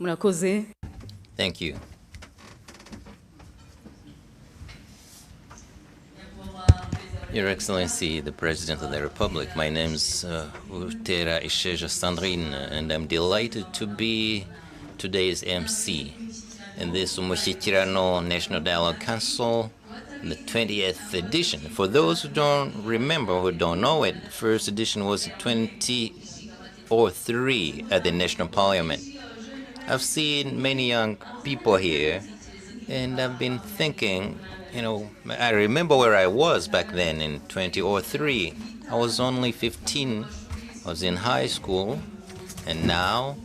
Murakoze. Thank you. Your Excellency, the President of the Republic, my name's Utera Isheja Sandrine, and I'm delighted to be today's MC in this Umushyikirano National Dialogue Council, the 20th edition. For those who don't remember, who don't know it, the first edition was 2003 at the National Parliament. I've seen many young people here, and I've been thinking, I remember where I was back then in 2003. I was only 15. I was in high school, and now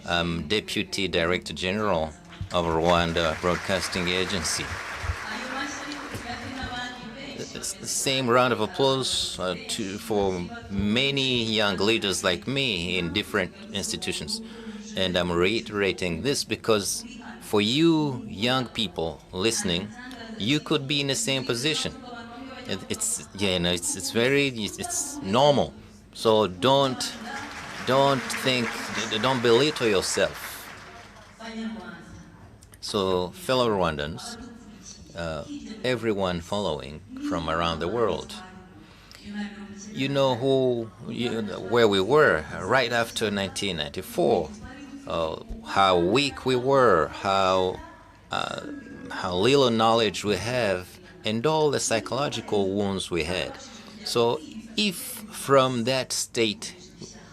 I'm Deputy Director General of Rwanda Broadcasting Agency. It's the same round of applause for many young leaders like me in different institutions. And I'm reiterating this because for you young people listening, you could be in the same position. It's normal. So don't belittle yourself. So fellow Rwandans, everyone following from around the world, you know where we were right after 1994. How weak we were, how little knowledge we have, and all the psychological wounds we had. So if from that state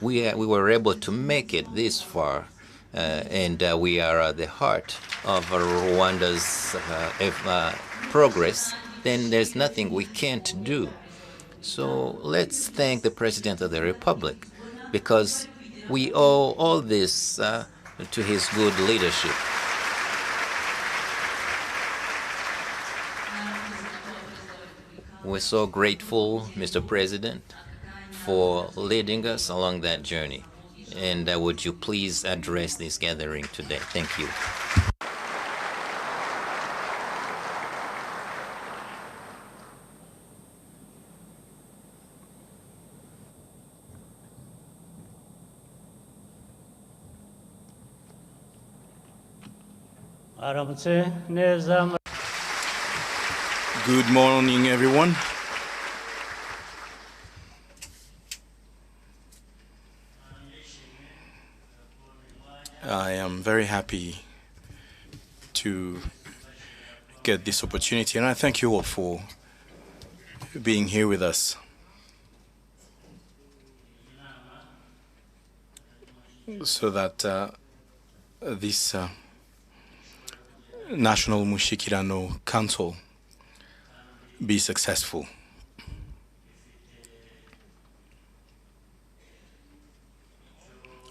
we were able to make it this far, and we are at the heart of Rwanda's progress, then there's nothing we can't do. So let's thank the President of the Republic, because we owe all this to his good leadership. We're so grateful, Mr. President, for leading us along that journey. And would you please address this gathering today? Thank you. Good morning, everyone. I am very happy to get this opportunity, and I thank you all for being here with us. So that this National Umushyikirano Council be successful.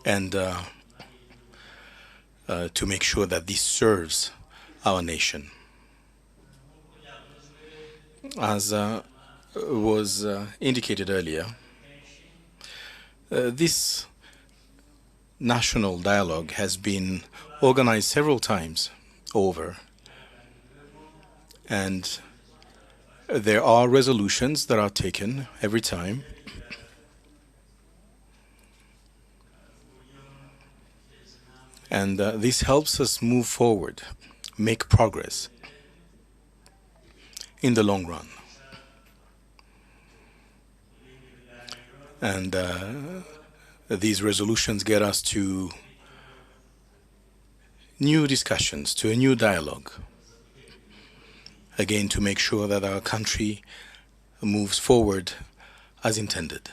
And to make sure that this serves our nation. As was indicated earlier, this national dialogue has been organized several times over, and there are resolutions that are taken every time. And this helps us move forward, make progress in the long run. And these resolutions get us to new discussions, to a new dialogue, again, to make sure that our country moves forward as intended.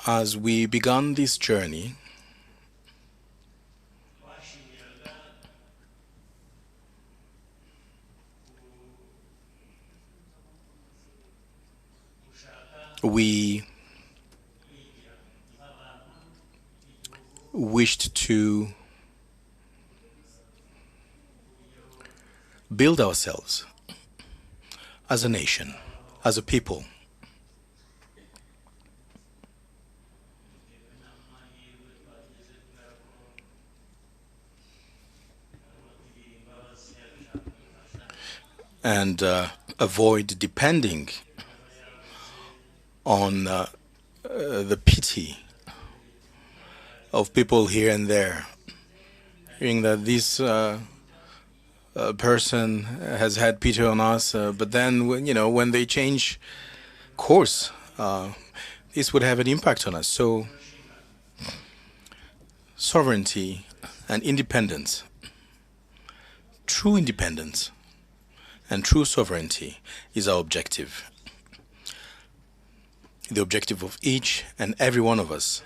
As we began this journey, we wished to build ourselves as a nation, as a people. And avoid depending on the pity of people here and there, hearing that this person has had pity on us, but then when they change course, this would have an impact on us. So sovereignty and independence, true independence and true sovereignty is our objective, the objective of each and every one of us.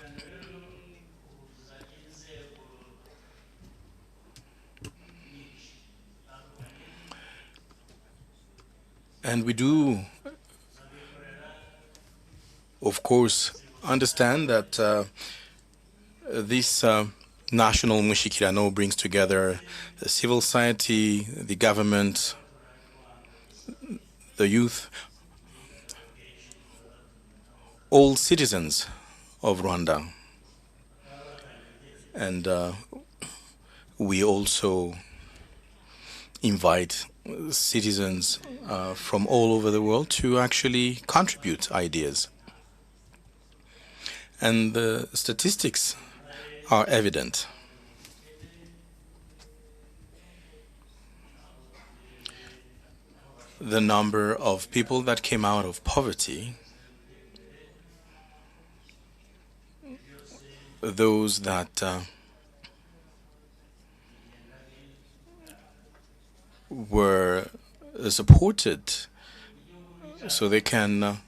And we do, of course, understand that this national Umushyikirano brings together the civil society, the government, the youth, all citizens of Rwanda. And we also invite citizens from all over the world to actually contribute ideas. And the statistics are evident. The number of people that came out of poverty, those that were supported so they can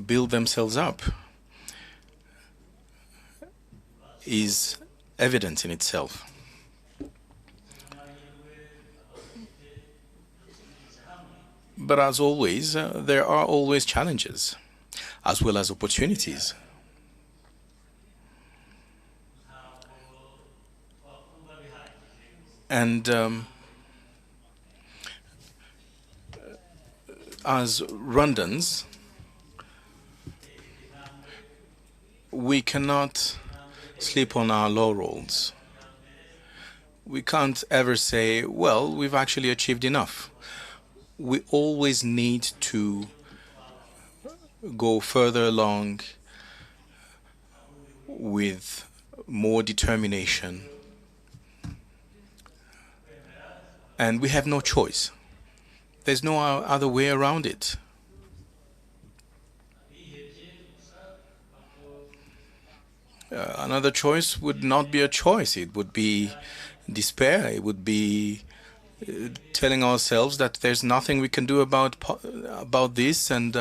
build themselves up, is evident in itself. But as always, there are always challenges as well as opportunities. And as Rwandans, we cannot sleep on our laurels. We can't ever say, well, we've actually achieved enough. We always need to go further along with more determination. And we have no choice. There's no other way around it. Another choice would not be a choice. It would be despair. It would be telling ourselves that there's nothing we can do about this, and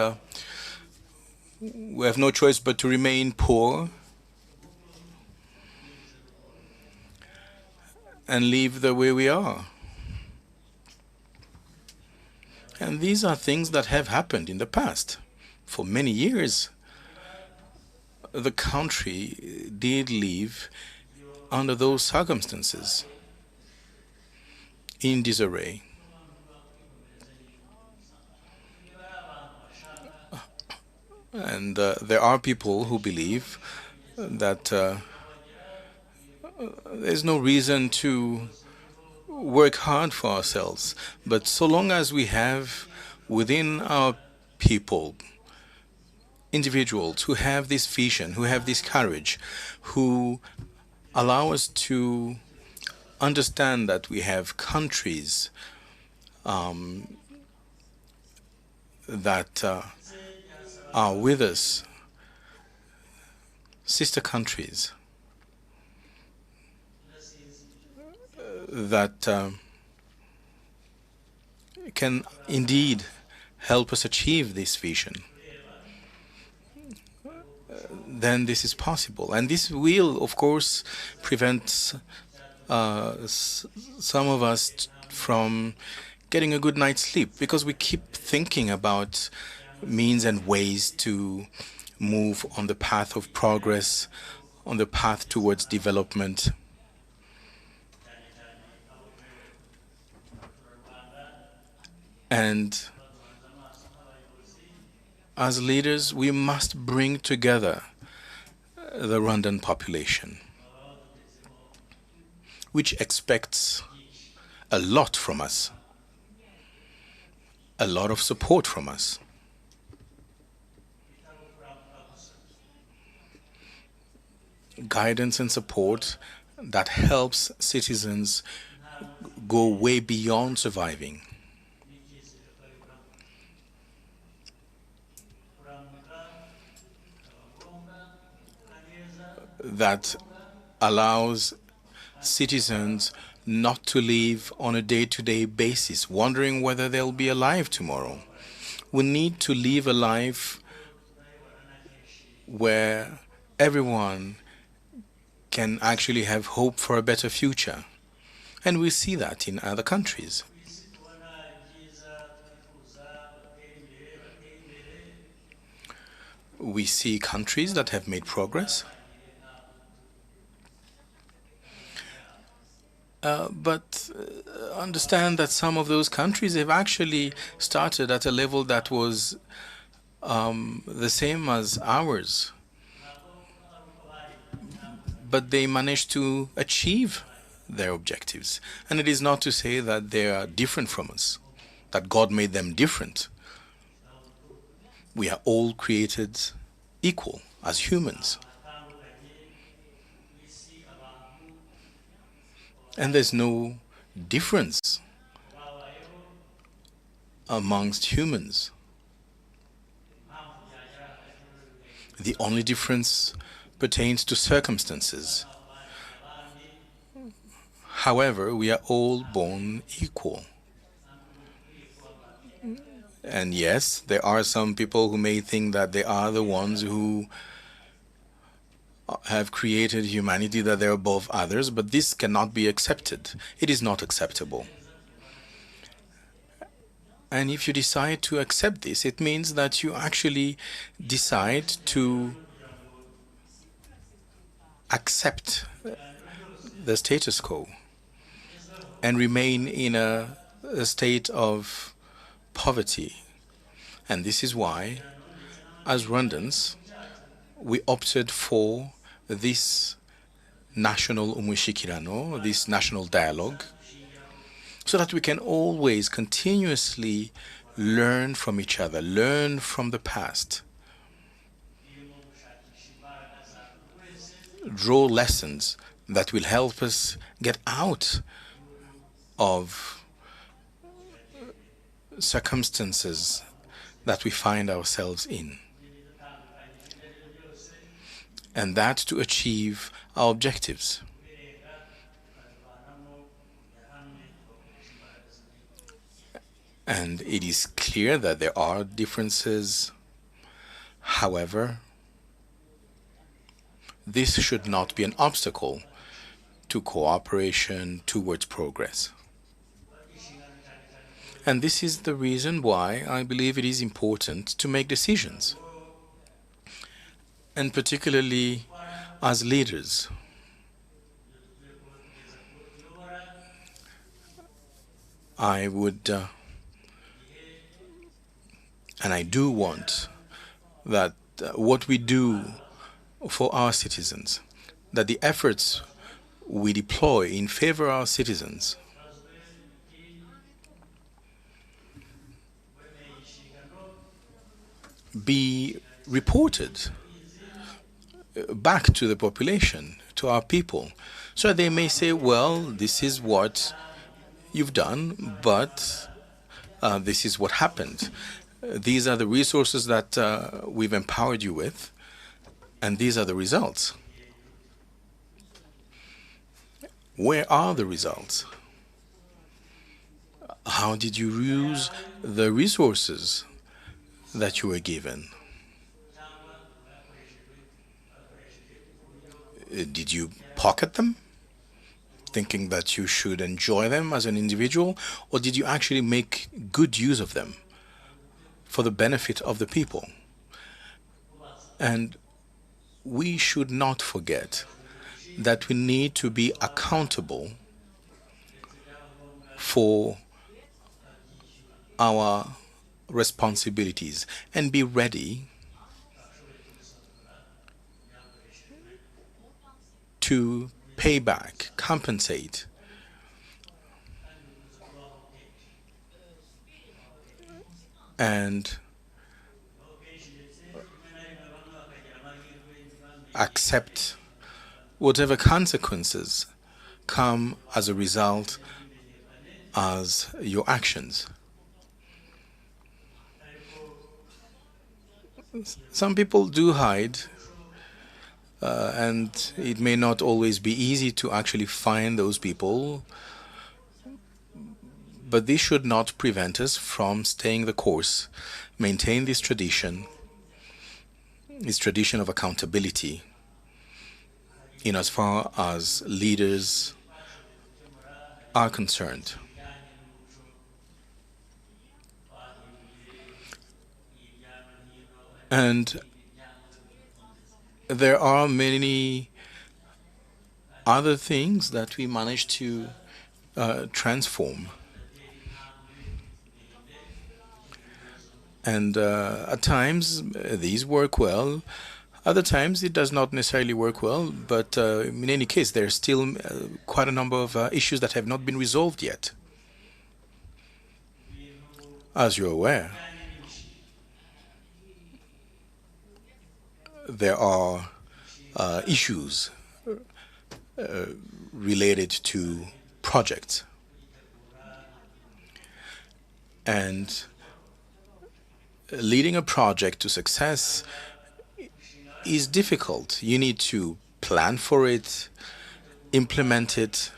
we have no choice but to remain poor and live the way we are. And these are things that have happened in the past. For many years, the country did live under those circumstances, in disarray. And there are people who believe that there's no reason to work hard for ourselves. But so long as we have within our people individuals who have this vision, who have this courage, who allow us to understand that we have countries that are with us, sister countries that can indeed help us achieve this vision, then this is possible. And this will, of course, prevent some of us from getting a good night's sleep, because we keep thinking about means and ways to move on the path of progress, on the path towards development. And as leaders, we must bring together the Rwandan population, which expects a lot from us, a lot of support from us. Guidance and support that helps citizens go way beyond surviving, that allows citizens not to live on a day-to-day basis, wondering whether they'll be alive tomorrow. We need to live a life where everyone can actually have hope for a better future. And we see that in other countries. We see countries that have made progress, but understand that some of those countries have actually started at a level that was the same as ours, but they managed to achieve their objectives. And it is not to say that they are different from us, that God made them different. We are all created equal as humans. And there's no difference amongst humans. The only difference pertains to circumstances. However, we are all born equal. And yes, there are some people who may think that they are the ones who have created humanity, that they're above others, but this cannot be accepted. It is not acceptable. And if you decide to accept this, it means that you actually decide to accept the status quo and remain in a state of poverty. And this is why, as Rwandans, we opted for this national Umushyikirano, this national dialogue, so that we can always continuously learn from each other, learn from the past, draw lessons that will help us get out of circumstances that we find ourselves in, and that to achieve our objectives. And it is clear that there are differences. However, this should not be an obstacle to cooperation towards progress. And this is the reason why I believe it is important to make decisions, and particularly as leaders. I would, and I do want that what we do for our citizens, that the efforts we deploy in favor of our citizens be reported back to the population, to our people, so that they may say, well, this is what you've done, but this is what happened. These are the resources that we've empowered you with, and these are the results. Where are the results? How did you use the resources that you were given? Did you pocket them, thinking that you should enjoy them as an individual, or did you actually make good use of them for the benefit of the people? And we should not forget that we need to be accountable for our responsibilities and be ready to pay back, compensate. and accept whatever consequences come as a result as your actions. Some people do hide, and it may not always be easy to actually find those people, but this should not prevent us from staying the course, maintain this tradition of accountability in as far as leaders are concerned. And there are many other things that we manage to transform. And at times these work well, other times it does not necessarily work well, but in any case there are still quite a number of issues that have not been resolved yet. As you're aware, there are issues related to projects. And leading a project to success is difficult. You need to plan for it, implement it,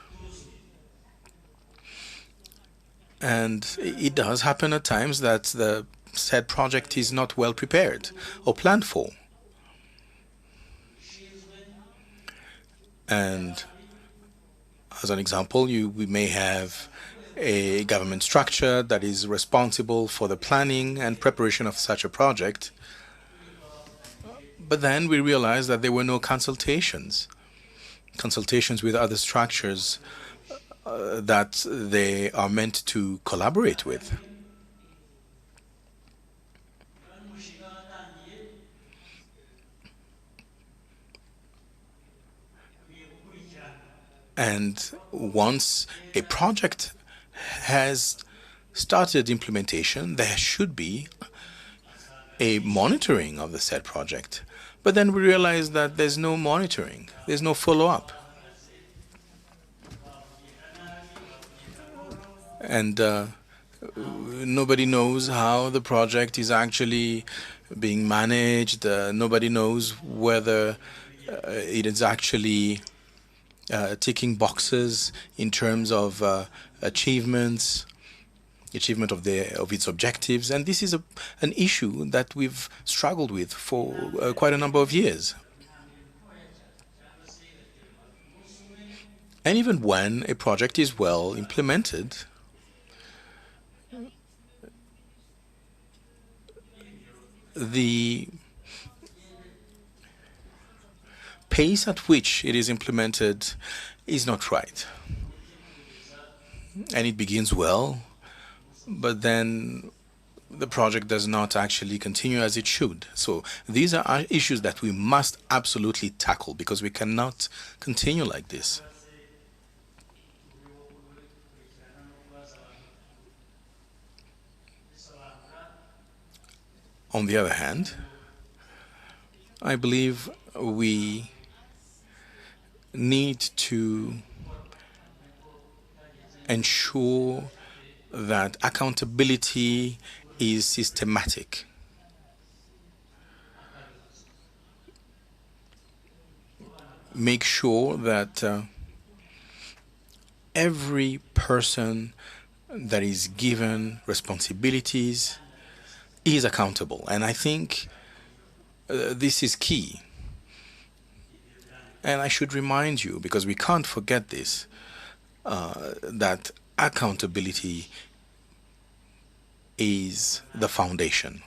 and it does happen at times that the said project is not well prepared or planned for. And as an example, we may have a government structure that is responsible for the planning and preparation of such a project. But then we realized that there were no consultations with other structures that they are meant to collaborate with. And once a project has started implementation, there should be a monitoring of the said project. But then we realize that there's no monitoring, there's no follow-up. And nobody knows how the project is actually being managed. Nobody knows whether it is actually ticking boxes in terms of achievement of its objectives, and this is an issue that we've struggled with for quite a number of years. And even when a project is well implemented, the pace at which it is implemented is not right. And it begins well, but then the project does not actually continue as it should. So these are issues that we must absolutely tackle, because we cannot continue like this. On the other hand, I believe we need to ensure that accountability is systematic. Make sure that every person that is given responsibilities is accountable. And I think this is key. And I should remind you, because we can't forget this, that accountability is the foundation.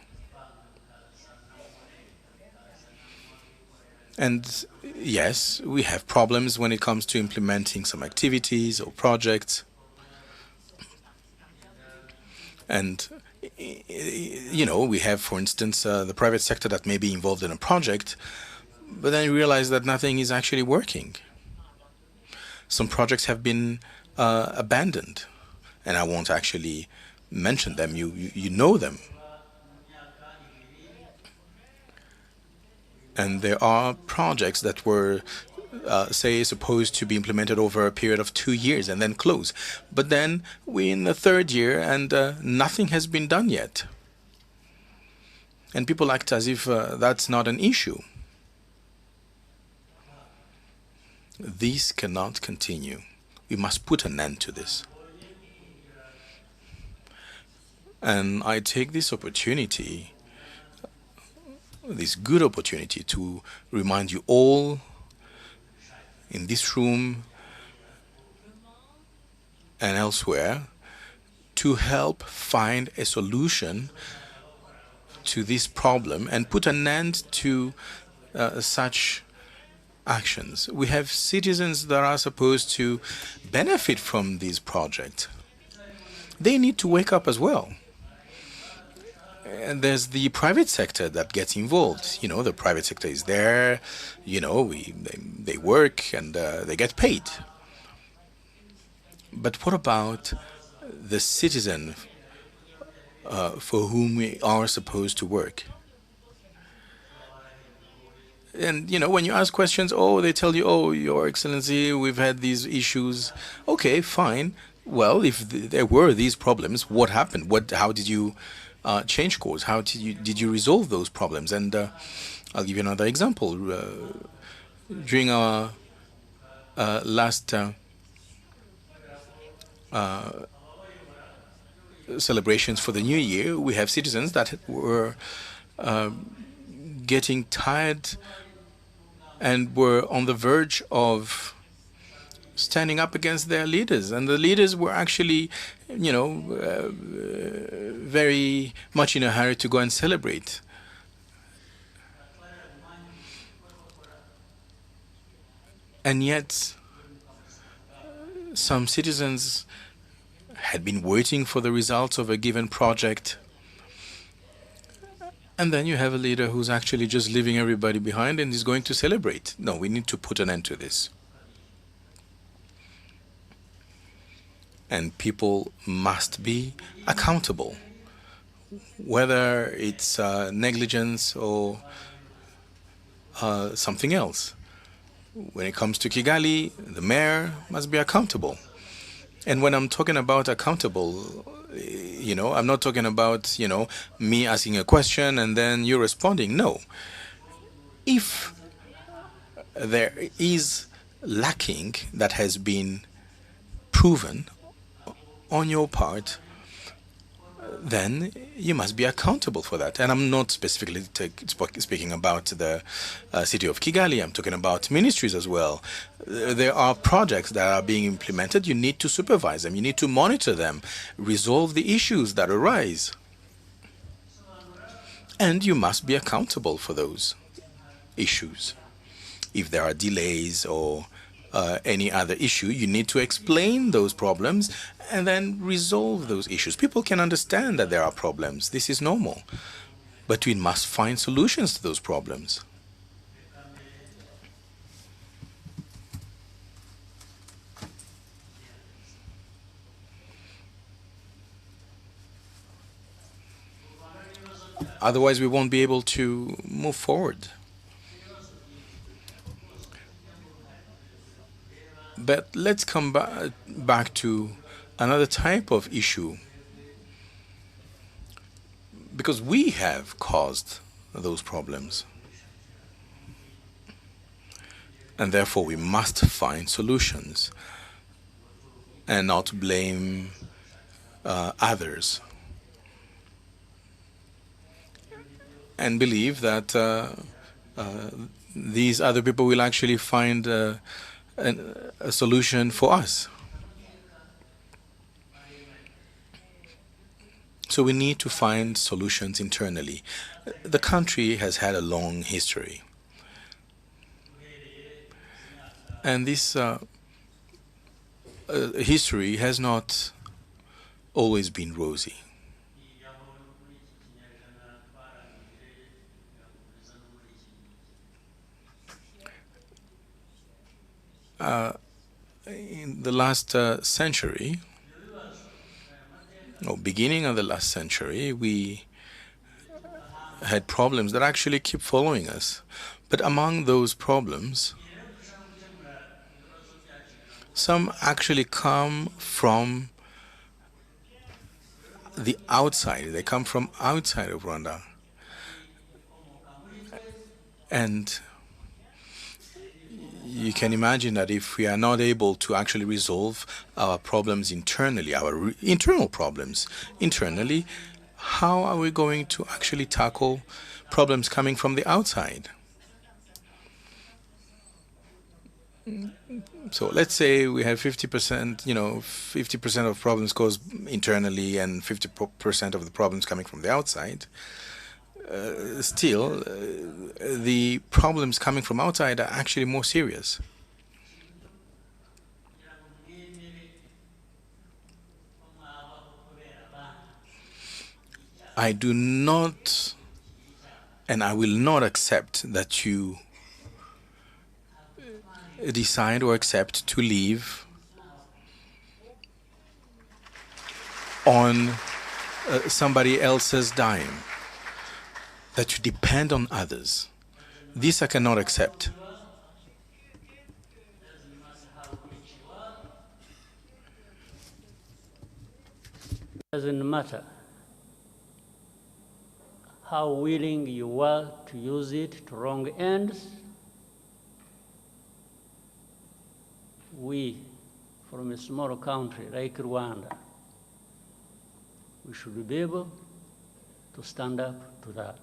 And yes, we have problems when it comes to implementing some activities or projects. And, you know, we have, for instance, the private sector that may be involved in a project, but then you realize that nothing is actually working. Some projects have been abandoned, and I won't actually mention them. You know them. And there are projects that were, say, supposed to be implemented over a period of 2 years and then close. But then we're in the third year and nothing has been done yet. And people act as if that's not an issue. This cannot continue. We must put an end to this. And I take this opportunity, this good opportunity, to remind you all in this room and elsewhere to help find a solution to this problem and put an end to such actions. We have citizens that are supposed to benefit from this project. They need to wake up as well. And there's the private sector that gets involved. You know, the private sector is there, you know, they work and they get paid. But what about the citizen for whom we are supposed to work? And, you know, when you ask questions, oh, they tell you, oh, Your Excellency, we've had these issues. Okay, fine. Well, if there were these problems, what happened? How did you change course? How did you resolve those problems? And I'll give you another example. During our last celebrations for the New Year, we have citizens that were getting tired and were on the verge of standing up against their leaders. And the leaders were actually, you know, very much in a hurry to go and celebrate. And yet, some citizens had been waiting for the results of a given project. And then you have a leader who's actually just leaving everybody behind and is going to celebrate. No, we need to put an end to this. And people must be accountable, whether it's negligence or something else. When it comes to Kigali, the mayor must be accountable. And when I'm talking about accountable, you know, I'm not talking about, you know, me asking a question and then you responding. No. If there is lacking that has been proven on your part, then you must be accountable for that. And I'm not specifically speaking about the city of Kigali. I'm talking about ministries as well. There are projects that are being implemented. You need to supervise them. You need to monitor them, resolve the issues that arise. And you must be accountable for those issues. If there are delays or any other issue, you need to explain those problems and then resolve those issues. People can understand that there are problems. This is normal. But we must find solutions to those problems. Otherwise, we won't be able to move forward. But let's come back to another type of issue, because we have caused those problems. And therefore, we must find solutions and not blame others. And believe that these other people will actually find a solution for us. So we need to find solutions internally. The country has had a long history. And this history has not always been rosy. In the last century, or beginning of the last century, we had problems that actually keep following us. But among those problems, some actually come from the outside. They come from outside of Rwanda. And you can imagine that if we are not able to actually resolve our problems internally, our internal problems internally, how are we going to actually tackle problems coming from the outside? So let's say we have 50%, 50% of problems caused internally and 50% of the problems coming from the outside. Still, the problems coming from outside are actually more serious. I do not, and I will not accept that you decide or accept to live on somebody else's dime, that you depend on others. This I cannot accept. Doesn't matter how willing you were to use it to wrong ends. We, from a small country like Rwanda, we should be able to stand up to that.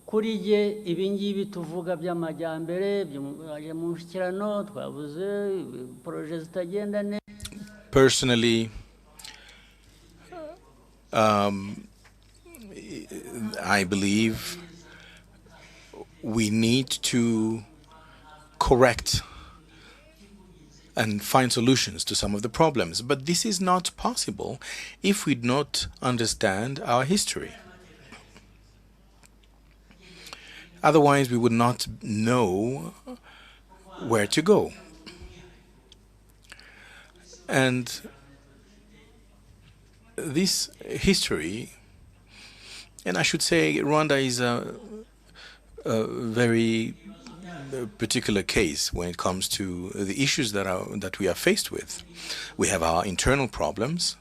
Kuri jye ibi ngibi tuvuga by'amajyambere mu mushyikirano twavuze poroje zitagenda neza. Personally, I believe we need to correct and find solutions to some of the problems. But this is not possible if we do not understand our history. Otherwise, we would not know where to go. And this history, and I should say Rwanda is a very particular case when it comes to the issues that we are faced with. We have our internal problems,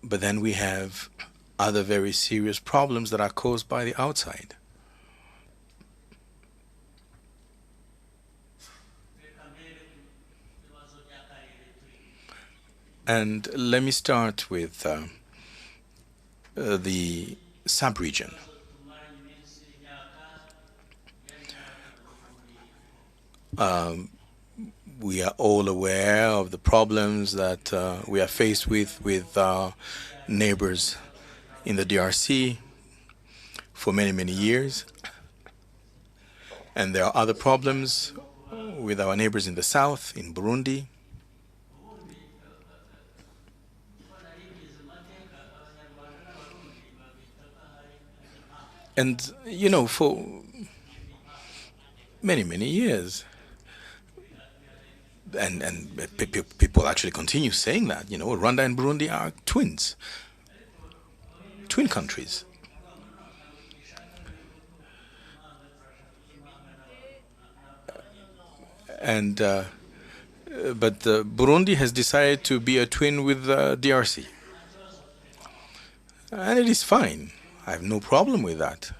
but then we have other very serious problems that are caused by the outside. And let me start with the sub-region. We are all aware of the problems that we are faced with our neighbors in the DRC for many, many years. And there are other problems with our neighbors in the south, in Burundi. And, for many, many years, and people actually continue saying that, Rwanda and Burundi are twins, twin countries. And but Burundi has decided to be a twin with DRC, and it is fine. I have no problem with that.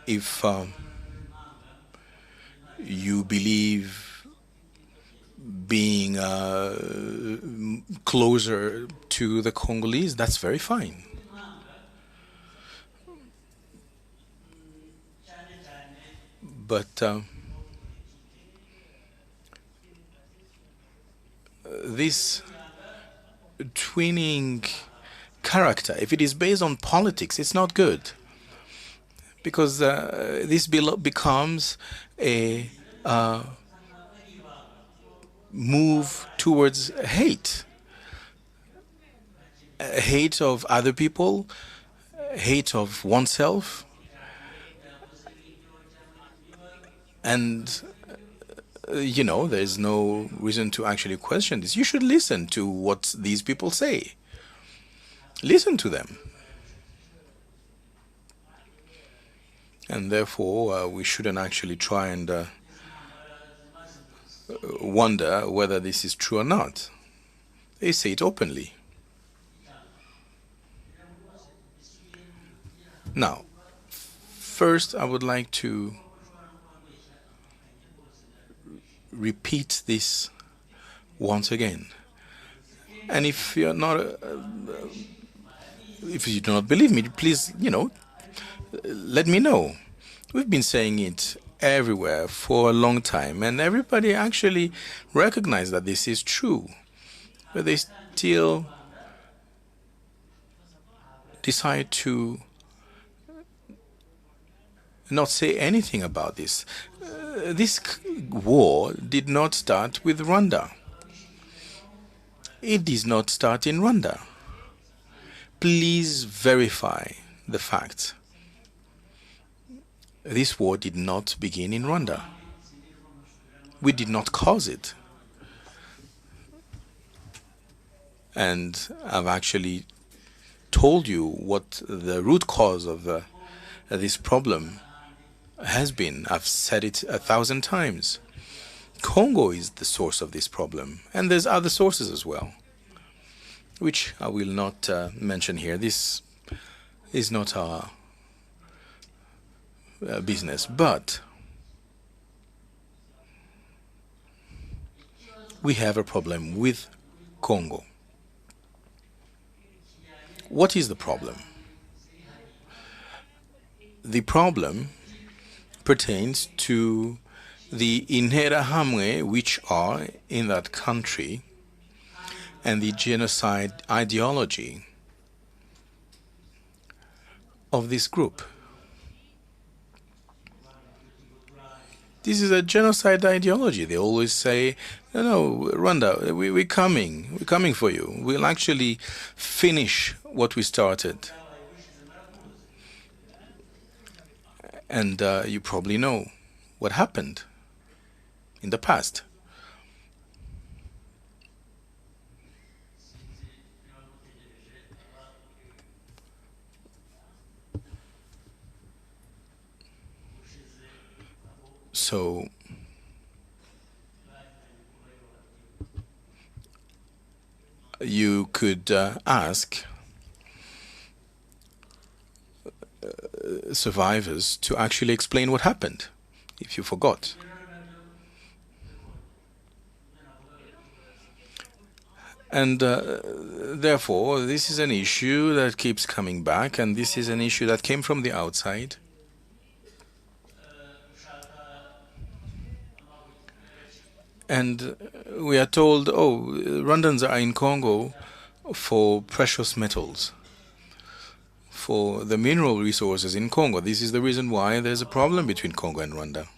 If you believe being closer to the Congolese, that's very fine. But this twinning character, if it is based on politics, it's not good. Because this becomes a move towards hate. Hate of other people, hate of oneself. And there's no reason to actually question this. You should listen to what these people say. Listen to them. And therefore, we shouldn't actually try and wonder whether this is true or not. They say it openly. Now, first, I would like to repeat this once again. And if you're not, if you do not believe me, please, let me know. We've been saying it everywhere for a long time, and everybody actually recognizes that this is true. But they still decide to not say anything about this. This war did not start with Rwanda. It did not start in Rwanda. Please verify the facts. This war did not begin in Rwanda. We did not cause it. And I've actually told you what the root cause of this problem has been. I've said it 1,000 times. Congo is the source of this problem, and there's other sources as well, which I will not mention here. This is not our business, but we have a problem with Congo. What is the problem? The problem pertains to the Interahamwe which are in that country and the genocide ideology of this group. This is a genocide ideology. They always say, no, Rwanda, we're coming for you. We'll actually finish what we started. And you probably know what happened in the past. So you could ask survivors to actually explain what happened, if you forgot. And therefore, this is an issue that keeps coming back, and this is an issue that came from the outside. And we are told, oh, Rwandans are in Congo for precious metals, for the mineral resources in Congo. This is the reason why there's a problem between Congo and Rwanda.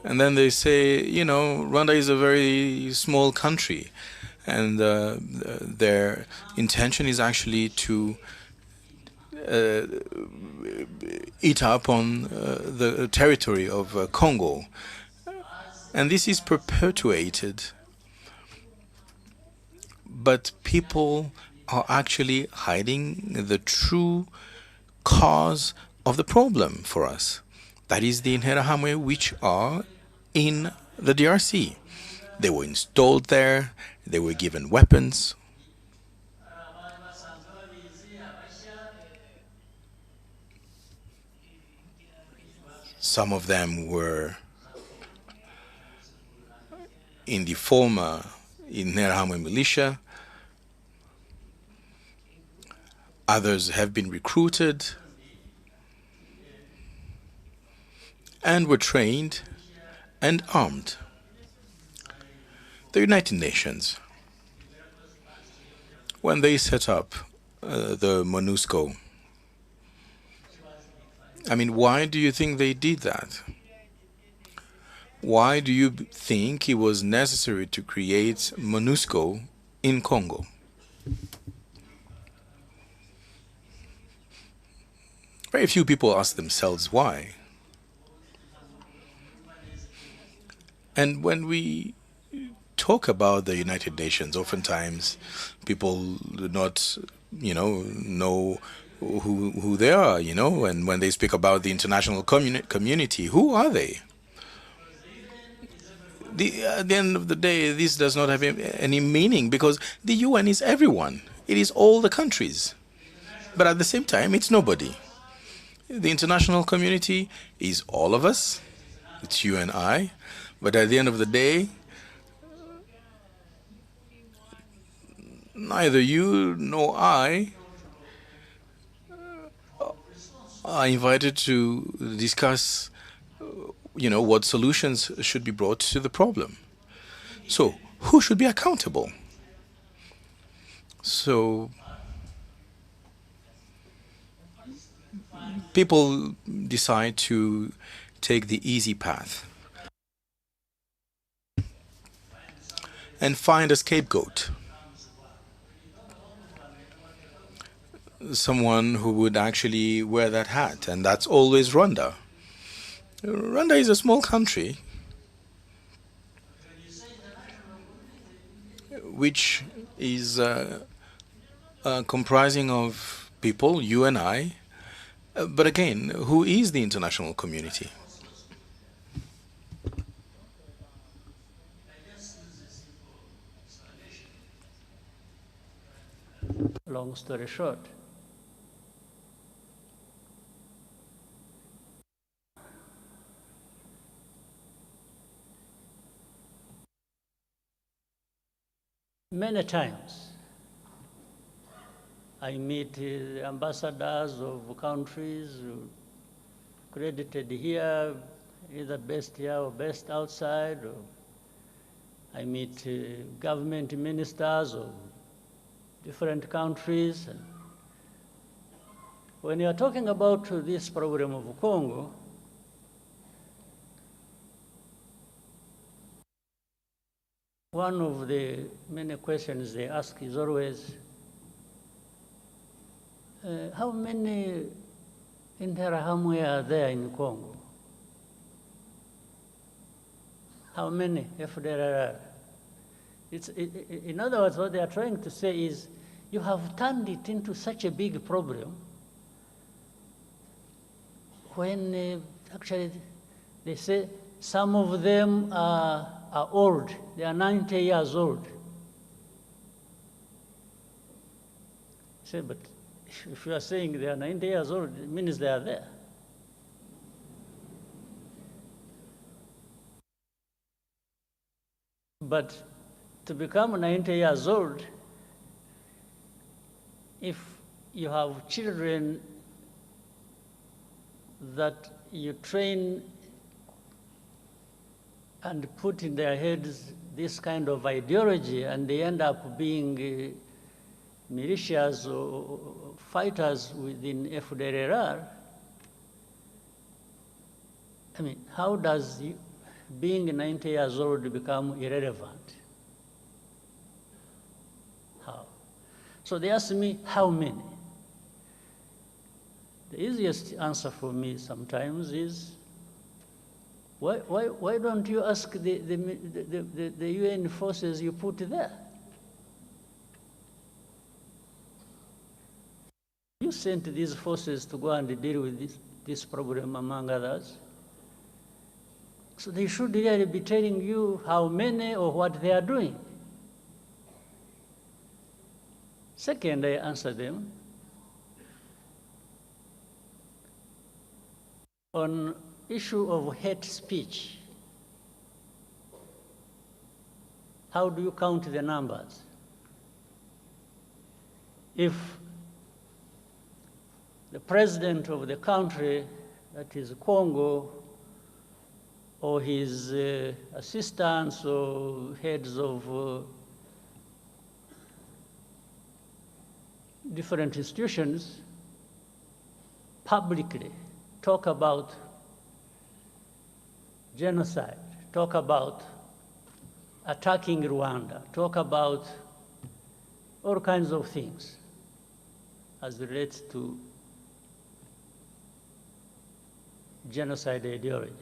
And then they say, Rwanda is a very small country, and their intention is actually to eat up on the territory of Congo. And this is perpetuated. But people are actually hiding the true cause of the problem for us. That is the Interahamwe, which are in the DRC. They were installed there, they were given weapons. Some of them were in the former Interahamwe militia. Others have been recruited and were trained and armed. The United Nations, when they set up the MONUSCO, why do you think they did that? Why do you think it was necessary to create MONUSCO in Congo? Very few people ask themselves why. And when we talk about the United Nations, oftentimes people do not, know who they are, and when they speak about the international community, who are they? At the end of the day, this does not have any meaning because the UN is everyone. It is all the countries. But at the same time, it's nobody. The international community is all of us. It's you and I. But at the end of the day, neither you nor I are invited to discuss, what solutions should be brought to the problem. So, who should be accountable? So, people decide to take the easy path and find a scapegoat, someone who would actually wear that hat, and that's always Rwanda. Rwanda is a small country which is comprising of people, you and I, but again, who is the international community? Long story short, many times I meet ambassadors of countries credited here, either based here or based outside. Or I meet government ministers of different countries. And when you are talking about this problem of Congo, one of the many questions they ask is always, how many Interahamwe are there in Congo? How many FDLR? In other words, what they are trying to say is, you have turned it into such a big problem when actually they say some of them are old. They are 90 years old. Say, but if you are saying they are 90 years old, it means they are there. But to become 90 years old, if you have children that you train and put in their heads this kind of ideology, and they end up being militias or fighters within FDLR, I mean, how does being 90 years old become irrelevant? How? So they ask me, how many? The easiest answer for me sometimes is, why don't you ask the UN forces you put there? You sent these forces to go and deal with this problem, among others. So they should really be telling you how many or what they are doing. Second, I answer them on issue of hate speech. How do you count the numbers? If the president of the country, that is Congo, or his assistants or heads of different institutions publicly talk about genocide, talk about attacking Rwanda, talk about all kinds of things as relates to genocide ideology.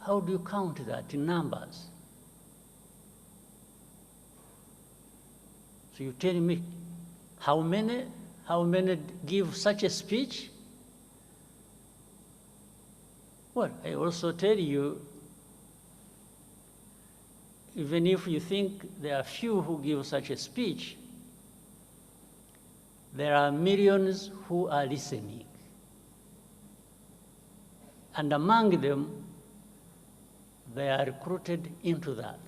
how do you count that in numbers? So you tell me how many give such a speech? Well, I also tell you, even if you think there are few who give such a speech, there are millions who are listening. And among them, they are recruited into that,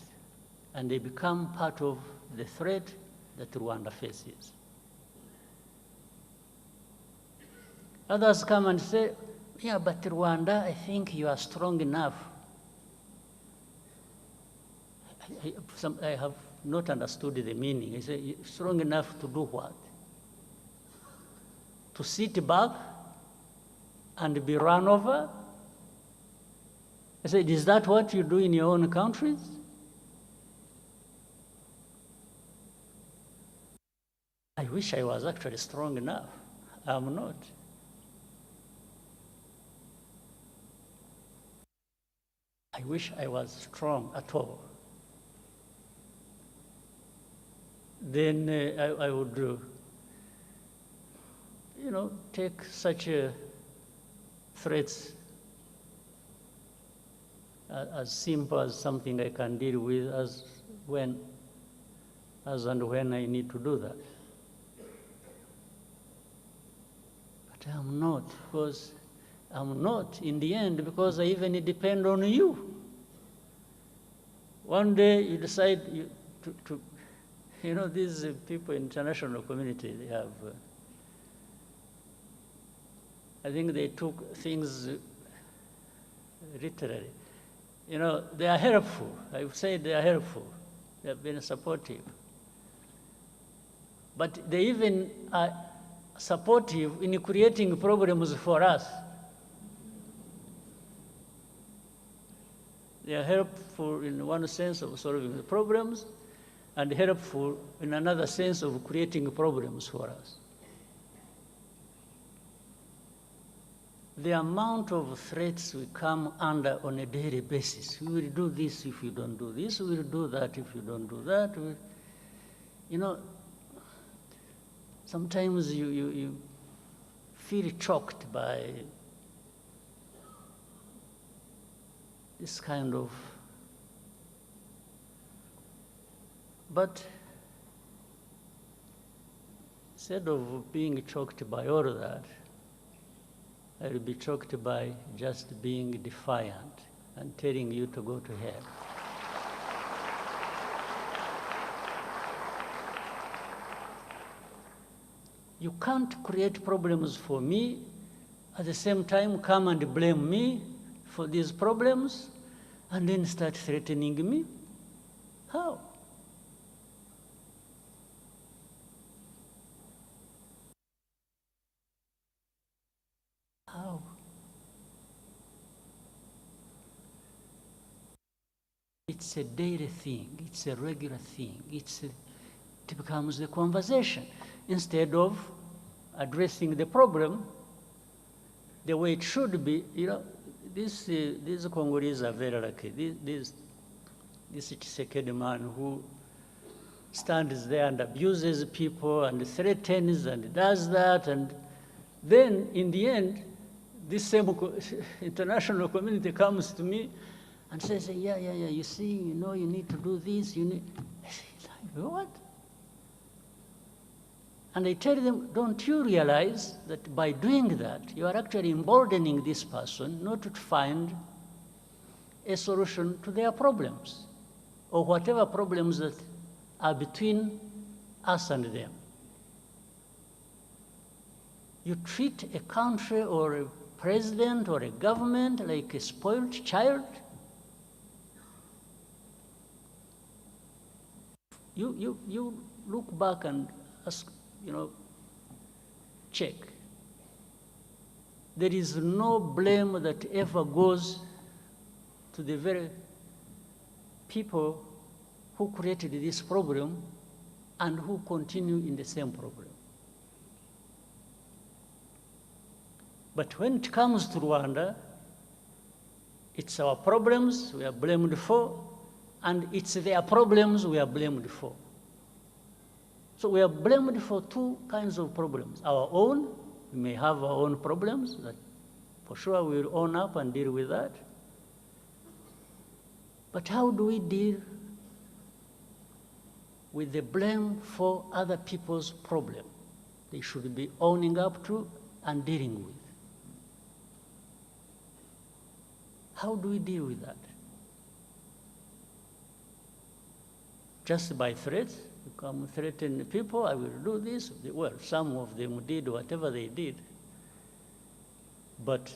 and they become part of the threat that Rwanda faces. Others come and say, yeah, but Rwanda, I think you are strong enough. I have not understood the meaning. I say, strong enough to do what? To sit back and be run over? I said, is that what you do in your own countries? I wish I was actually strong enough. I'm not. I wish I was strong at all. Then I would, take such threats as simple as something I can deal with as and when I need to do that. But I'm not, because I'm not in the end, because I even depend on you. One day you decide these people in international community, they have, I think they took things literally. They are helpful. I would say they are helpful. They have been supportive. But they even are supportive in creating problems for us. They are helpful in one sense of solving the problems, and helpful in another sense of creating problems for us. The amount of threats we come under on a daily basis. We will do this if you don't do this. We will do that if you don't do that. Sometimes you feel choked by this kind of, but instead of being choked by all of that, I will be choked by just being defiant and telling you to go to hell. You can't create problems for me, at the same time come and blame me for these problems, and then start threatening me. How? How? It's a daily thing. It's a regular thing. It becomes the conversation. Instead of addressing the problem the way it should be, these Congolese are very lucky. This Tshisekedi man who stands there and abuses people and threatens and does that, and then in the end, this same international community comes to me and says, yeah, you see, you need to do this, I say, what? And I tell them, don't you realize that by doing that, you are actually emboldening this person not to find a solution to their problems, or whatever problems that are between us and them. You treat a country or a president or a government like a spoiled child. You look back and ask, check. There is no blame that ever goes to the very people who created this problem and who continue in the same problem. But when it comes to Rwanda, It's our problems we are blamed for, and it's their problems we are blamed for. So we are blamed for two kinds of problems. Our own, we may have our own problems that for sure we'll own up and deal with that. But how do we deal with the blame for other people's problem they should be owning up to and dealing with? How do we deal with that? Just by threats? You come threaten people, I will do this. Well, some of them did whatever they did. But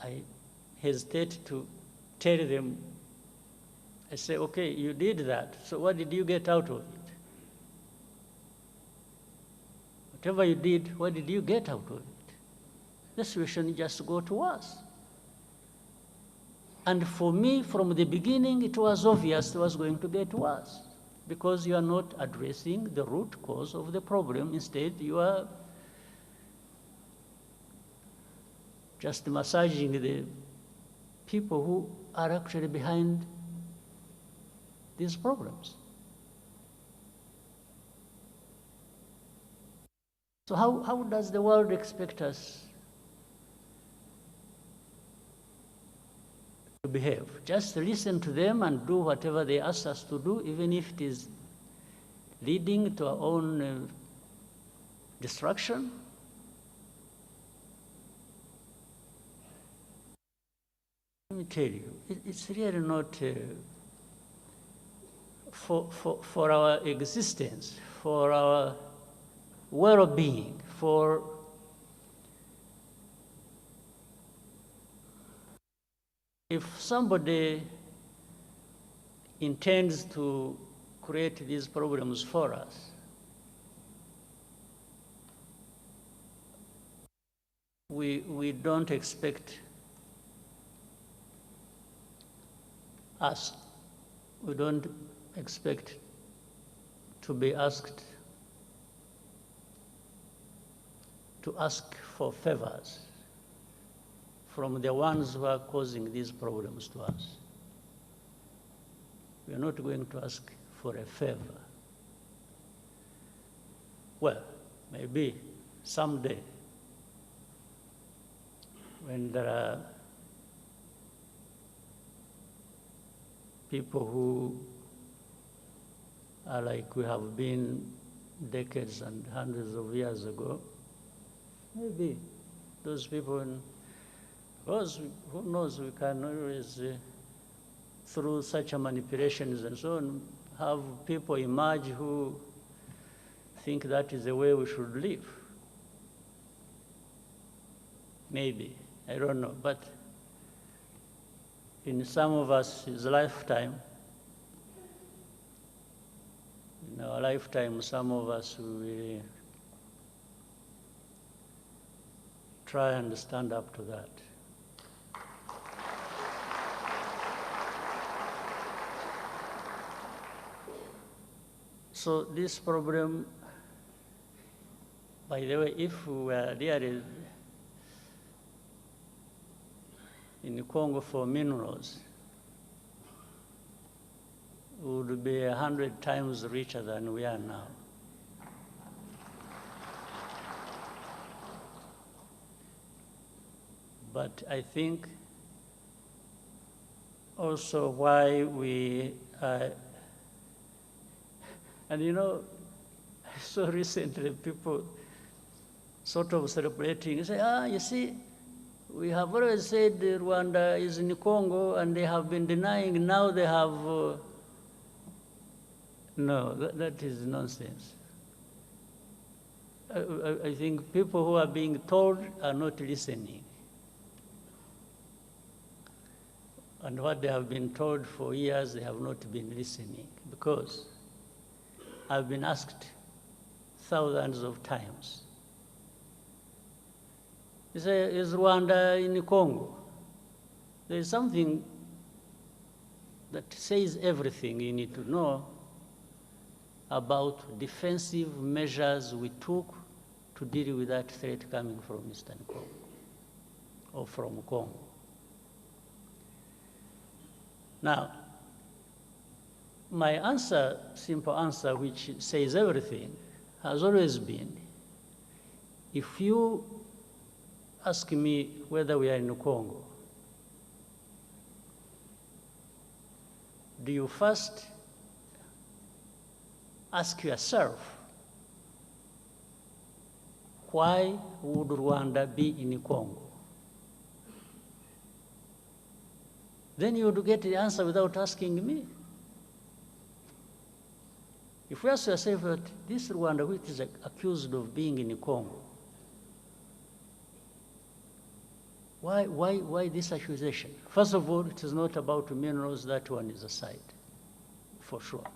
I hesitate to tell them, I say, okay, you did that, so what did you get out of it? Whatever you did, what did you get out of it? The situation just got worse. And for me, from the beginning, it was obvious it was going to get worse because you are not addressing the root cause of the problem. Instead, you are just massaging the people who are actually behind these problems. So how does the world expect us to behave? Just listen to them and do whatever they ask us to do, even if it is leading to our own destruction? Let me tell you, it's really not for our existence, for our well-being, for if somebody intends to create these problems for us, we don't expect us, we don't expect to be asked to ask for favors from the ones who are causing these problems to us. We are not going to ask for a favor. Well, maybe someday when there are people who are like we have been decades and hundreds of years ago, maybe those people, because who knows, we can always, through such manipulations and so on, have people emerge who think that is the way we should live. Maybe, I don't know, but in some of us, his lifetime, in our lifetime, some of us will try and stand up to that. So this problem, by the way, if we were really in Congo for minerals, we would be 100 times richer than we are now. But I think also why we are, and you know, I saw recently people sort of celebrating, say, you see, we have always said Rwanda is in Congo and they have been denying, now they have, no, that is nonsense. I think people who are being told are not listening. And what they have been told for years, they have not been listening, because I've been asked thousands of times, you say, is Rwanda in Congo? There is something that says everything you need to know about defensive measures we took to deal with that threat coming from Eastern Congo. or from Congo. Now, my answer, simple answer, which says everything, has always been, if you ask me whether we are in Congo, do you first ask yourself, why would Rwanda be in Congo? Then you would get the answer without asking me. If you ask yourself that this Rwanda, which is accused of being in Congo, why this accusation? First of all, it is not about minerals. That one is aside, for sure.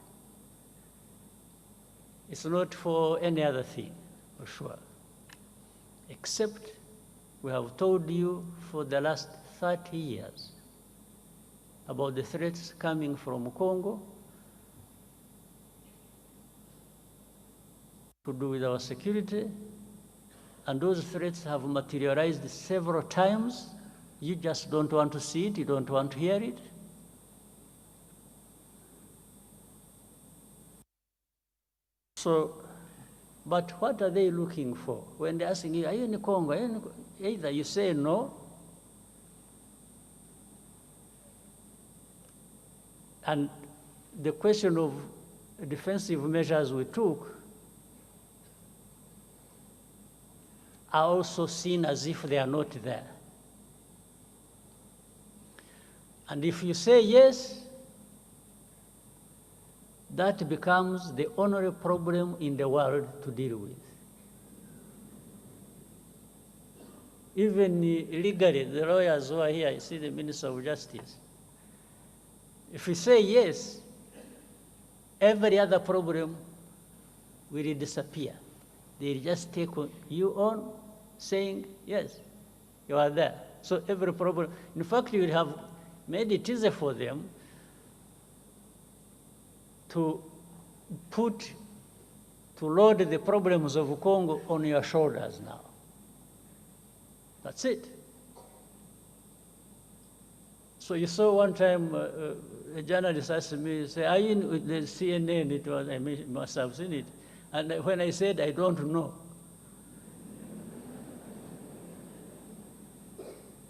It's not for any other thing, for sure. Except we have told you for the last 30 years about the threats coming from Congo to do with our security, and those threats have materialized several times. You just don't want to see it, you don't want to hear it. So, but what are they looking for? When they're asking you, are you in Congo? Are you in Congo? Either you say no, and the question of defensive measures we took are also seen as if they are not there. And if you say yes, that becomes the only problem in the world to deal with. Even legally, the lawyers who are here, I see the Minister of Justice. If we say yes, every other problem will disappear. They'll just take you on saying, yes, you are there. So every problem, in fact, you will have made it easier for them to load the problems of Congo on your shoulders now. That's it. So you saw one time a journalist asked me, say, are you in the CNN? It was, I must have seen it. And when I said, I don't know,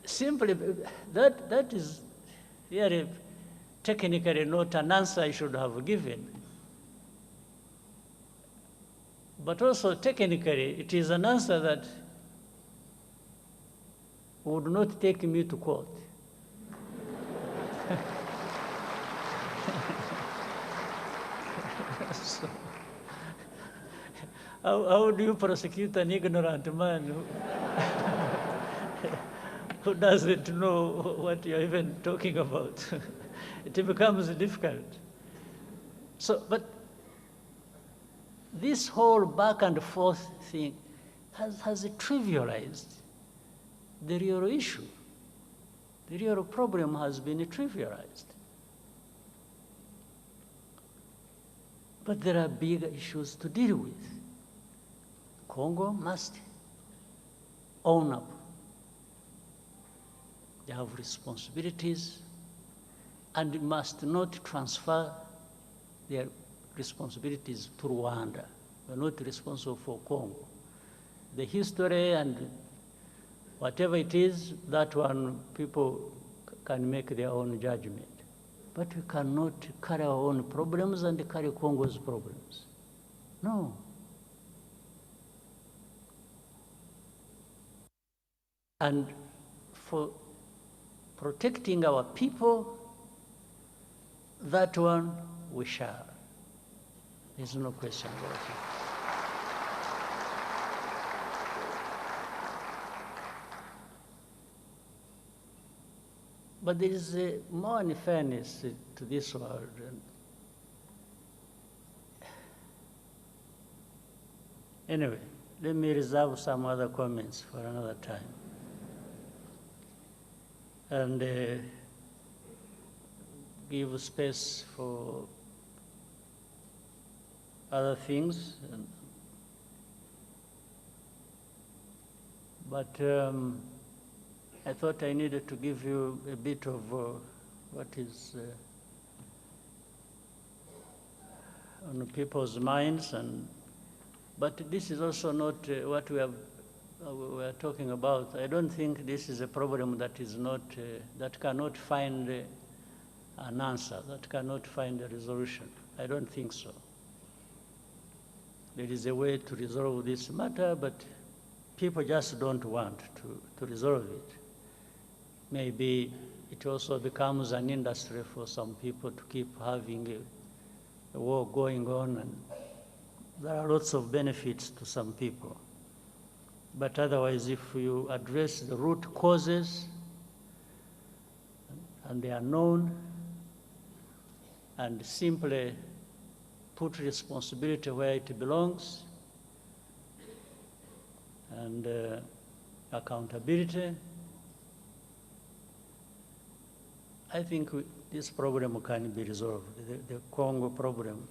simply, that is really technically not an answer I should have given. But also technically, it is an answer that would not take me to court. So, how do you prosecute an ignorant man who doesn't know what you're even talking about? It becomes difficult. So, but this whole back and forth thing has trivialized the real issue. The real problem has been trivialized. But there are bigger issues to deal with. Congo must own up. They have responsibilities and must not transfer their responsibilities to Rwanda. We're not responsible for Congo. The history and whatever it is, that one, people can make their own judgment. But we cannot carry our own problems and carry Congo's problems. No. And for protecting our people, that one we shall. There's no question about it. But there is more unfairness to this world. Anyway, let me reserve some other comments for another time. And give space for other things. But I thought I needed to give you a bit of what is on people's minds, but this is also not what we are talking about. I don't think this is a problem that is not that cannot find an answer, that cannot find a resolution. I don't think so. There is a way to resolve this matter, but people just don't want to resolve it. Maybe it also becomes an industry for some people to keep having a war going on, and there are lots of benefits to some people. But otherwise, if you address the root causes, and they are known, and simply put responsibility where it belongs, and accountability, I think this problem can be resolved, the Congo problem.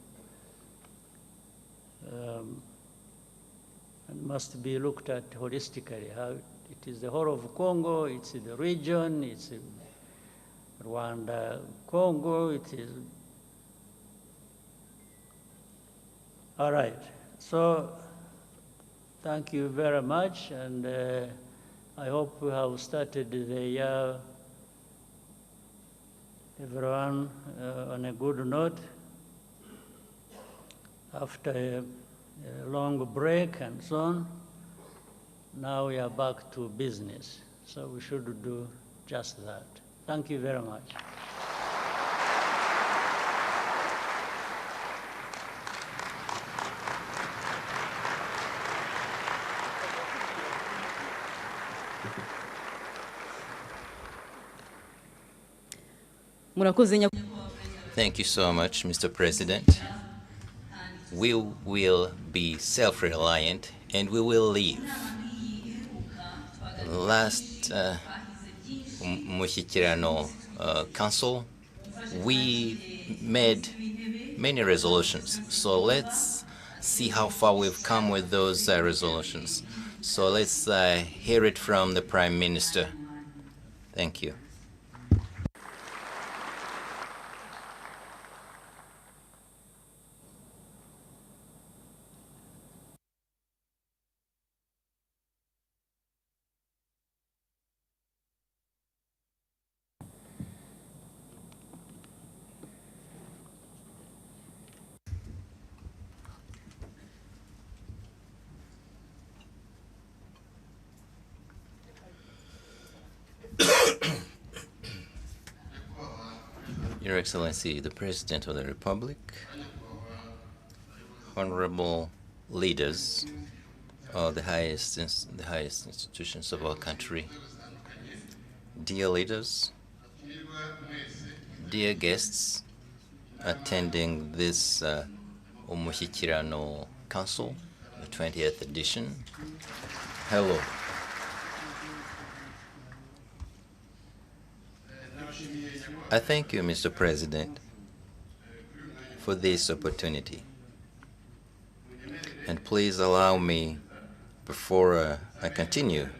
And must be looked at holistically. How it is the whole of Congo, it's the region, it's Rwanda, Congo, it is. All right, so thank you very much, and I hope we have started the year, everyone, on a good note. After a long break and so on, now we are back to business. So we should do just that. Thank you very much. Thank you so much, Mr. President. We will be self-reliant and we will leave. Last Umushyikirano Council, we made many resolutions. So let's see how far we've come with those resolutions. So let's hear it from the Prime Minister. Thank you. Your Excellency, the President of the Republic, honorable leaders of the highest institutions of our country, dear leaders, dear guests attending this Umushyikirano Council, the 20th edition, hello. I thank you, Mr. President, for this opportunity. And please allow me, before I continue,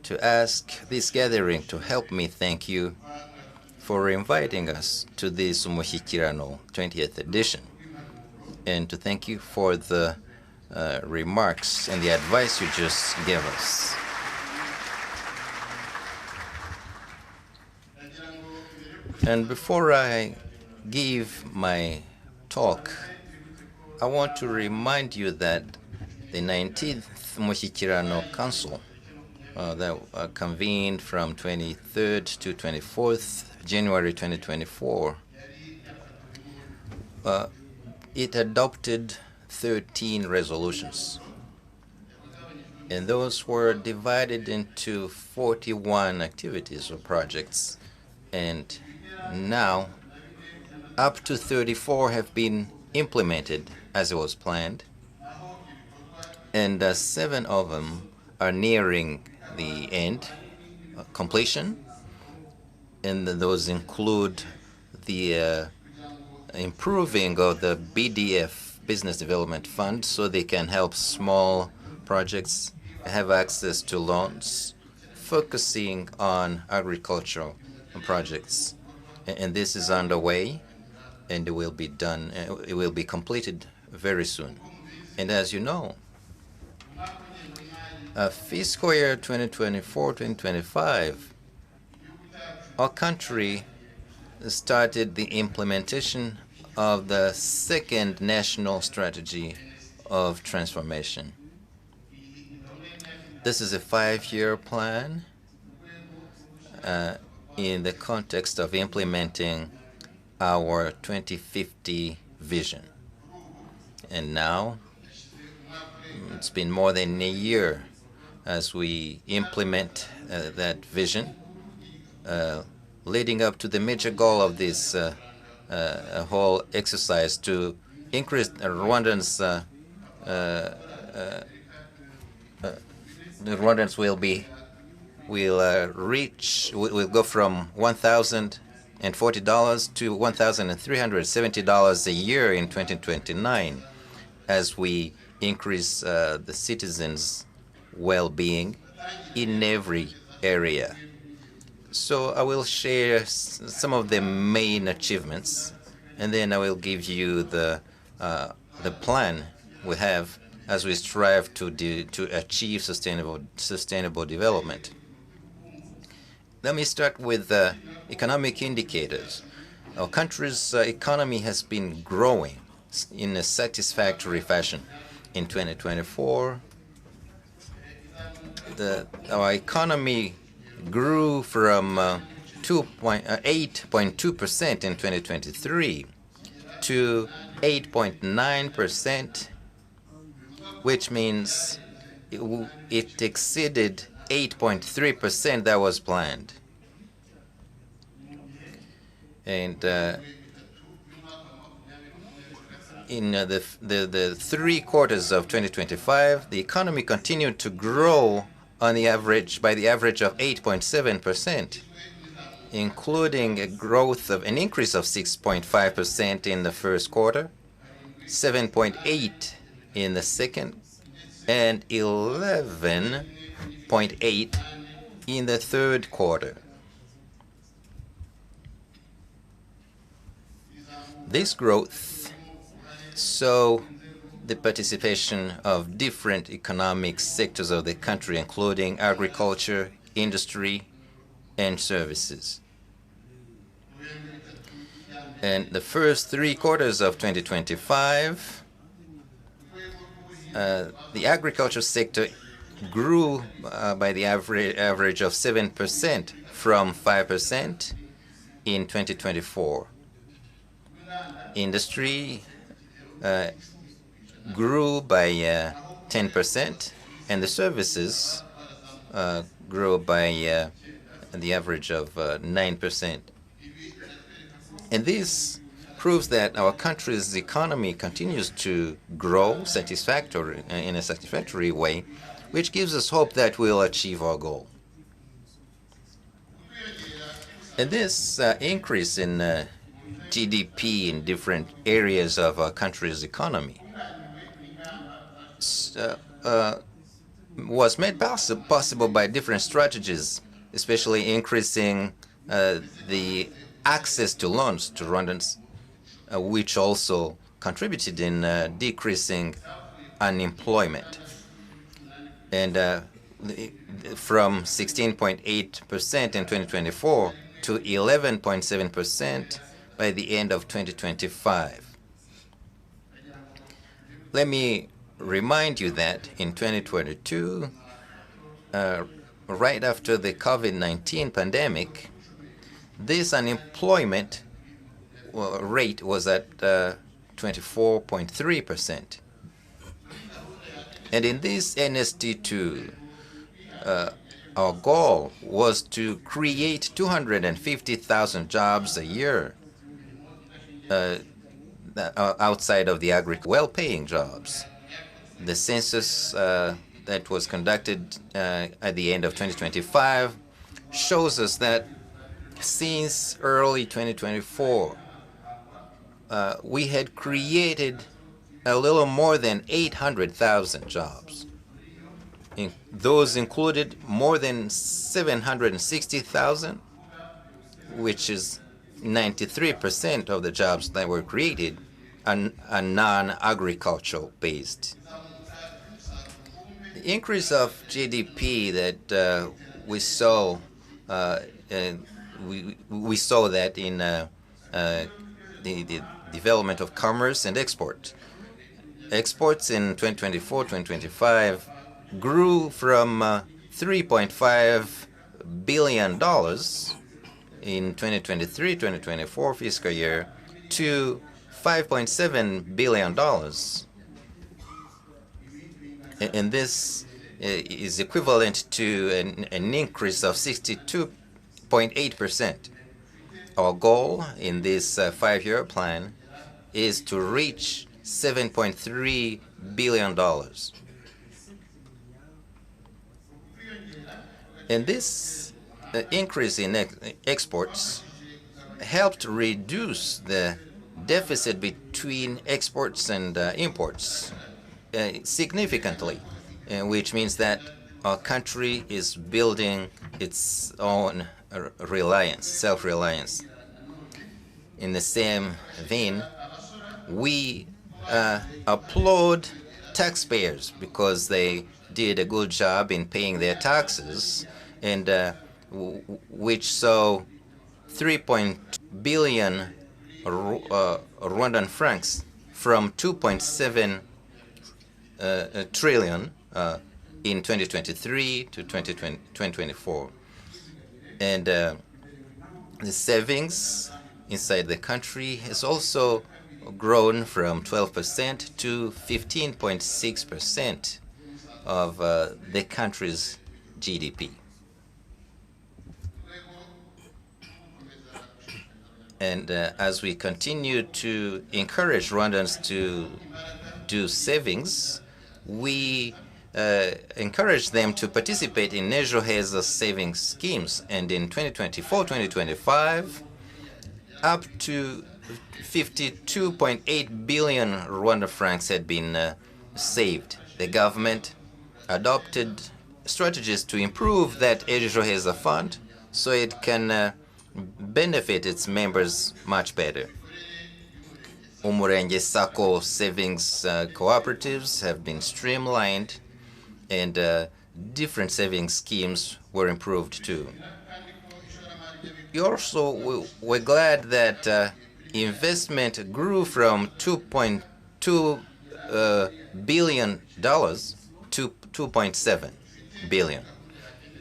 to ask this gathering to help me thank you for inviting us to this Umushyikirano 20th edition, and to thank you for the remarks and the advice you just gave us. And before I give my talk, I want to remind you that the 19th Umushyikirano Council that convened from 23rd to 24th January 2024, it adopted 13 resolutions. And those were divided into 41 activities or projects. And now, up to 34 have been implemented as it was planned, and 7 of them are nearing the end, completion, and those include the improving of the BDF, Business Development Fund, so they can help small projects have access to loans focusing on agricultural projects. And this is underway, and it will be done, it will be completed very soon. And as you know, fiscal year 2024-2025, our country started the implementation of the second national strategy of transformation. This is a 5-year plan in the context of implementing our 2050 vision. And now, it's been more than a year as we implement that vision, leading up to the major goal of this whole exercise to increase Rwandans. The Rwandans will go from $1,040 to $1,370 a year in 2029 as we increase the citizens' well-being in every area. So I will share some of the main achievements, and then I will give you the plan we have as we strive to achieve sustainable development. Let me start with economic indicators. Our country's economy has been growing in a satisfactory fashion. In 2024, our economy grew from 8.2% in 2023 to 8.9%, which means it exceeded 8.3% that was planned. And in the 3 quarters of 2025, the economy continued to grow on the average by the average of 8.7%, including an increase of 6.5% in the first quarter, 7.8% in the second, and 11.8% in the third quarter. This growth saw the participation of different economic sectors of the country, including agriculture, industry, and services. And the first 3 quarters of 2025, the agriculture sector grew by the average of 7% from 5% in 2024. Industry grew by 10%, and the services grew by the average of 9%. And this proves that our country's economy continues to grow in a satisfactory way, which gives us hope that we'll achieve our goal. And this increase in GDP in different areas of our country's economy was made possible by different strategies, especially increasing the access to loans to Rwandans, which also contributed in decreasing unemployment. And from 16.8% in 2024 to 11.7% by the end of 2025. Let me remind you that in 2022, right after the COVID-19 pandemic, this unemployment rate was at 24.3%. And in this NST2, our goal was to create 250,000 jobs a year outside of the well-paying jobs. The census that was conducted at the end of 2025 shows us that since early 2024, we had created a little more than 800,000 jobs. Those included more than 760,000, which is 93% of the jobs that were created, are non-agricultural based. The increase of GDP that we saw, we saw that in the development of commerce and export. Exports in 2024-2025 grew from $3.5 billion in 2023-2024 fiscal year to $5.7 billion. And this is equivalent to an increase of 62.8%. Our goal in this 5-year plan is to reach $7.3 billion. And this increase in exports helped reduce the deficit between exports and imports significantly, which means that our country is building its own reliance, self-reliance. In the same vein, we applaud taxpayers because they did a good job in paying their taxes, and which saw 3.2 billion Rwandan francs from 2.7 trillion in 2023 to 2024. And the savings inside the country has also grown from 12% to 15.6% of the country's GDP. And as we continue to encourage Rwandans to do savings, we encourage them to participate in Ejoheza savings schemes. And in 2024-2025, up to 52.8 billion Rwanda francs had been saved. The government adopted strategies to improve that Ejoheza fund so it can benefit its members much better. Umurenge Sacco savings cooperatives have been streamlined, and different savings schemes were improved too. We're glad that investment grew from $2.2 billion to $2.7 billion.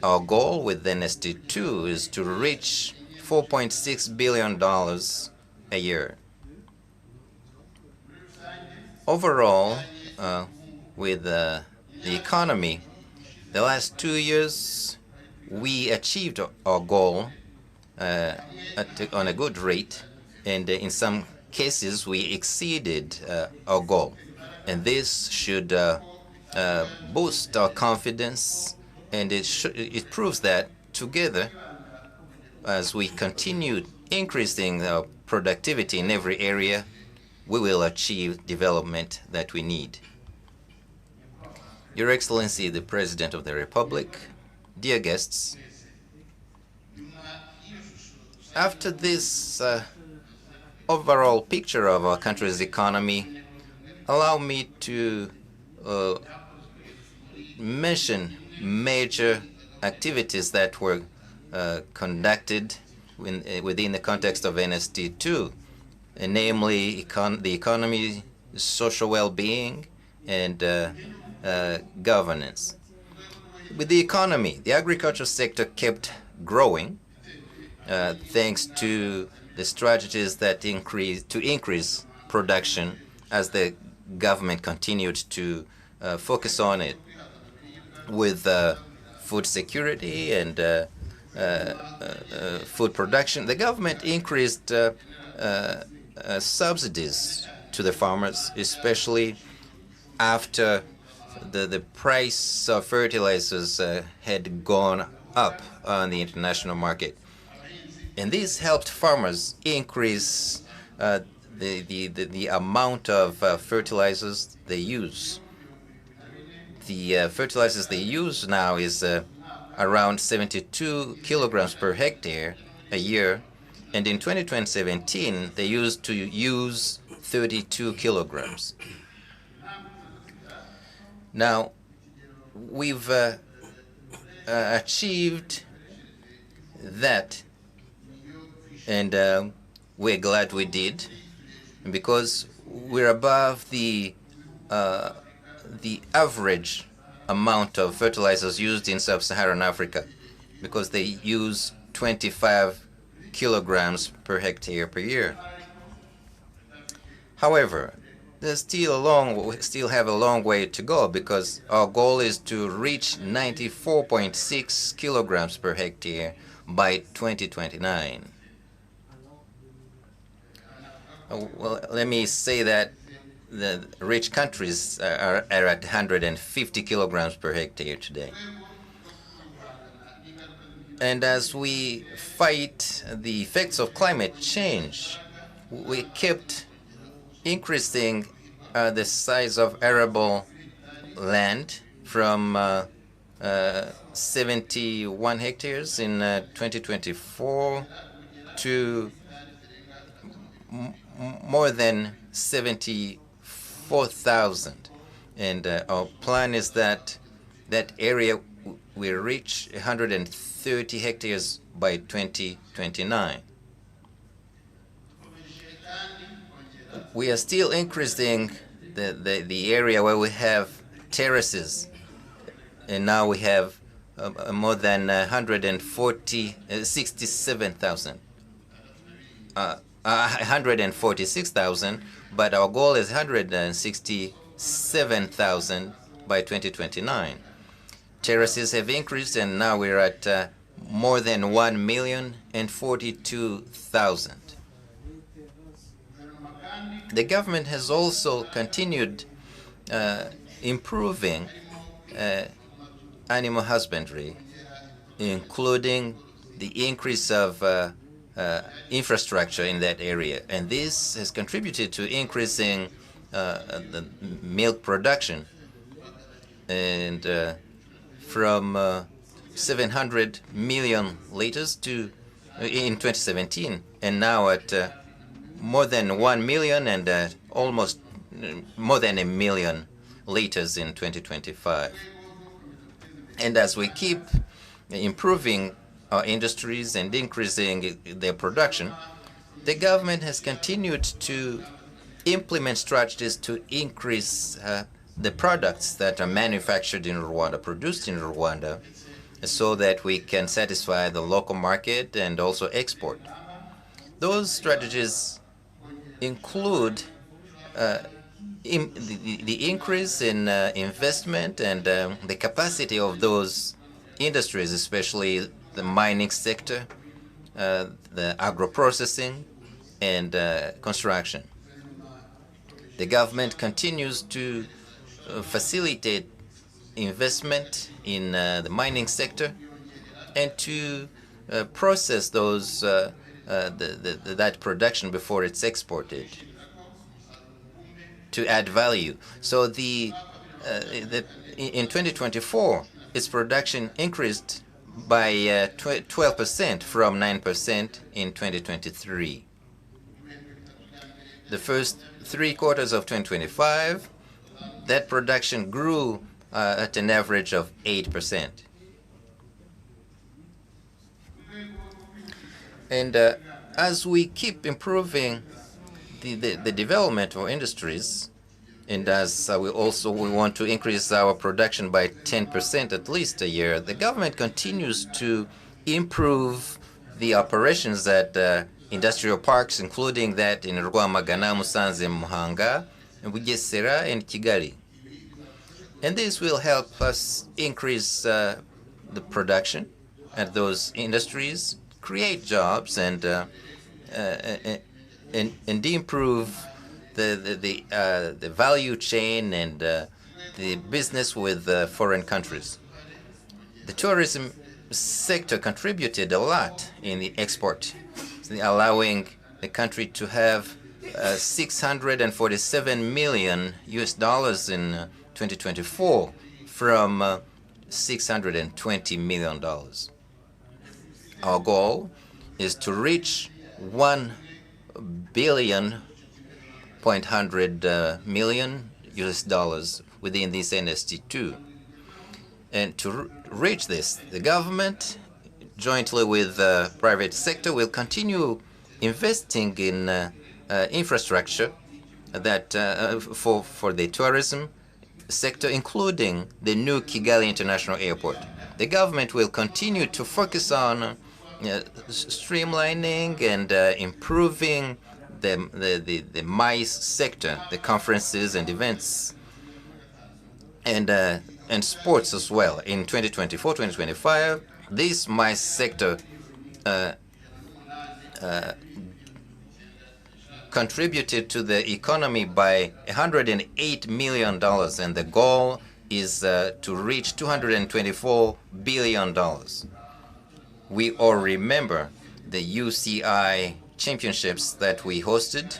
Our goal with NST2 is to reach $4.6 billion a year. Overall, with the economy, the last 2 years, we achieved our goal on a good rate, and in some cases, we exceeded our goal. And this should boost our confidence, and it proves that together, as we continue increasing our productivity in every area, we will achieve development that we need. Your Excellency, the President of the Republic, dear guests, after this overall picture of our country's economy, allow me to mention major activities that were conducted within the context of NST2, namely the economy, social well-being, and governance. With the economy, the agriculture sector kept growing thanks to the strategies that increase production as the government continued to focus on it. With food security and food production, the government increased subsidies to the farmers, especially after the price of fertilizers had gone up on the international market. And this helped farmers increase the amount of fertilizers they use. the fertilizers they use now is around 72 kilograms per hectare a year, and in 2017 they used to use 32 kilograms. Now, we've achieved that, and we're glad we did, because we're above the average amount of fertilizers used in sub-Saharan Africa, because they use 25 kilograms per hectare per year. However, we still have a long way to go, because our goal is to reach 94.6 kilograms per hectare by 2029. Well, let me say that the rich countries are at 150 kilograms per hectare today. And as we fight the effects of climate change, we kept increasing the size of arable land from 71 hectares in 2024 to more than 74,000. And our plan is that that area will reach 130 hectares by 2029. We are still increasing the area where we have terraces, and now we have more than 146,000, but our goal is 167,000 by 2029. Terraces have increased, and now we're at more than 1,042,000. The government has also continued improving animal husbandry, including the increase of infrastructure in that area, and this has contributed to increasing the milk production, and from 700 million liters in 2017, and now at more than 1 million and almost more than 1 million liters in 2025. And as we keep improving our industries and increasing their production, the government has continued to implement strategies to increase the products that are manufactured in Rwanda, produced in Rwanda, so that we can satisfy the local market and also export. Those strategies include the increase in investment and the capacity of those industries, especially the mining sector, the agro-processing, and construction. The government continues to facilitate investment in the mining sector and to process those that production before it's exported to add value. So in 2024, its production increased by 12% from 9% in 2023. The first 3 quarters of 2025, that production grew at an average of 8%. And as we keep improving the development of industries, and as we want to increase our production by 10% at least a year, the government continues to improve the operations at industrial parks, including that in Rwamagana, Musanze, Muhanga, Bugesera, and Kigali. And this will help us increase the production at those industries, create jobs, and improve the value chain and the business with foreign countries. The tourism sector contributed a lot in the export, allowing the country to have $647 million in 2024 from $620 million. Our goal is to reach 1 billion point hundred million US dollars within this NST2. And to reach this, the government, jointly with the private sector, will continue investing in infrastructure that for the tourism sector, including the new Kigali International Airport. The government will continue to focus on streamlining and improving the MICE sector, the conferences and events, and sports as well. In 2024, 2025, this MICE sector contributed to the economy by $108 million, and the goal is to reach $224 billion. We all remember the UCI championships that we hosted,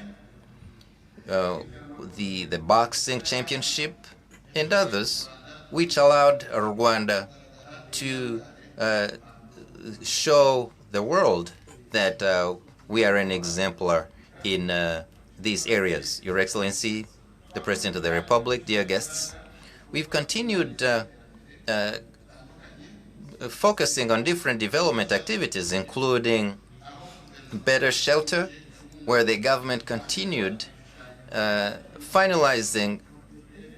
the boxing championship, and others, which allowed Rwanda to show the world that we are an exemplar in these areas. Your Excellency, the President of the Republic, dear guests, we've continued focusing on different development activities, including better shelter, where the government continued finalizing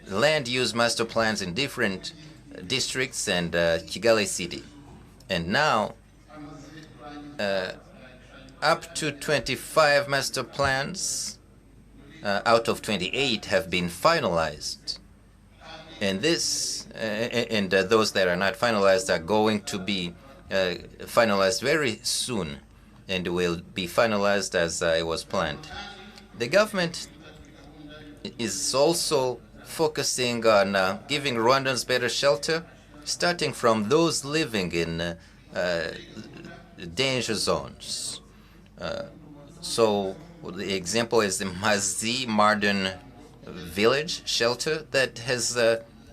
land use master plans in different districts and Kigali City. And now, up to 25 master plans out of 28 have been finalized. And those that are not finalized are going to be finalized very soon and will be finalized as it was planned. The government is also focusing on giving Rwandans better shelter, starting from those living in danger zones. So the example is the Mazi Modern Village shelter that has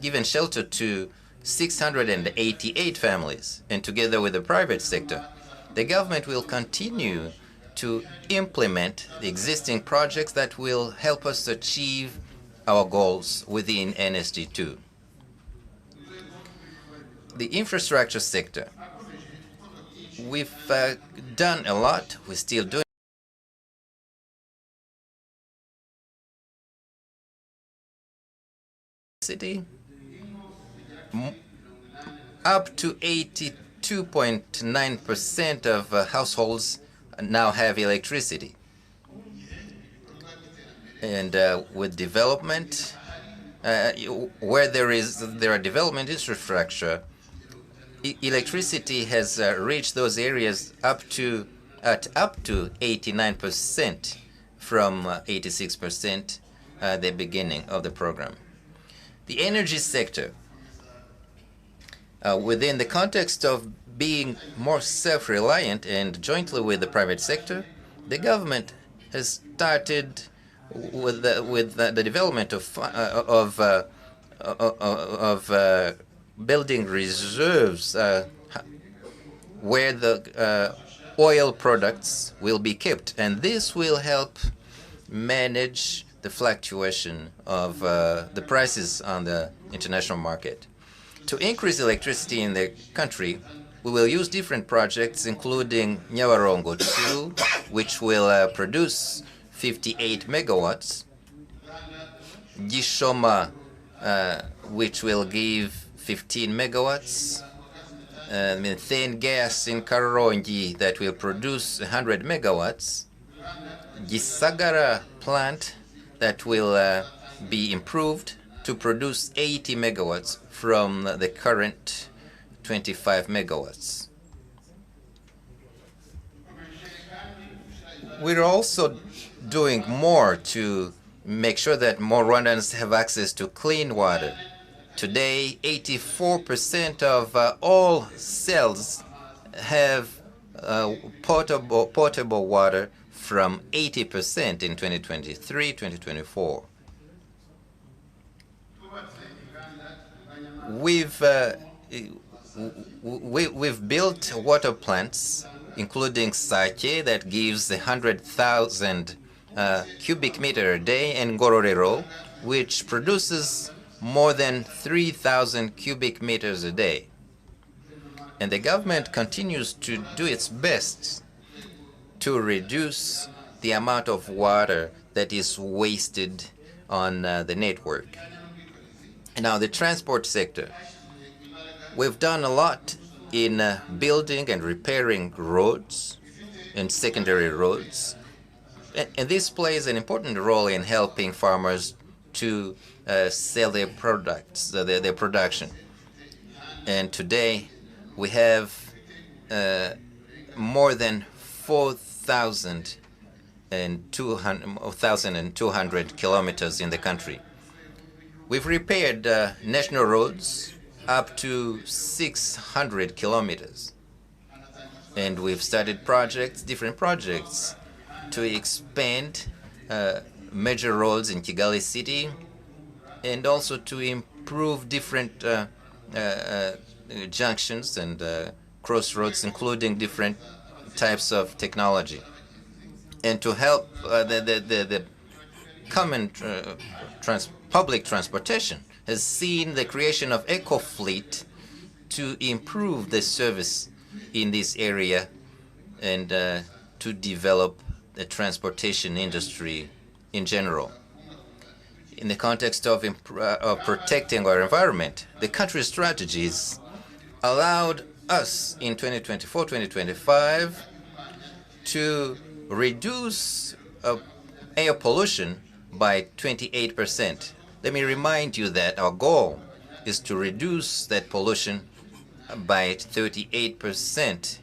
given shelter to 688 families, and together with the private sector, the government will continue to implement the existing projects that will help us achieve our goals within NSG2. The infrastructure sector, we've done a lot, we're still doing city. Up to 82.9% of households now have electricity. And with development, where there are development infrastructure, electricity has reached those areas up to 89% from 86% at the beginning of the program. The energy sector, within the context of being more self-reliant and jointly with the private sector, the government has started with the development of building reserves where the oil products will be kept, and this will help manage the fluctuation of the prices on the international market. To increase electricity in the country, we will use different projects, including Nyabarongo 2, which will produce 58 megawatts, Gishoma, which will give 15 megawatts, methane gas in Karongi that will produce 100 megawatts, Gisagara plant that will be improved to produce 80 megawatts from the current 25 megawatts. We're also doing more to make sure that more Rwandans have access to clean water. Today, 84% of all cells have potable water, from 80% in 2023-2024. we've we've built water plants, including Sake, that gives 100,000 cubic meter a day, and Ngororero, which produces more than 3,000 cubic meters a day. And the government continues to do its best to reduce the amount of water that is wasted on the network. Now, the transport sector. We've done a lot in building and repairing roads and secondary roads. And this plays an important role in helping farmers to sell their products, their production. And today, we have more than 4,200 kilometers in the country. We've repaired national roads up to 600 kilometers. And we've started different projects to expand major roads in Kigali City, and also to improve different junctions and crossroads, including different types of technology. And to help the common public transportation has seen the creation of EcoFleet to improve the service in this area and to develop the transportation industry in general. In the context of protecting our environment, the country's strategies allowed us in 2024-2025 to reduce air pollution by 28%. Let me remind you that our goal is to reduce that pollution by 38%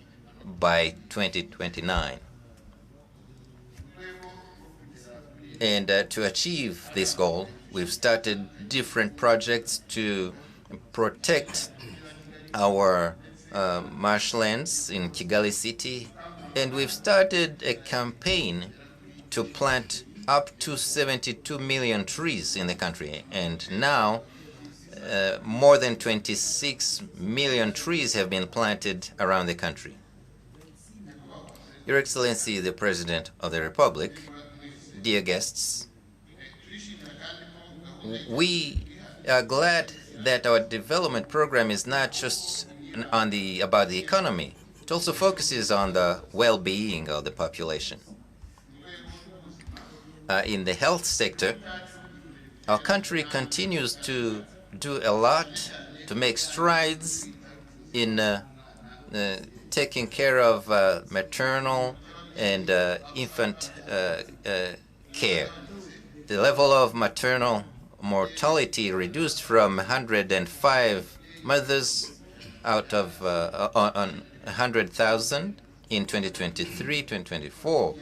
by 2029. And to achieve this goal, we've started different projects to protect our marshlands in Kigali City, and we've started a campaign to plant up to 72 million trees in the country. And now, more than 26 million trees have been planted around the country. Your Excellency, the President of the Republic, dear guests, we are glad that our development program is not just about the economy. It also focuses on the well-being of the population. In the health sector, our country continues to do a lot to make strides in taking care of maternal and infant care. The level of maternal mortality reduced from 105 mothers out of on 100,000 in 2023-2024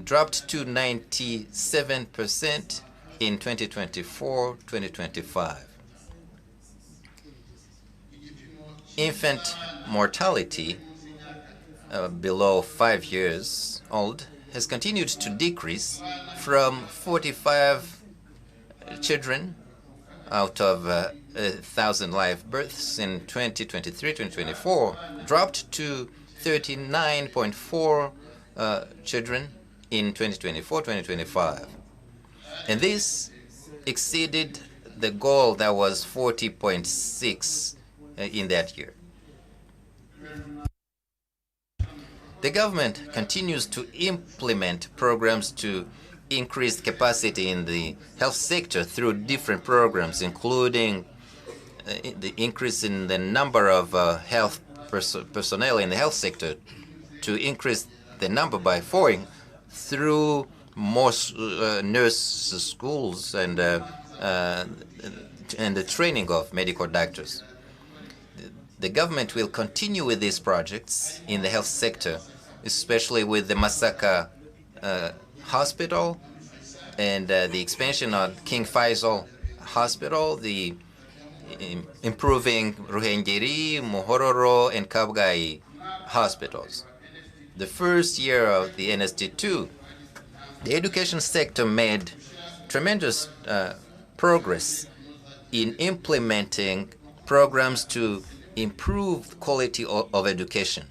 dropped to 97% in 2024-2025. Infant mortality below 5 years old has continued to decrease from 45 children out of 1,000 live births in 2023-2024, dropped to 39.4 children in 2024-2025. And this exceeded the goal that was 40.6 in that year. The government continues to implement programs to increase capacity in the health sector through different programs, including the increase in the number of health personnel in the health sector, to increase the number by 4 through more nurse schools and the training of medical doctors. The government will continue with these projects in the health sector, especially with the Masaka Hospital and the expansion of King Faisal Hospital, the improving Ruhengeri, Muhororo, and Kabgai hospitals. The first year of the NST2, the education sector made tremendous progress in implementing programs to improve the quality of education,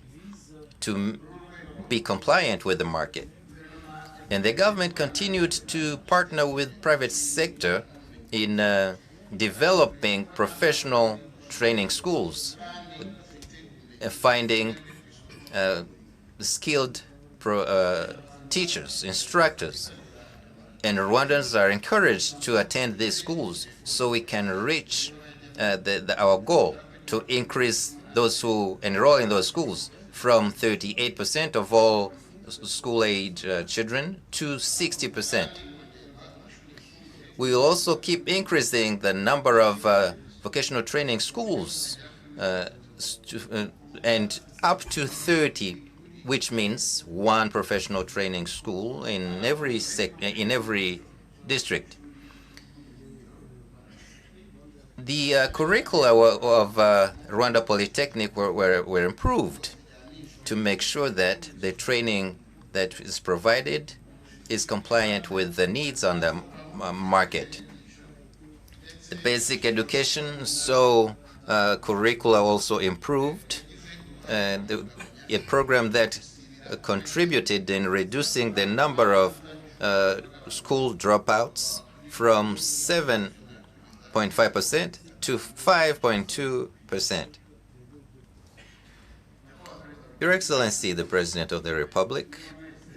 to be compliant with the market. And the government continued to partner with private sector in developing professional training schools, finding skilled teachers, instructors. And Rwandans are encouraged to attend these schools so we can reach our goal to increase those who enroll in those schools from 38% of all school-age children to 60%. We will also keep increasing the number of vocational training schools and up to 30, which means one professional training school in every district. The curricula of Rwanda Polytechnic were improved to make sure that the training that is provided is compliant with the needs on the market. The basic education, so curricula also improved. A program that contributed in reducing the number of school dropouts from 7.5% to 5.2%. Your Excellency, the President of the Republic,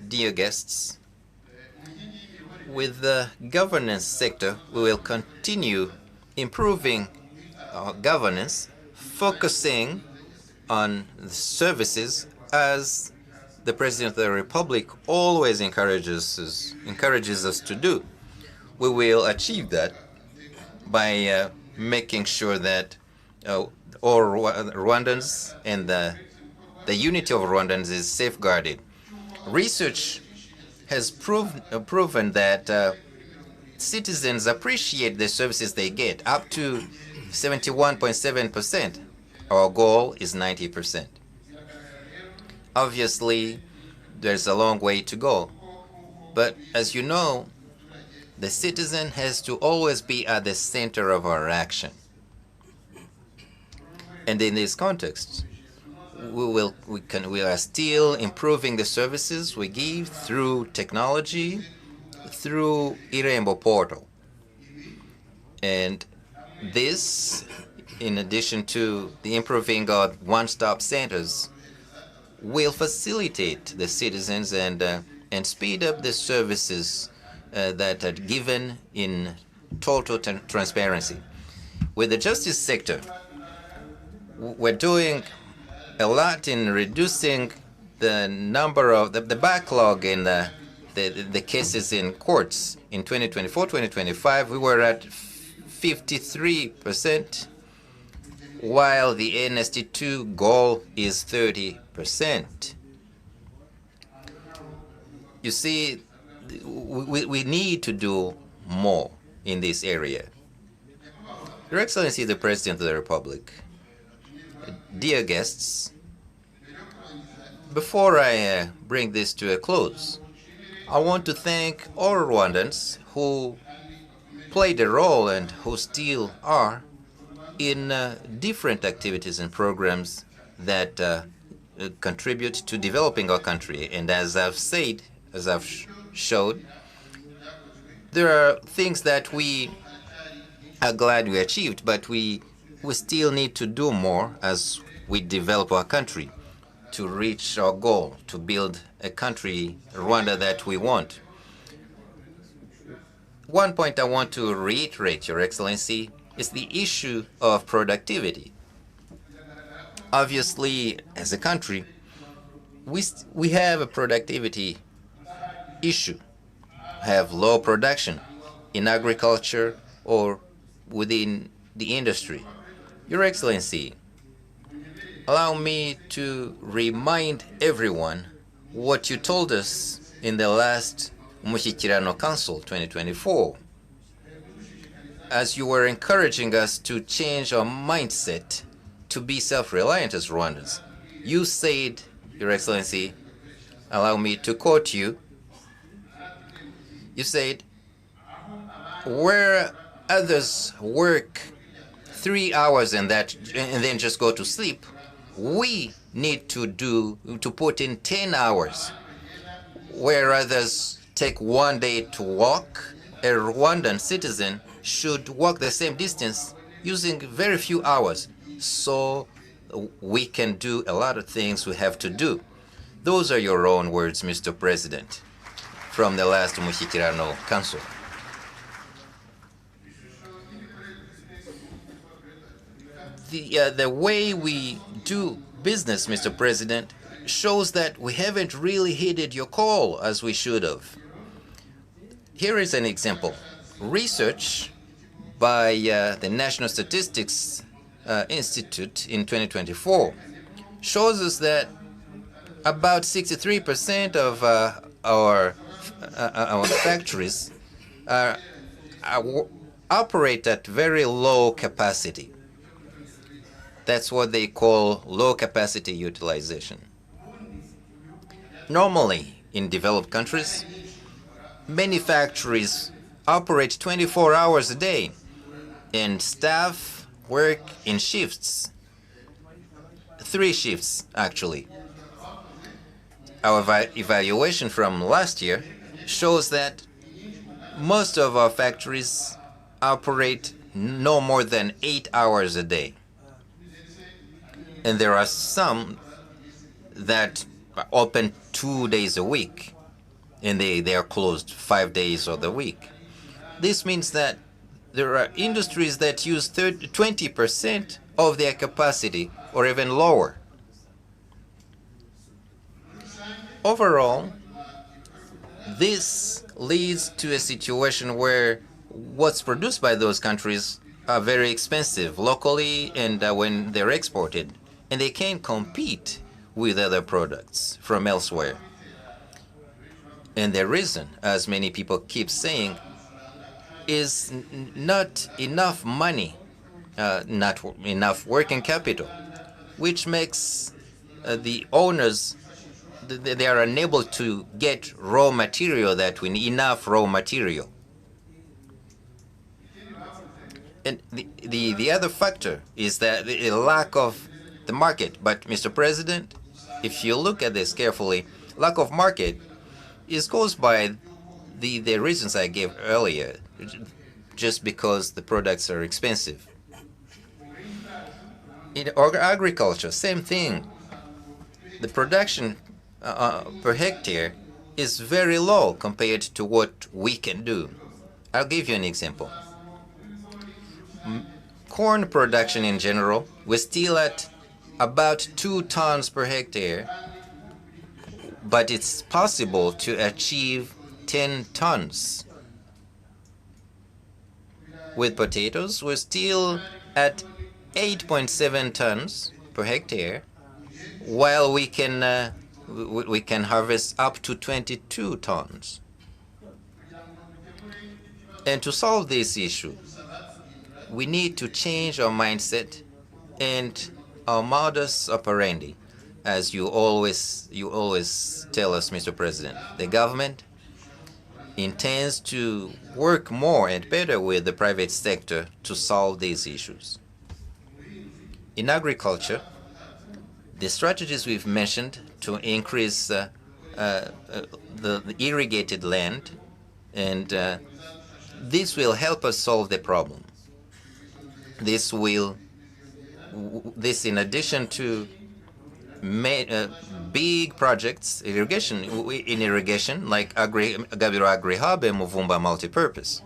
dear guests, with the governance sector, we will continue improving our governance, focusing on the services as the President of the Republic always encourages us to do. We will achieve that by making sure that all Rwandans and the unity of Rwandans is safeguarded. Research has proven that citizens appreciate the services they get, up to 71.7%. Our goal is 90%. Obviously, there's a long way to go. But as you know, the citizen has to always be at the center of our action. And in this context, we are still improving the services we give through technology, through Irembo portal. And this, in addition to the improving of one-stop centers, will facilitate the citizens and speed up the services that are given in total transparency. With the justice sector, we're doing a lot in reducing the number of the backlog in the cases in courts. In 2024-2025, we were at 53%, while the NST2 goal is 30%. You see, we need to do more in this area. Your Excellency, the President of the Republic, dear guests, before I bring this to a close, I want to thank all Rwandans who played a role and who still are in different activities and programs that contribute to developing our country. And as I've said, as I've showed, there are things that we are glad we achieved, but we still need to do more as we develop our country to reach our goal, to build a country, Rwanda, that we want. One point I want to reiterate, Your Excellency, is the issue of productivity. Obviously, as a country, we have a productivity issue, have low production in agriculture or within the industry. Your Excellency, allow me to remind everyone what you told us in the last Umushyikirano Council 2024, as you were encouraging us to change our mindset to be self-reliant as Rwandans. You said, Your Excellency, allow me to quote you, you said, where others work 3 hours and then just go to sleep. We need to put in 10 hours, where others take 1 day to walk. A Rwandan citizen should walk the same distance using very few hours. So we can do a lot of things we have to do. Those are your own words, Mr. President, from the last Umushyikirano Council. The way we do business, Mr. President, shows that we haven't really heeded your call as we should have. Here is an example. Research by the National Statistics Institute in 2024 shows us that about 63% of our factories operate at very low capacity. That's what they call low capacity utilization. Normally, in developed countries, many factories operate 24 hours a day, and staff work in shifts, 3 shifts actually. Our evaluation from last year shows that most of our factories operate no more than 8 hours a day. And there are some that are open 2 days a week, and they are closed 5 days of the week. This means that there are industries that use 20% of their capacity or even lower. Overall, this leads to a situation where what's produced by those countries are very expensive locally and when they're exported, and they can't compete with other products from elsewhere. And the reason, as many people keep saying, is not enough money, not enough working capital, which makes the owners, they are unable to get raw material that we need, enough raw material. And the other factor is that the lack of the market. But, Mr. President, if you look at this carefully, lack of market is caused by the reasons I gave earlier, just because the products are expensive. In agriculture, same thing. The production per hectare is very low compared to what we can do. I'll give you an example. Corn production in general, we're still at about 2 tons per hectare, but it's possible to achieve 10 tons. With potatoes, we're still at 8.7 tons per hectare, while we can harvest up to 22 tons. And to solve this issue, we need to change our mindset and our modus operandi, as you always tell us, Mr. President. The government intends to work more and better with the private sector to solve these issues. In agriculture, the strategies we've mentioned to increase the irrigated land, and this will help us solve the problem. This in addition to big projects in irrigation, like Gabiro Agri Hub and Muvumba Multipurpose.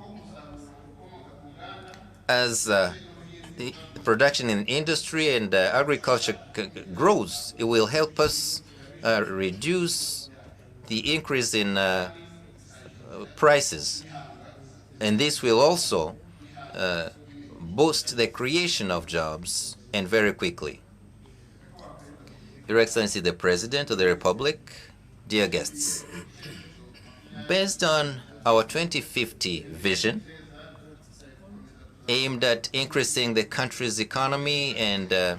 As the production in industry and agriculture grows, it will help us reduce the increase in prices. And this will also boost the creation of jobs, and very quickly. Your Excellency, the President of the Republic, dear guests, based on our 2050 vision, aimed at increasing the country's economy and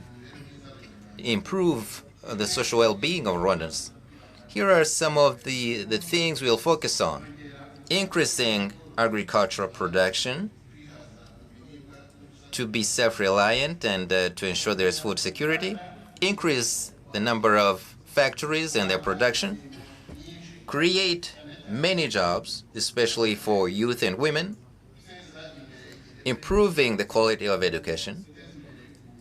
improve the social well-being of Rwandans, here are some of the things we'll focus on. Increasing agricultural production, to be self-reliant and to ensure there is food security, increase the number of factories and their production, create many jobs, especially for youth and women, improving the quality of education,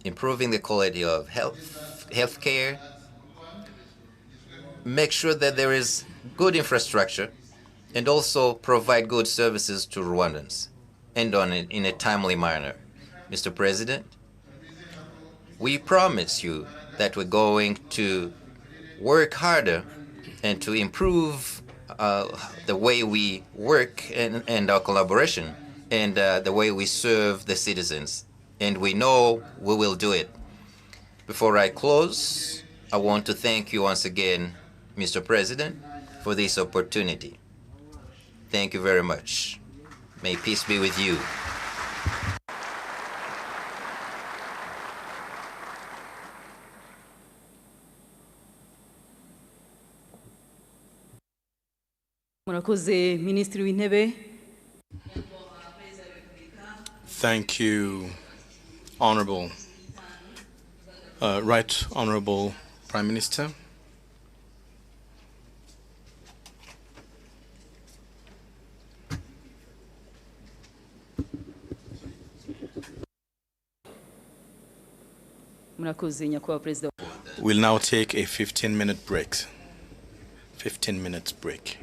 improving the quality of healthcare, make sure that there is good infrastructure, and also provide good services to Rwandans, and in a timely manner. Mr. President, we promise you that we're going to work harder and to improve the way we work and our collaboration and the way we serve the citizens. And we know we will do it. Before I close, I want to thank you once again, Mr. President, for this opportunity. Thank you very much. May peace be with you. Murakoze Minisitiri w'Intebe. Thank you, Honorable, Right Honorable Prime Minister. Murakoze Nyakubahwa Perezida. We'll now take a 15-minute break. 15 minutes break.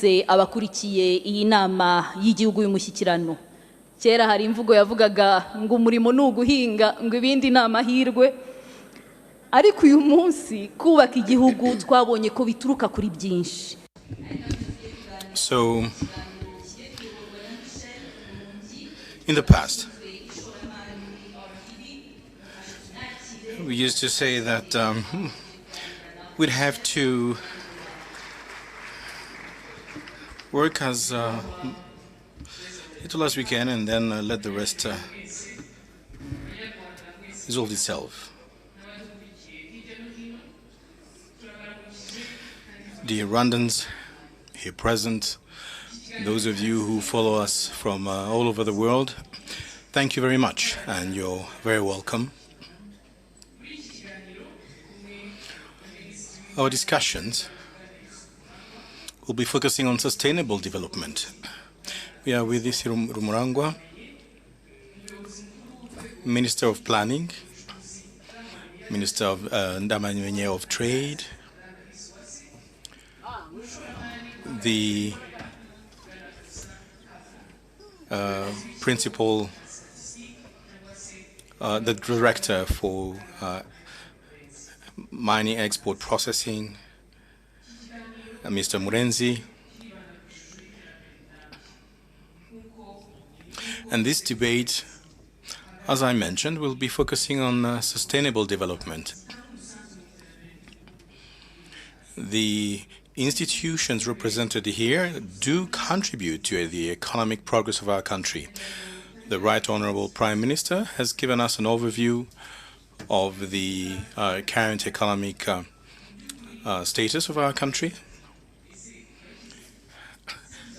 nibutse abakurikiye iyi nama y'igihugu y'umushyikirano. Kera hari imvugo yavugaga ngo umurimo ni uguhinga ngo ibindi ni amahirwe, ariko uyu munsi kubaka igihugu twabonye ko bituruka kuri byinshi. So, in the past, we used to say that we'd have to work as little as we can and then let the rest resolve itself. Dear Rwandans here present, those of you who follow us from all over the world, thank you very much, and you're very welcome. Our discussions will be focusing on sustainable development. We are with this Rumurangwa, Minister of Planning, Minister of Ndamanywenye of Trade, the principal, the director for mining export processing, Mr. Murenzi. And this debate, as I mentioned, will be focusing on sustainable development. The institutions represented here do contribute to the economic progress of our country. The Right Honorable Prime Minister has given us an overview of the current economic status of our country.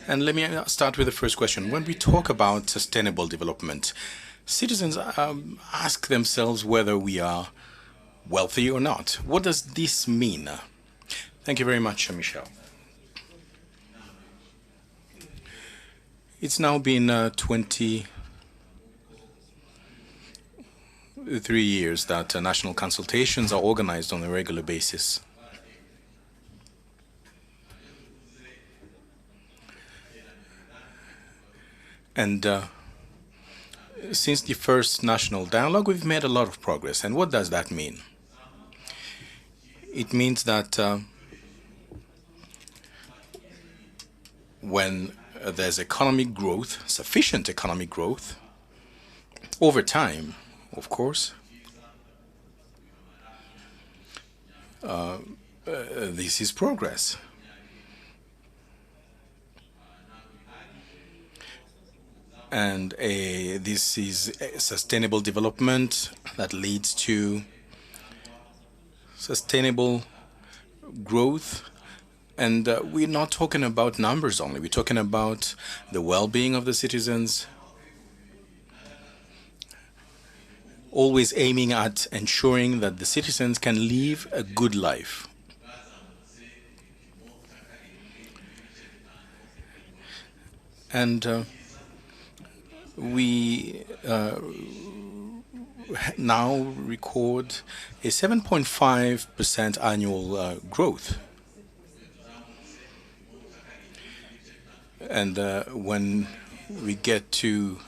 And let me start with the first question. When we talk about sustainable development, citizens ask themselves whether we are wealthy or not. What does this mean? Thank you very much, Michel. It's now been 23 years that national consultations are organized on a regular basis. And since the first national dialogue, we've made a lot of progress. And what does that mean? It means that when there's economic growth, sufficient economic growth, over time, of course, this is progress. And this is a sustainable development that leads to sustainable growth. And we're not talking about numbers only. We're talking about the well-being of the citizens, always aiming at ensuring that the citizens can live a good life. And we now record a 7.5% annual growth. And when we get to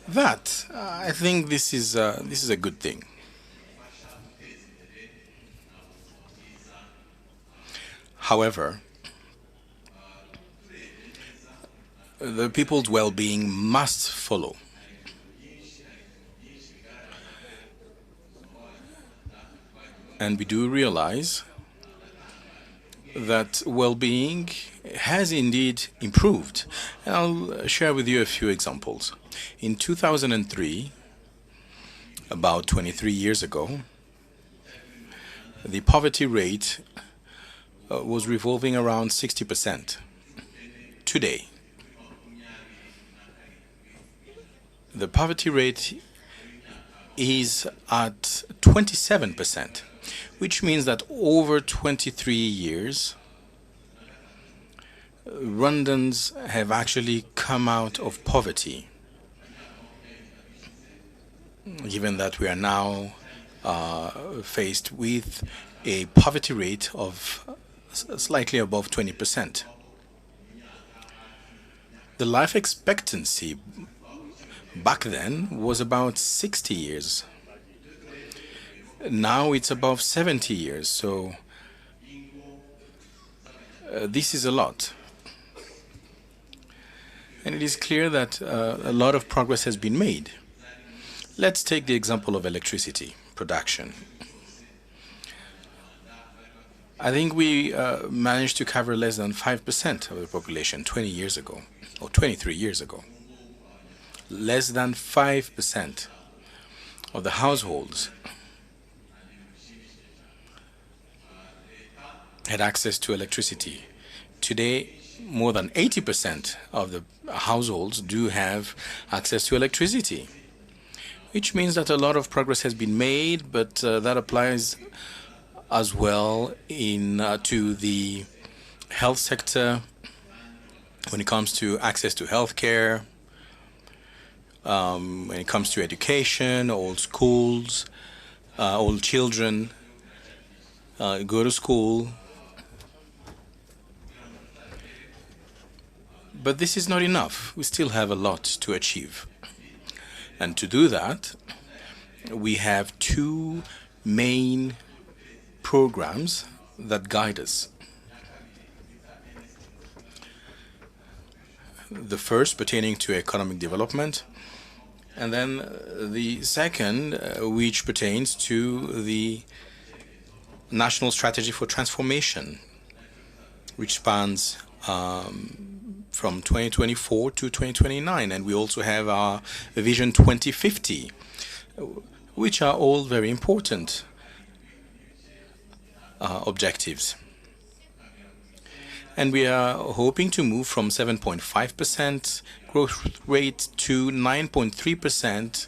that, I think this is a good thing. However, the people's well-being must follow. And we do realize that well-being has indeed improved. And I'll share with you a few examples. In 2003, about 23 years ago, the poverty rate was revolving around 60%. Today, the poverty rate is at 27%, which means that over 23 years, Rwandans have actually come out of poverty, given that we are now faced with a poverty rate of slightly above 20%. The life expectancy back then was about 60 years. Now it's above 70 years, so this is a lot. And it is clear that a lot of progress has been made. Let's take the example of electricity production. I think we managed to cover less than 5% of the population 20 years ago, or 23 years ago. Less than 5% of the households had access to electricity. Today, more than 80% of the households do have access to electricity, which means that a lot of progress has been made, but that applies as well to the health sector when it comes to access to healthcare, when it comes to education, all schools, all children go to school. But this is not enough. We still have a lot to achieve. And to do that, we have two main programs that guide us. The first pertaining to economic development, and then the second, which pertains to the National Strategy for Transformation, which spans from 2024 to 2029, and we also have our Vision 2050, which are all very important objectives. And we are hoping to move from 7.5% growth rate to 9.3%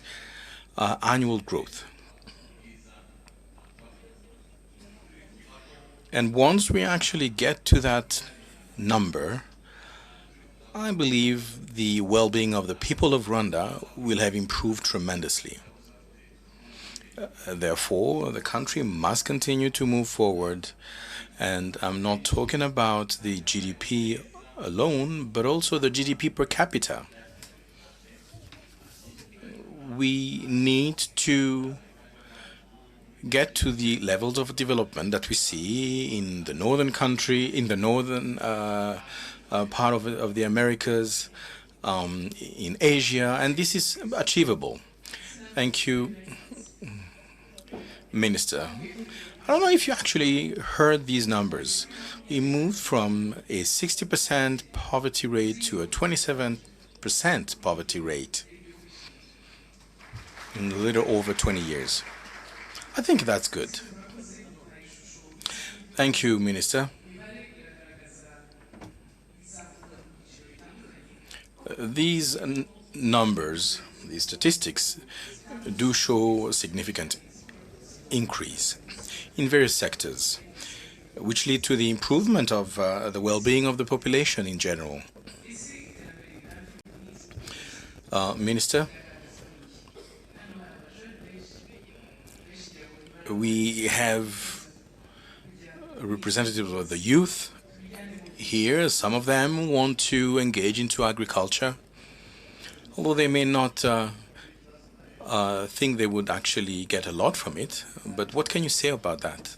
annual growth. And once we actually get to that number, I believe the well-being of the people of Rwanda will have improved tremendously. Therefore, the country must continue to move forward. And I'm not talking about the GDP alone, but also the GDP per capita. We need to get to the levels of development that we see in the northern part of the Americas, in Asia, and this is achievable. Thank you, Minister. I don't know if you actually heard these numbers. We moved from a 60% poverty rate to a 27% poverty rate in a little over 20 years. I think that's good. Thank you, Minister. These numbers, these statistics, do show a significant increase in various sectors, which lead to the improvement of the well-being of the population in general. Minister, we have representatives of the youth here. Some of them want to engage into agriculture, although they may not think they would actually get a lot from it. But what can you say about that?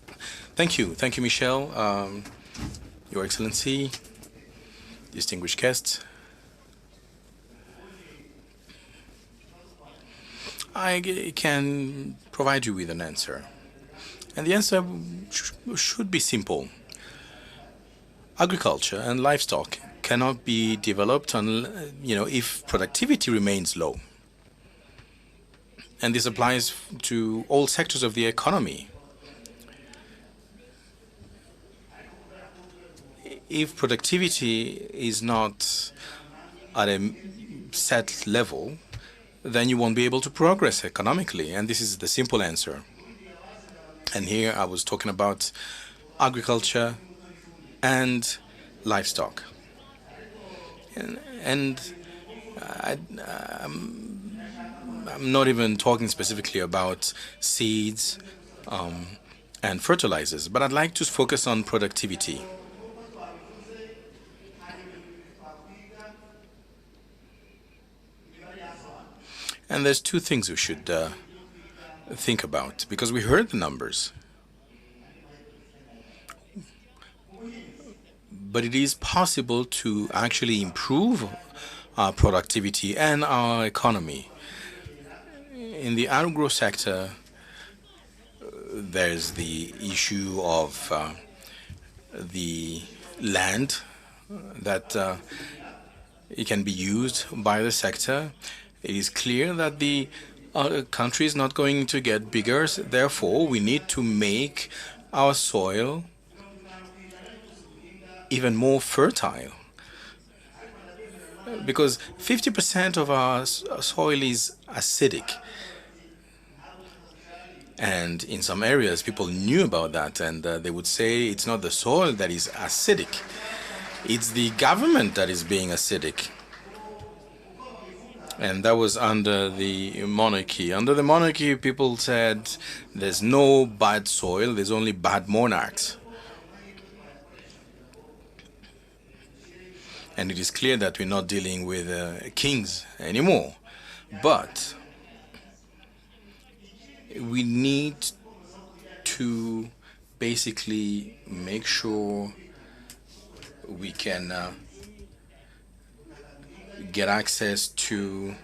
Thank you. Thank you, Michel, Your Excellency, distinguished guests. I can provide you with an answer. And the answer should be simple. Agriculture and livestock cannot be developed if productivity remains low. And this applies to all sectors of the economy. If productivity is not at a set level, then you won't be able to progress economically. And this is the simple answer. And here I was talking about agriculture and livestock. And I'm not even talking specifically about seeds and fertilizers, but I'd like to focus on productivity. And there's two things we should think about, because we heard the numbers. But it is possible to actually improve our productivity and our economy. In the agro sector, there's the issue of the land that it can be used by the sector. It is clear that the country is not going to get bigger, therefore we need to make our soil even more fertile, because 50% of our soil is acidic. And in some areas, people knew about that, and they would say it's not the soil that is acidic, it's the government that is being acidic. And that was under the monarchy. Under the monarchy, people said there's no bad soil, there's only bad monarchs. And it is clear that we're not dealing with kings anymore. But we need to basically make sure we can get access to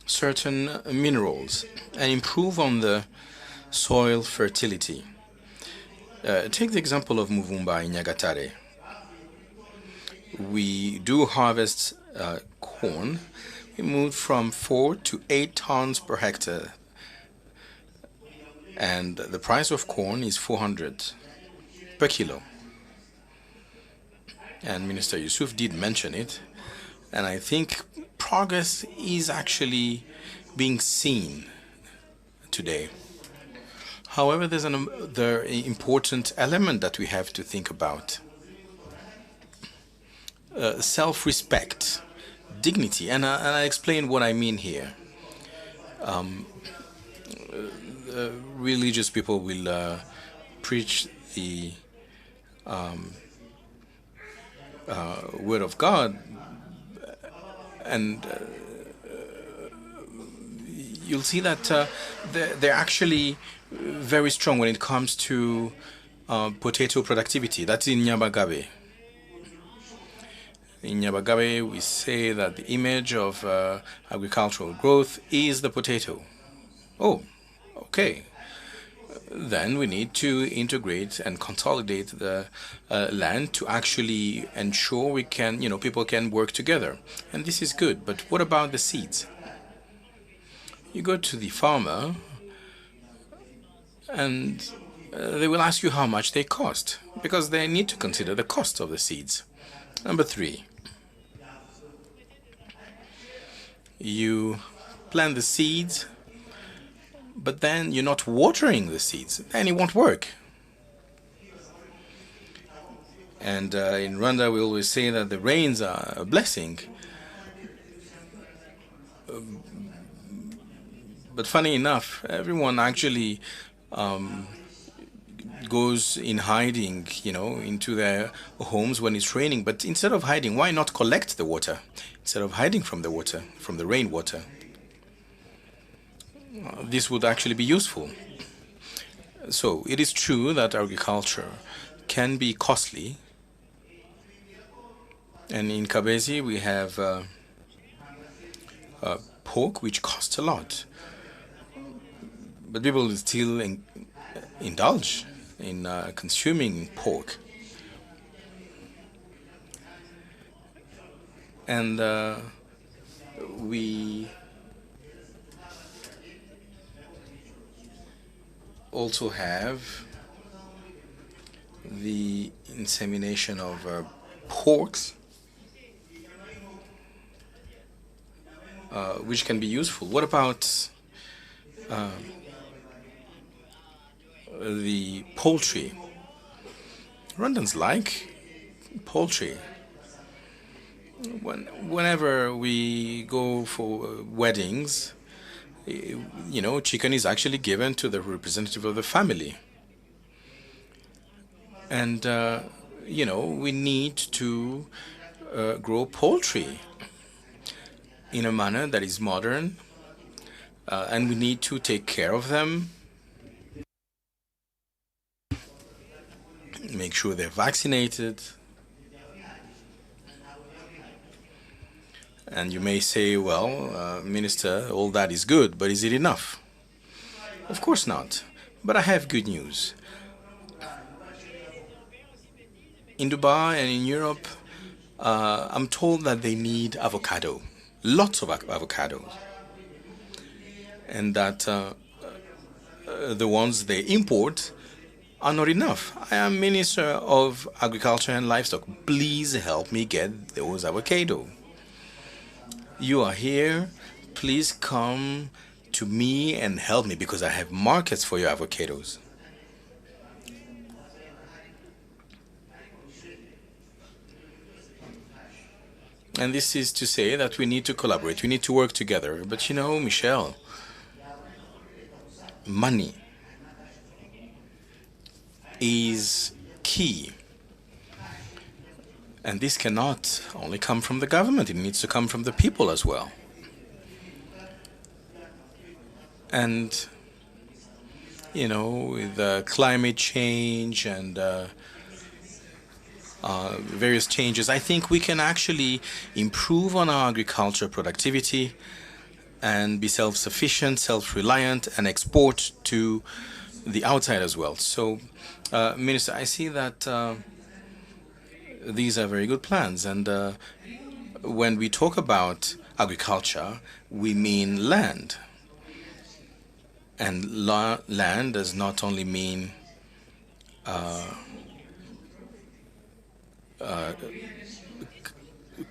certain minerals and improve on the soil fertility. Take the example of Muvumba in Nyagatare. We do harvest corn. We moved from 4 to 8 tons per hectare. And the price of corn is 400 per kilo. And Minister Yusuf did mention it. And I think progress is actually being seen today. However, there's another important element that we have to think about. Self-respect, dignity, and I explain what I mean here. Religious people will preach the word of God, and you'll see that they're actually very strong when it comes to potato productivity. That's in Nyabagabe. In Nyabagabe, we say that the image of agricultural growth is the potato. Oh, okay. Then we need to integrate and consolidate the land to actually ensure we can, people can work together. And this is good. But what about the seeds? You go to the farmer and they will ask you how much they cost, because they need to consider the cost of the seeds. Number 3, you plant the seeds, but then you're not watering the seeds, and it won't work. And in Rwanda, we always say that the rains are a blessing. But funny enough, everyone actually goes in hiding, into their homes when it's raining. But instead of hiding, why not collect the water? Instead of hiding from the water, from the rainwater. This would actually be useful. So it is true that agriculture can be costly. And in Kabezi, we have pork, which costs a lot. But people still indulge in consuming pork. And we also have the insemination of porks, which can be useful. What about the poultry? Rwandans like poultry. Whenever we go for weddings, chicken is actually given to the representative of the family. And, we need to grow poultry. in a manner that is modern, and we need to take care of them, make sure they're vaccinated. And you may say, well, Minister, all that is good, but is it enough? Of course not. But I have good news. In Dubai and in Europe, I'm told that they need avocado, lots of avocados, and that the ones they import are not enough. I am Minister of Agriculture and Livestock. Please help me get those avocado. You are here. Please come to me and help me because I have markets for your avocados. And this is to say that we need to collaborate, we need to work together. But you know, Michel, money is key. And this cannot only come from the government, it needs to come from the people as well. And, you know, with climate change and various changes, I think we can actually improve on our agriculture productivity and be self-sufficient, self-reliant, and export to the outside as well. So, Minister, I see that these are very good plans. And when we talk about agriculture, we mean land. And land does not only mean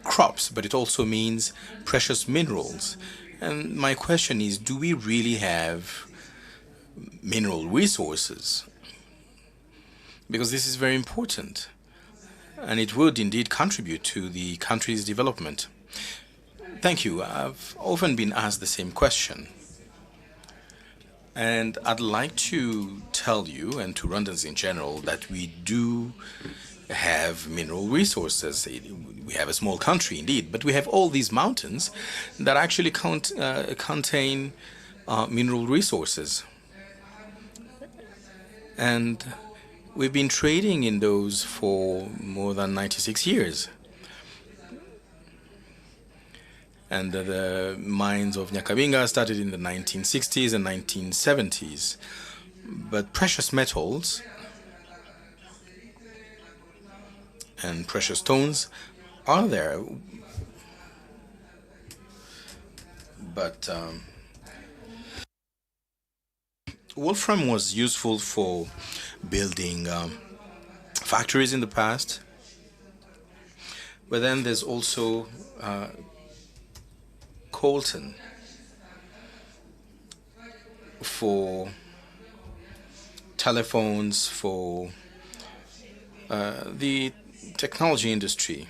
crops, but it also means precious minerals. And my question is, do we really have mineral resources? Because this is very important, and it would indeed contribute to the country's development. Thank you. I've often been asked the same question. And I'd like to tell you, and to Rwandans in general, that we do have mineral resources. We have a small country indeed, but we have all these mountains that actually contain mineral resources. And we've been trading in those for more than 96 years. And the mines of Nyakabinga started in the 1960s and 1970s. But precious metals and precious stones are there. But wolfram was useful for building factories in the past. But then there's also coltan for telephones, for the technology industry.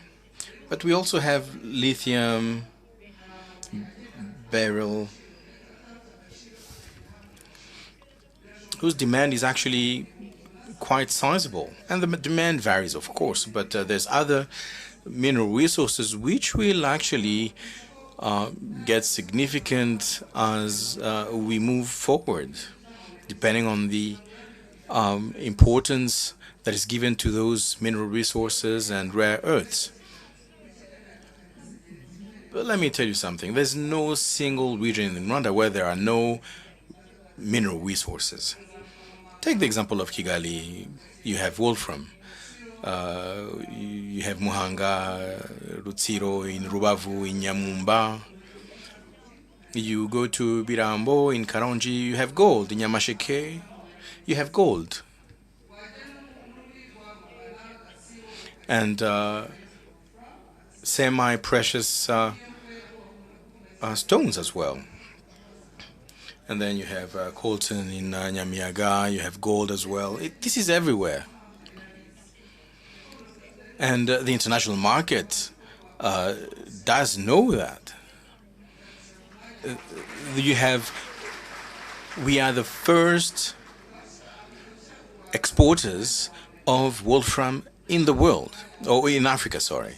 But we also have lithium, beryl, whose demand is actually quite sizable. And the demand varies, of course, but there's other mineral resources which will actually get significant as we move forward, depending on the importance that is given to those mineral resources and rare earths. But let me tell you something. There's no single region in Rwanda where there are no mineral resources. Take the example of Kigali. You have wolfram. You have Muhanga, Rutsiro, in Rubavu, in Nyamumba. You go to Birambo, in Karonji, you have gold. In Nyamasheke, you have gold. And semi-precious stones as well. And then you have coltan in Nyamiyaga, you have gold as well. This is everywhere. And the international market does know that. We are the first exporters of wolfram in the world, or in Africa, sorry.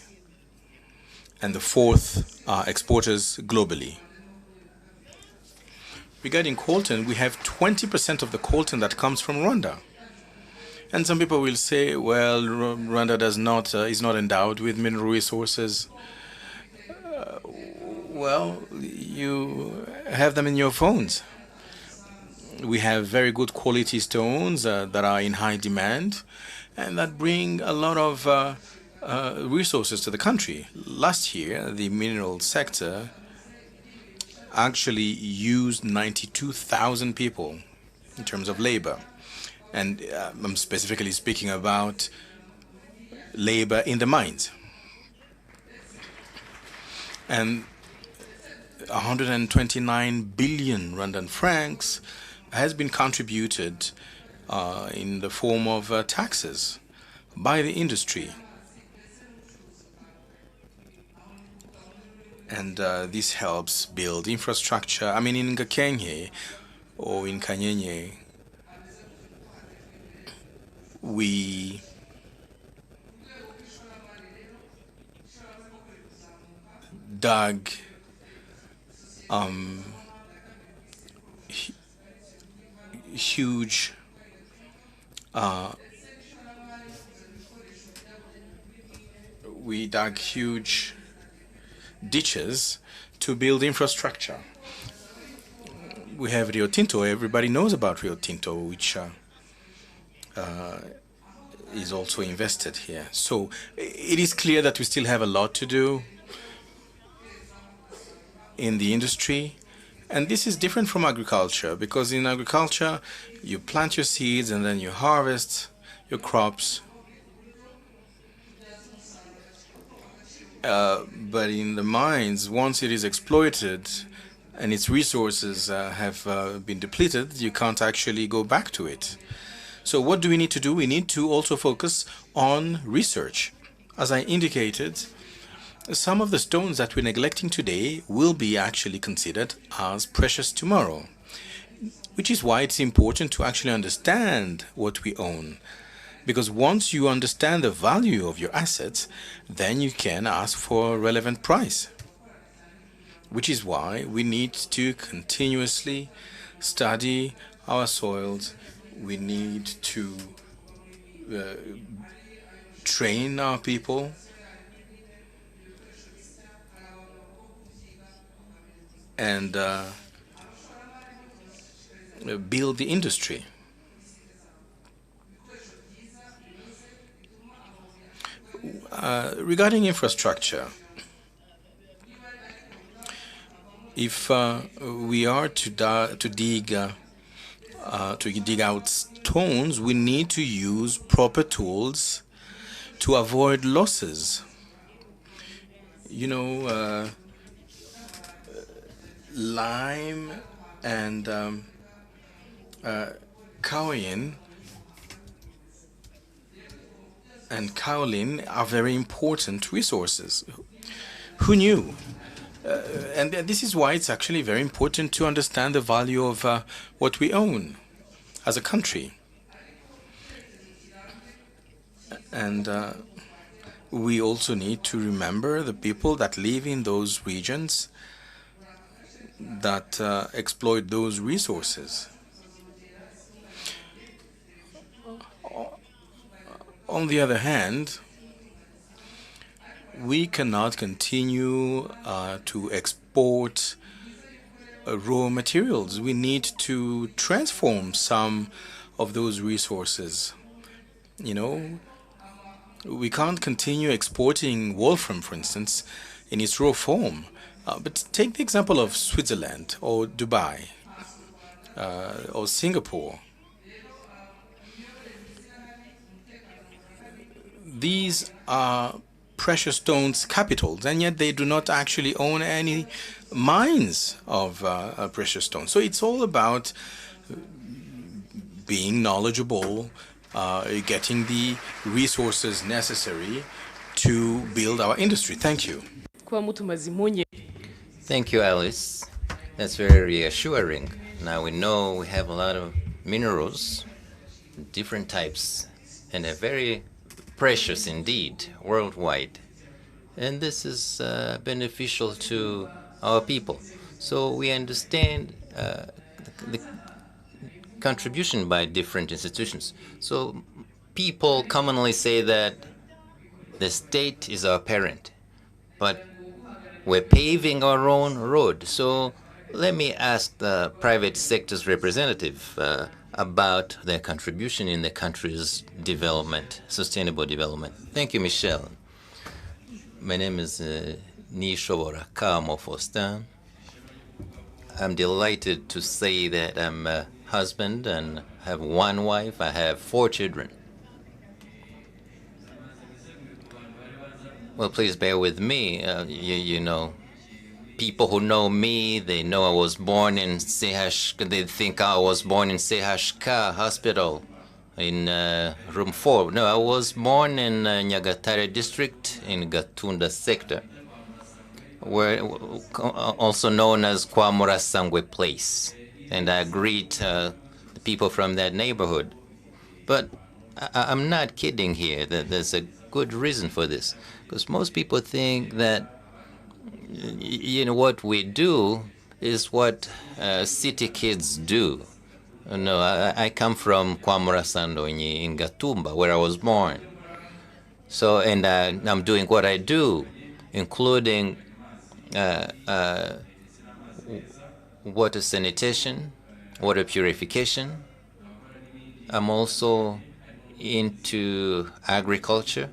and the fourth exporters globally. Regarding coltan, we have 20% of the coltan that comes from Rwanda. And some people will say, well, Rwanda is not endowed with mineral resources. Well, you have them in your phones. We have very good quality stones that are in high demand and that bring a lot of resources to the country. Last year, the mineral sector actually used 92,000 people in terms of labor. And I'm specifically speaking about labor in the mines. And 129 billion Rwandan francs has been contributed in the form of taxes by the industry. And this helps build infrastructure. I mean, in Gakenke or in Kanyenye, we dug huge ditches to build infrastructure. We have Rio Tinto. Everybody knows about Rio Tinto, which is also invested here. So it is clear that we still have a lot to do in the industry. And this is different from agriculture, because in agriculture, you plant your seeds and then you harvest your crops. But in the mines, once it is exploited and its resources have been depleted, you can't actually go back to it. So what do we need to do? We need to also focus on research. As I indicated, some of the stones that we're neglecting today will be actually considered as precious tomorrow, which is why it's important to actually understand what we own. Because once you understand the value of your assets, then you can ask for a relevant price. Which is why we need to continuously study our soils. We need to train our people. And build the industry. Regarding infrastructure, if we are to dig out stones, we need to use proper tools to avoid losses. You know, lime and kaolin are very important resources. Who knew? And this is why it's actually very important to understand the value of what we own as a country. And we also need to remember the people that live in those regions that exploit those resources. On the other hand, we cannot continue to export raw materials. We need to transform some of those resources. You know, we can't continue exporting wolfram, for instance, in its raw form. But take the example of Switzerland or Dubai or Singapore. These are precious stones capitals, and yet they do not actually own any mines of precious stones. So it's all about being knowledgeable, getting the resources necessary to build our industry. Thank you. Thank you, Alice. That's very reassuring. Now we know we have a lot of minerals, different types, and they're very precious indeed, worldwide. and this is beneficial to our people. So we understand the contribution by different institutions. So people commonly say that the state is our parent, but we're paving our own road. So let me ask the private sector's representative about their contribution in the country's development, sustainable development. Thank you, Michelle. My name is Nishobora Kamo Faustin. I'm delighted to say that I'm a husband and have one wife. I have 4 children. Well, please bear with me. You know, people who know me, they know I was born in CHK. They think I was born in CHK Hospital in room 4. No, I was born in Nyagatare district in Gatunda sector, where also known as Kwamura Sangwe Place. And I greet the people from that neighborhood. But I'm not kidding here. There's a good reason for this, because most people think that what we do is what city kids do. No, I come from Kwamura Sandonyi in Gatumba, where I was born. So, and I'm doing what I do, including water sanitation, water purification. I'm also into agriculture,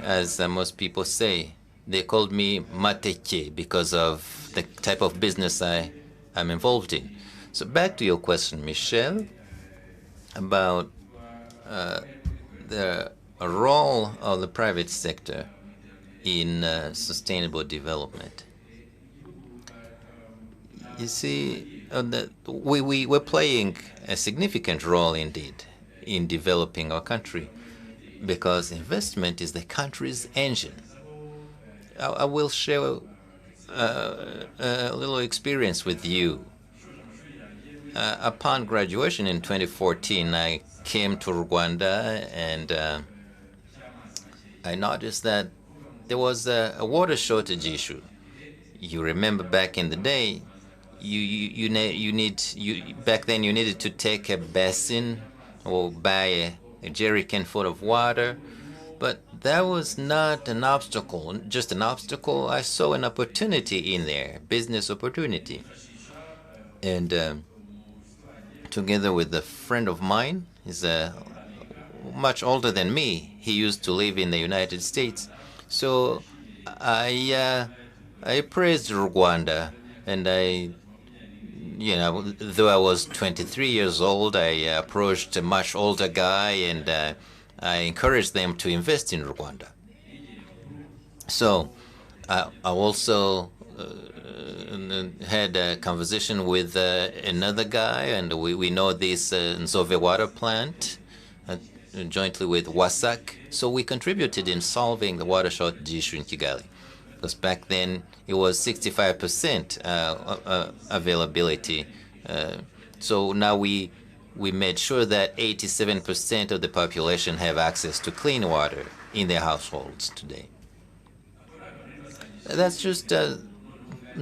as most people say. They called me Mateke because of the type of business I'm involved in. So back to your question, Michelle, about the role of the private sector in sustainable development. You see, we're playing a significant role indeed in developing our country, because investment is the country's engine. I will share a little experience with you. Upon graduation in 2014, I came to Rwanda, and I noticed that there was a water shortage issue. You remember back in the day, back then you needed to take a basin or buy a jerry can full of water. But that was not an obstacle, just an obstacle. I saw an opportunity in there, business opportunity. And together with a friend of mine, he's much older than me. He used to live in the United States. So I praised Rwanda, and though I was 23 years old, I approached a much older guy, and I encouraged them to invest in Rwanda. So I also had a conversation with another guy, and we know this Nzove water plant jointly with WASAC. So we contributed in solving the water shortage issue in Kigali, because back then it was 65% availability. So now we made sure that 87% of the population have access to clean water in their households today. That's just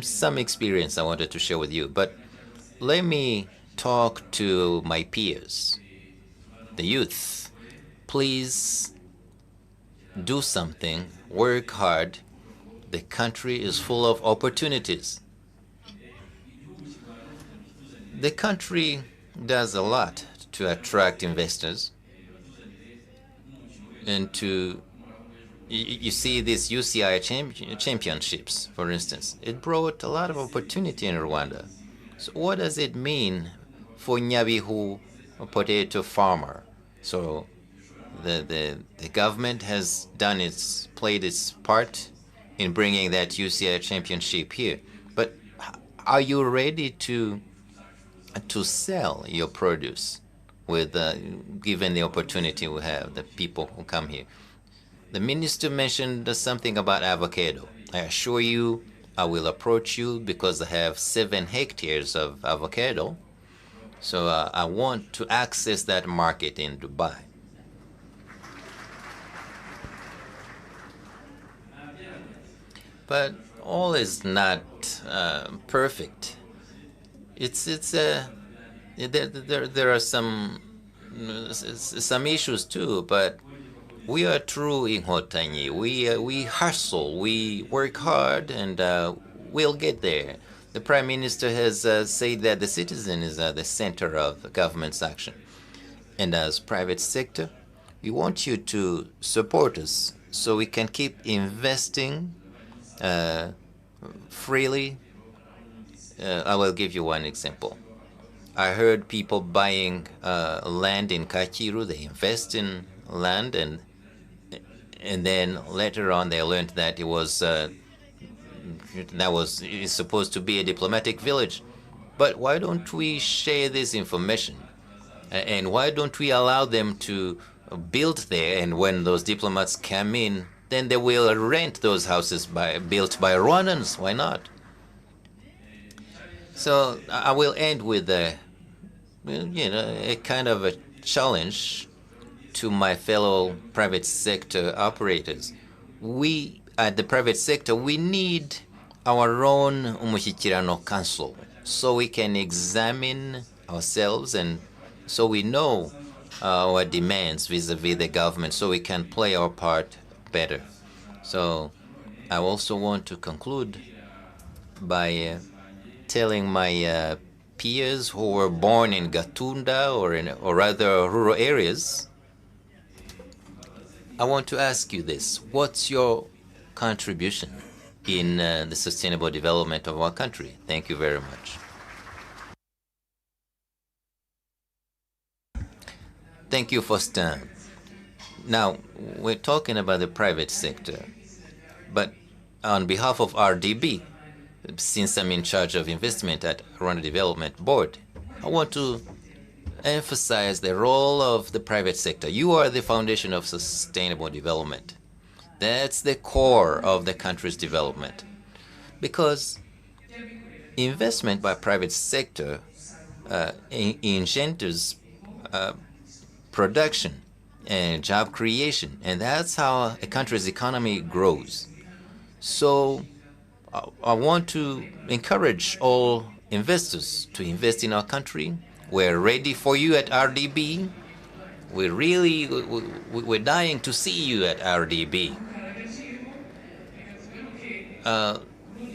some experience I wanted to share with you. But let me talk to my peers, the youth. Please do something, work hard. The country is full of opportunities. The country does a lot to attract investors and to, you see, these UCI championships, for instance. It brought a lot of opportunity in Rwanda. So what does it mean for Nyabihu, a potato farmer? So the government has played its part in bringing that UCI championship here. But are you ready to sell your produce with given the opportunity we have, the people who come here? The minister mentioned something about avocado. I assure you, I will approach you because I have 7 hectares of avocado. So I want to access that market in Dubai. but all is not perfect. There are some issues too, but we are true in Hotanyi. We hustle, we work hard, and we'll get there. The Prime Minister has said that the citizen is at the center of government's action. And as private sector, we want you to support us so we can keep investing freely. I will give you one example. I heard people buying land in Kachiru. They invest in land, and then later on they learned that it's supposed to be a diplomatic village. But why don't we share this information? And why don't we allow them to build there? And when those diplomats come in, then they will rent those houses built by Rwandans. Why not? So I will end with a kind of a challenge to my fellow private sector operators. We at the private sector, we need our own Umushyikirano council so we can examine ourselves and so we know our demands vis-a-vis the government so we can play our part better. So I also want to conclude by telling my peers who were born in Gatunda or rather rural areas, I want to ask you this. What's your contribution in the sustainable development of our country? Thank you very much. Thank you, Faustin. Now, we're talking about the private sector, but on behalf of RDB, since I'm in charge of investment at Rwanda Development Board, I want to emphasize the role of the private sector. You are the foundation of sustainable development. That's the core of the country's development. Because investment by private sector engenders production and job creation, and that's how a country's economy grows. So I want to encourage all investors to invest in our country. We're ready for you at RDB. We're dying to see you at RDB.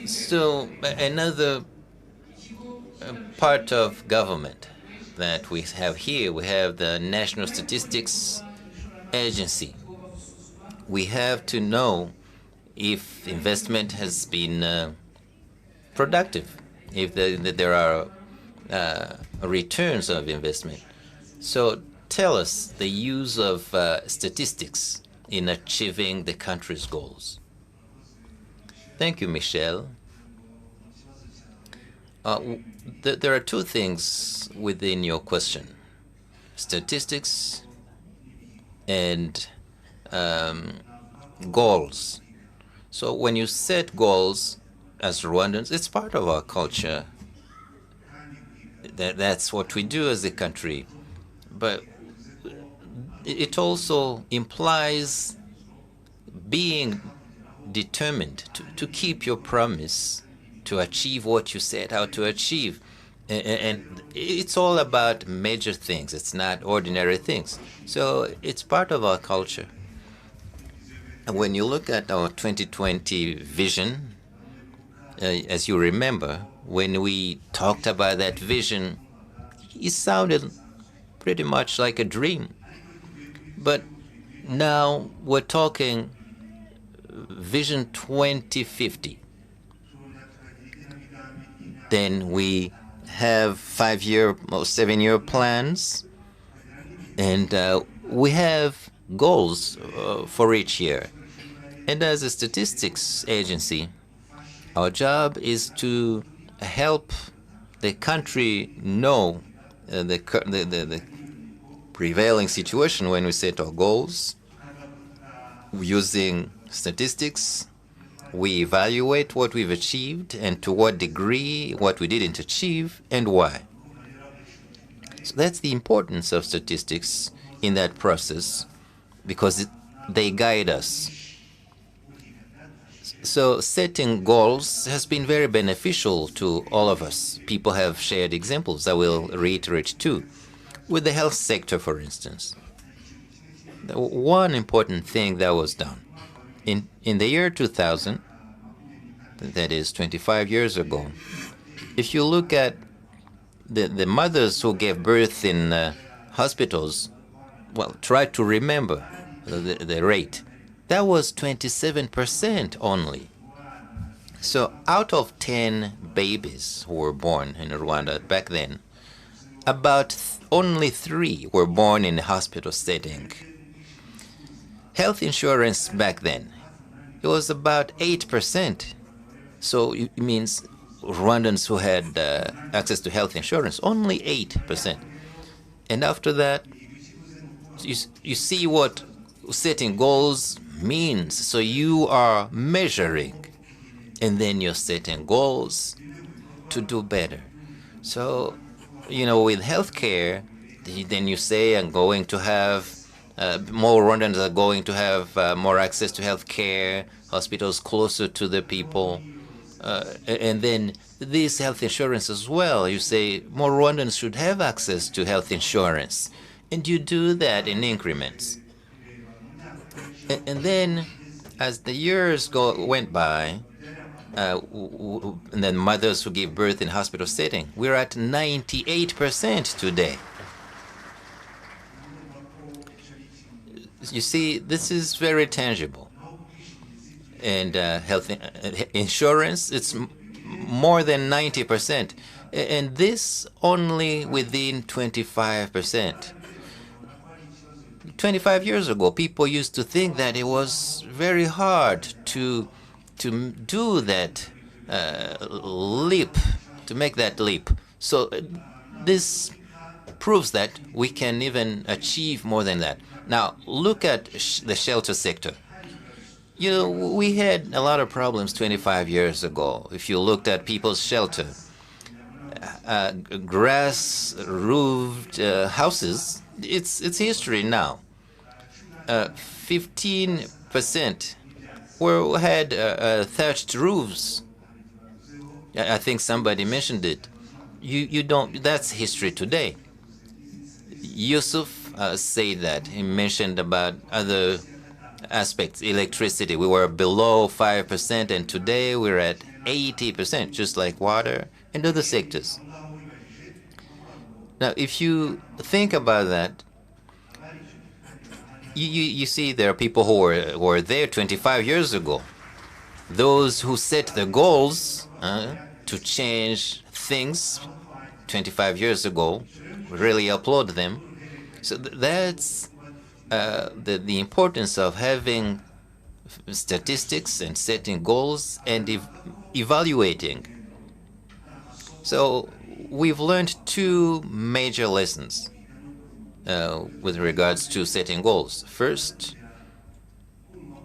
So another part of government that we have here, we have the National Statistics Agency. We have to know if investment has been productive, if there are returns of investment. So tell us the use of statistics in achieving the country's goals. Thank you, Michel. There are two things within your question: statistics and goals. So when you set goals as Rwandans, it's part of our culture. That's what we do as a country. But it also implies being determined to keep your promise, to achieve what you set out to achieve. And it's all about major things. It's not ordinary things. So it's part of our culture. And when you look at our 2020 vision, as you remember, when we talked about that vision, it sounded pretty much like a dream. But now we're talking Vision 2050. Then we have 5-year or 7-year plans, and we have goals for each year. And as a statistics agency, our job is to help the country know the prevailing situation when we set our goals. Using statistics, we evaluate what we've achieved and to what degree what we didn't achieve and why. So that's the importance of statistics in that process, because they guide us. So setting goals has been very beneficial to all of us. People have shared examples. I will reiterate two. With the health sector, for instance, one important thing that was done in the year 2000, that is 25 years ago, if you look at the mothers who gave birth in hospitals, well, try to remember the rate. That was 27% only. So out of 10 babies who were born in Rwanda back then, about only 3 were born in a hospital setting. Health insurance back then, it was about 8%. So it means Rwandans who had access to health insurance, only 8%. And after that, you see what setting goals means. So you are measuring, and then you're setting goals to do better. So, with healthcare, then you say, I'm going to have more Rwandans are going to have more access to healthcare, hospitals closer to the people. And then this health insurance as well. You say more Rwandans should have access to health insurance. And you do that in increments. And then as the years went by, and then mothers who give birth in hospital setting, we're at 98% today. You see, this is very tangible. And health insurance, it's more than 90%. And this only within 25%. 25 years ago, people used to think that it was very hard to do that leap, to make that leap. So this proves that we can even achieve more than that. Now, look at the shelter sector. We had a lot of problems 25 years ago. If you looked at people's shelter, grass-roofed houses, it's history now. 15% had thatched roofs. I think somebody mentioned it. You don't. That's history today. Yusuf said that. He mentioned about other aspects. Electricity. We were below 5%, and today we're at 80%, just like water and other sectors. Now, if you think about that, you see there are people who were there 25 years ago. Those who set the goals to change things 25 years ago, really applaud them. So that's the importance of having statistics and setting goals and evaluating. So we've learned two major lessons with regards to setting goals. First,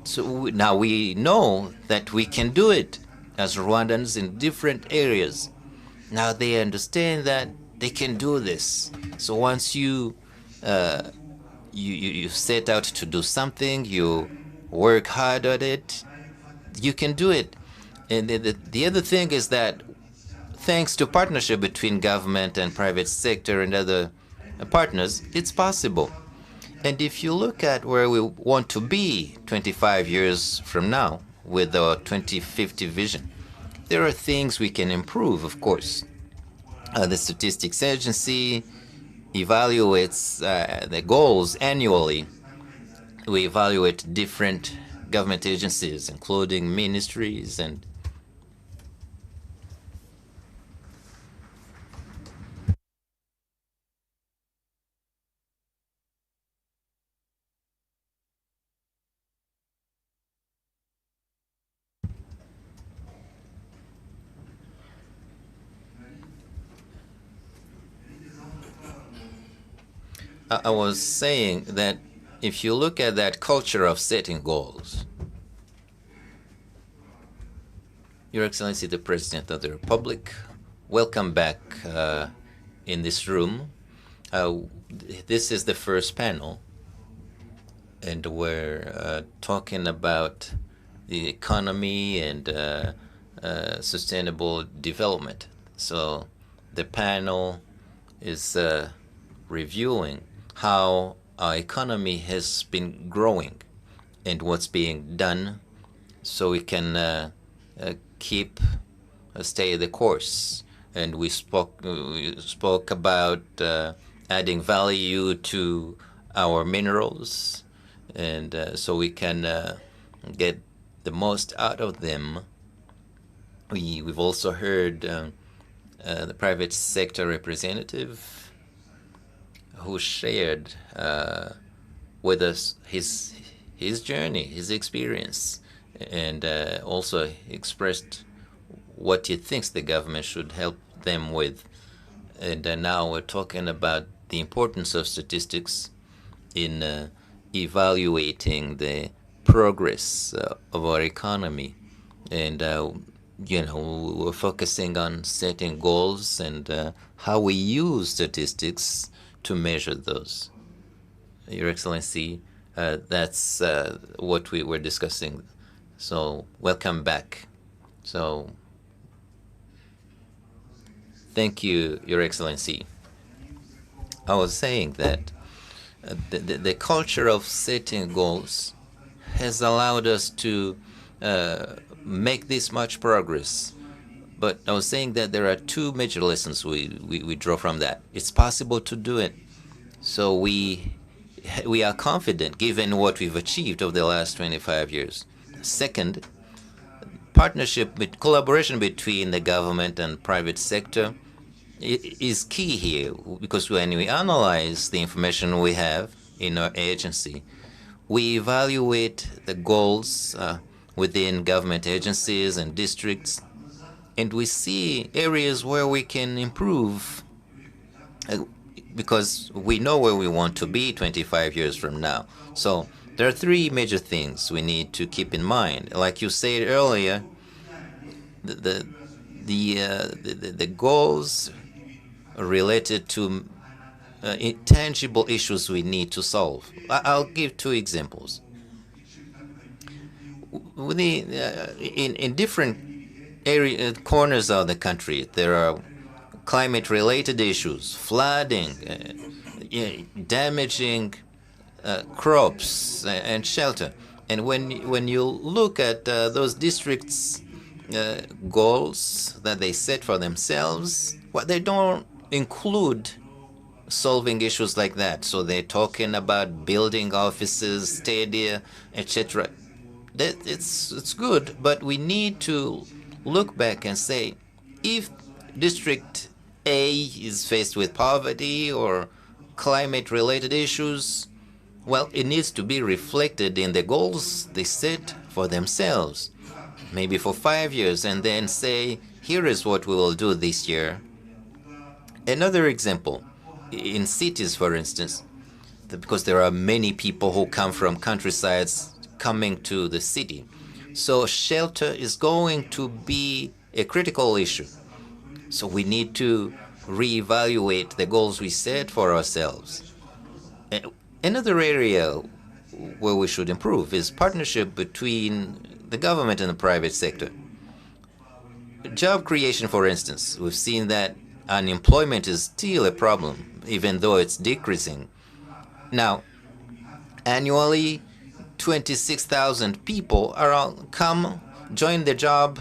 so now we know that we can do it as Rwandans in different areas. Now they understand that they can do this. So once you set out to do something, you work hard at it, you can do it. And the other thing is that thanks to partnership between government and private sector and other partners, it's possible. And if you look at where we want to be 25 years from now with the 2050 vision, there are things we can improve, of course. The Statistics Agency evaluates the goals annually. We evaluate different government agencies, including ministries and I was saying that if you look at that culture of setting goals, Your Excellency, the President of the Republic, welcome back in this room. This is the first panel, and we're talking about the economy and sustainable development. So the panel is reviewing how our economy has been growing and what's being done so we can stay the course. And we spoke about adding value to our minerals, and so we can get the most out of them. We've also heard the private sector representative who shared with us his journey, his experience, and also expressed what he thinks the government should help them with. And now we're talking about the importance of statistics in evaluating the progress of our economy. And, we're focusing on setting goals and how we use statistics to measure those. Your Excellency, that's what we were discussing. So welcome back. So thank you, Your Excellency. I was saying that the culture of setting goals has allowed us to make this much progress. But I was saying that there are two major lessons we draw from that. It's possible to do it. So we are confident given what we've achieved over the last 25 years. Second, collaboration between the government and private sector is key here, because when we analyze the information we have in our agency, we evaluate the goals within government agencies and districts, and we see areas where we can improve because we know where we want to be 25 years from now. So there are three major things we need to keep in mind. Like you said earlier, the goals related to intangible issues we need to solve. I'll give two examples. In different corners of the country, there are climate-related issues, flooding, damaging crops and shelter. And when you look at those districts' goals that they set for themselves, they don't include solving issues like that. So they're talking about building offices, stadia, etc. It's good, but we need to look back and say, if District A is faced with poverty or climate-related issues, well, it needs to be reflected in the goals they set for themselves, maybe for 5 years, and then say, here is what we will do this year. Another example, in cities, for instance, because there are many people who come from countrysides coming to the city. So shelter is going to be a critical issue. So we need to reevaluate the goals we set for ourselves. Another area where we should improve is partnership between the government and the private sector. Job creation, for instance, we've seen that unemployment is still a problem, even though it's decreasing. Now, annually, 26,000 people join the job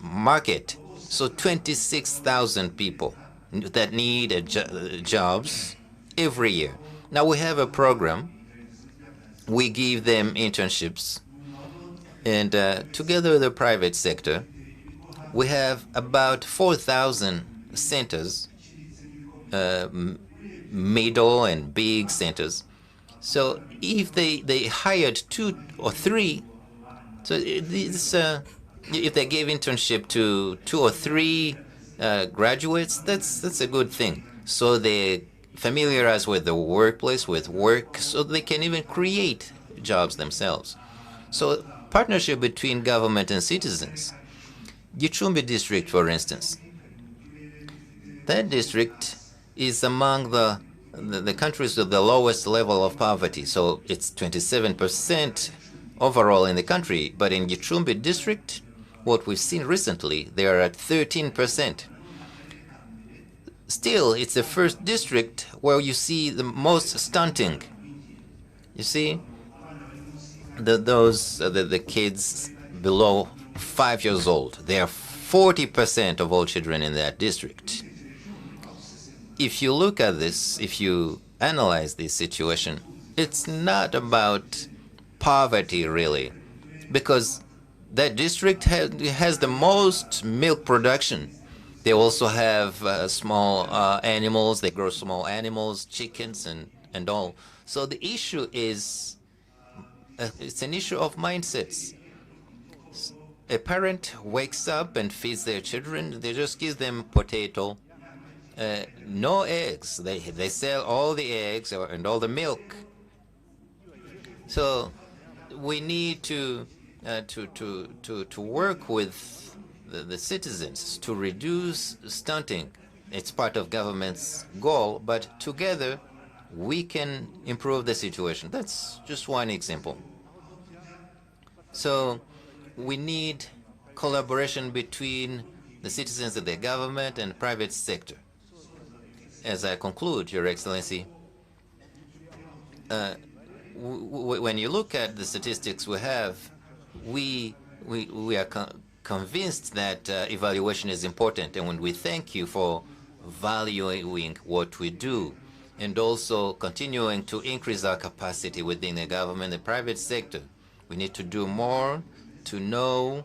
market. So 26,000 people that need jobs every year. Now we have a program. We give them internships. And together with the private sector, we have about 4,000 centers, middle and big centers. So if they hired 2 or 3, so if they gave internship to 2 or 3 graduates, that's a good thing. So they familiarize with the workplace, with work, so they can even create jobs themselves. So partnership between government and citizens. Gicumbi district, for instance, that district is among the countries with the lowest level of poverty. So it's 27% overall in the country. But in Gicumbi district, what we've seen recently, they are at 13%. Still, it's the first district where you see the most stunting. You see, the kids below 5 years old, they are 40% of all children in that district. If you look at this, if you analyze this situation, it's not about poverty really, because that district has the most milk production. They also have small animals. They grow small animals, chickens, and all. So the issue is, it's an issue of mindsets. A parent wakes up and feeds their children. They just give them potato, no eggs. They sell all the eggs and all the milk. So we need to work with the citizens to reduce stunting. It's part of government's goal, but together we can improve the situation. That's just one example. So we need collaboration between the citizens of the government and private sector. As I conclude, Your Excellency, when you look at the statistics we have, we are convinced that evaluation is important, and when we thank you for valuing what we do and also continuing to increase our capacity within the government and private sector. We need to do more to know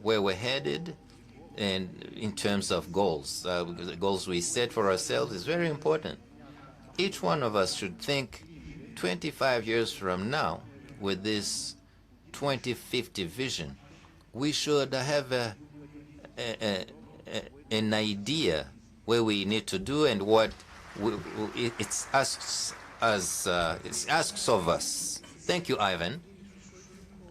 where we're headed and in terms of goals. Because the goals we set for ourselves is very important. Each one of us should think 25 years from now with this 2050 vision. We should have an idea where we need to do and what it asks of us. Thank you, Ivan.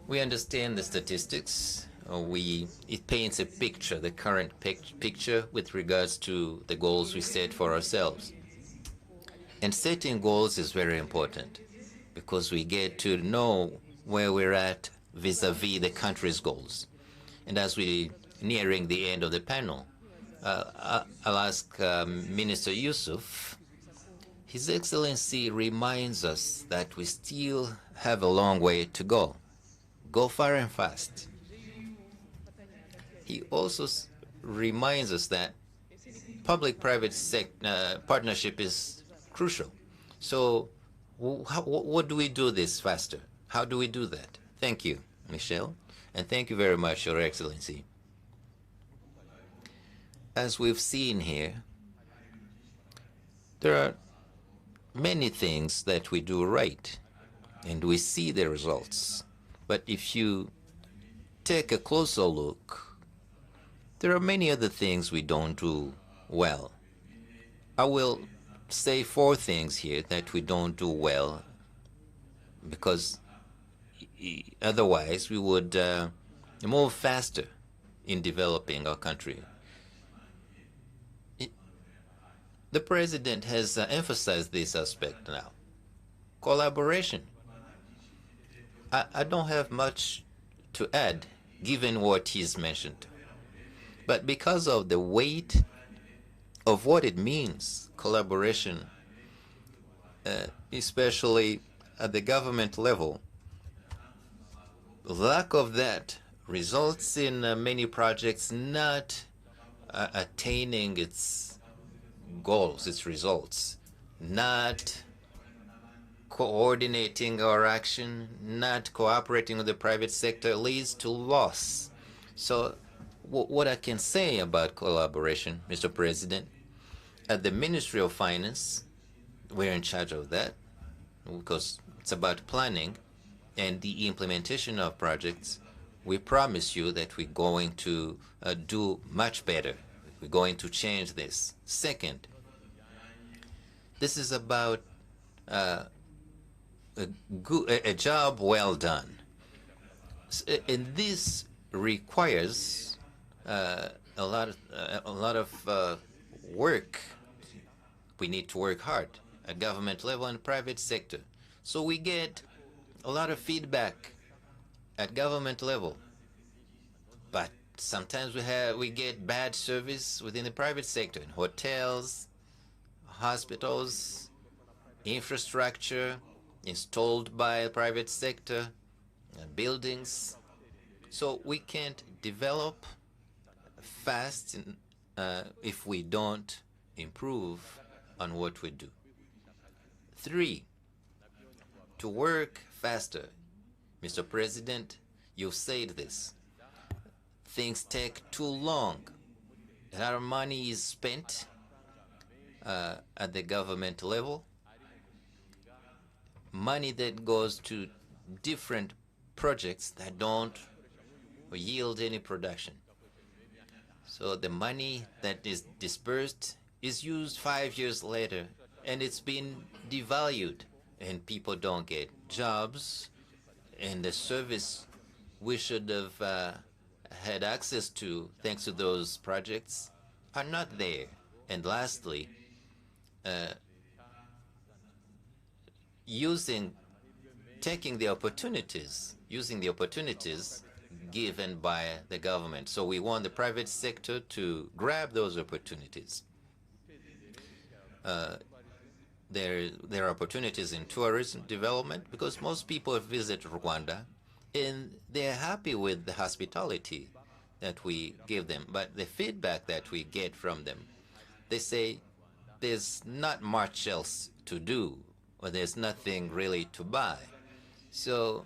We understand the statistics. It paints a picture, the current picture with regards to the goals we set for ourselves. And setting goals is very important because we get to know where we're at vis-a-vis the country's goals. And as we're nearing the end of the panel, I'll ask Minister Yusuf. His Excellency reminds us that we still have a long way to go. Go far and fast. He also reminds us that public-private partnership is crucial. So what do we do this faster? How do we do that? Thank you, Michelle, and thank you very much, Your Excellency. As we've seen here, there are many things that we do right, and we see the results. But if you take a closer look, there are many other things we don't do well. I will say 4 things here that we don't do well, because otherwise we would move faster in developing our country. The President has emphasized this aspect now. Collaboration. I don't have much to add, given what he's mentioned. But because of the weight of what it means, collaboration, especially at the government level, lack of that results in many projects not attaining its goals, its results, not coordinating our action, not cooperating with the private sector leads to loss. So what I can say about collaboration, Mr. President, at the Ministry of Finance, we're in charge of that because it's about planning and the implementation of projects. We promise you that we're going to do much better. We're going to change this. Second, this is about a job well done. And this requires a lot of work. We need to work hard at government level and private sector. So we get a lot of feedback at government level. But sometimes we get bad service within the private sector, in hotels, hospitals, infrastructure installed by the private sector, buildings. So we can't develop fast if we don't improve on what we do. 3, to work faster. Mr. President, you said this. Things take too long. A lot of money is spent at the government level. Money that goes to different projects that don't yield any production. So the money that is disbursed is used 5 years later, and it's been devalued, and people don't get jobs, and the service we should have had access to thanks to those projects are not there. And lastly, using the opportunities given by the government. So we want the private sector to grab those opportunities. There are opportunities in tourism development because most people visit Rwanda and they're happy with the hospitality that we give them. But the feedback that we get from them, they say there's not much else to do or there's nothing really to buy. So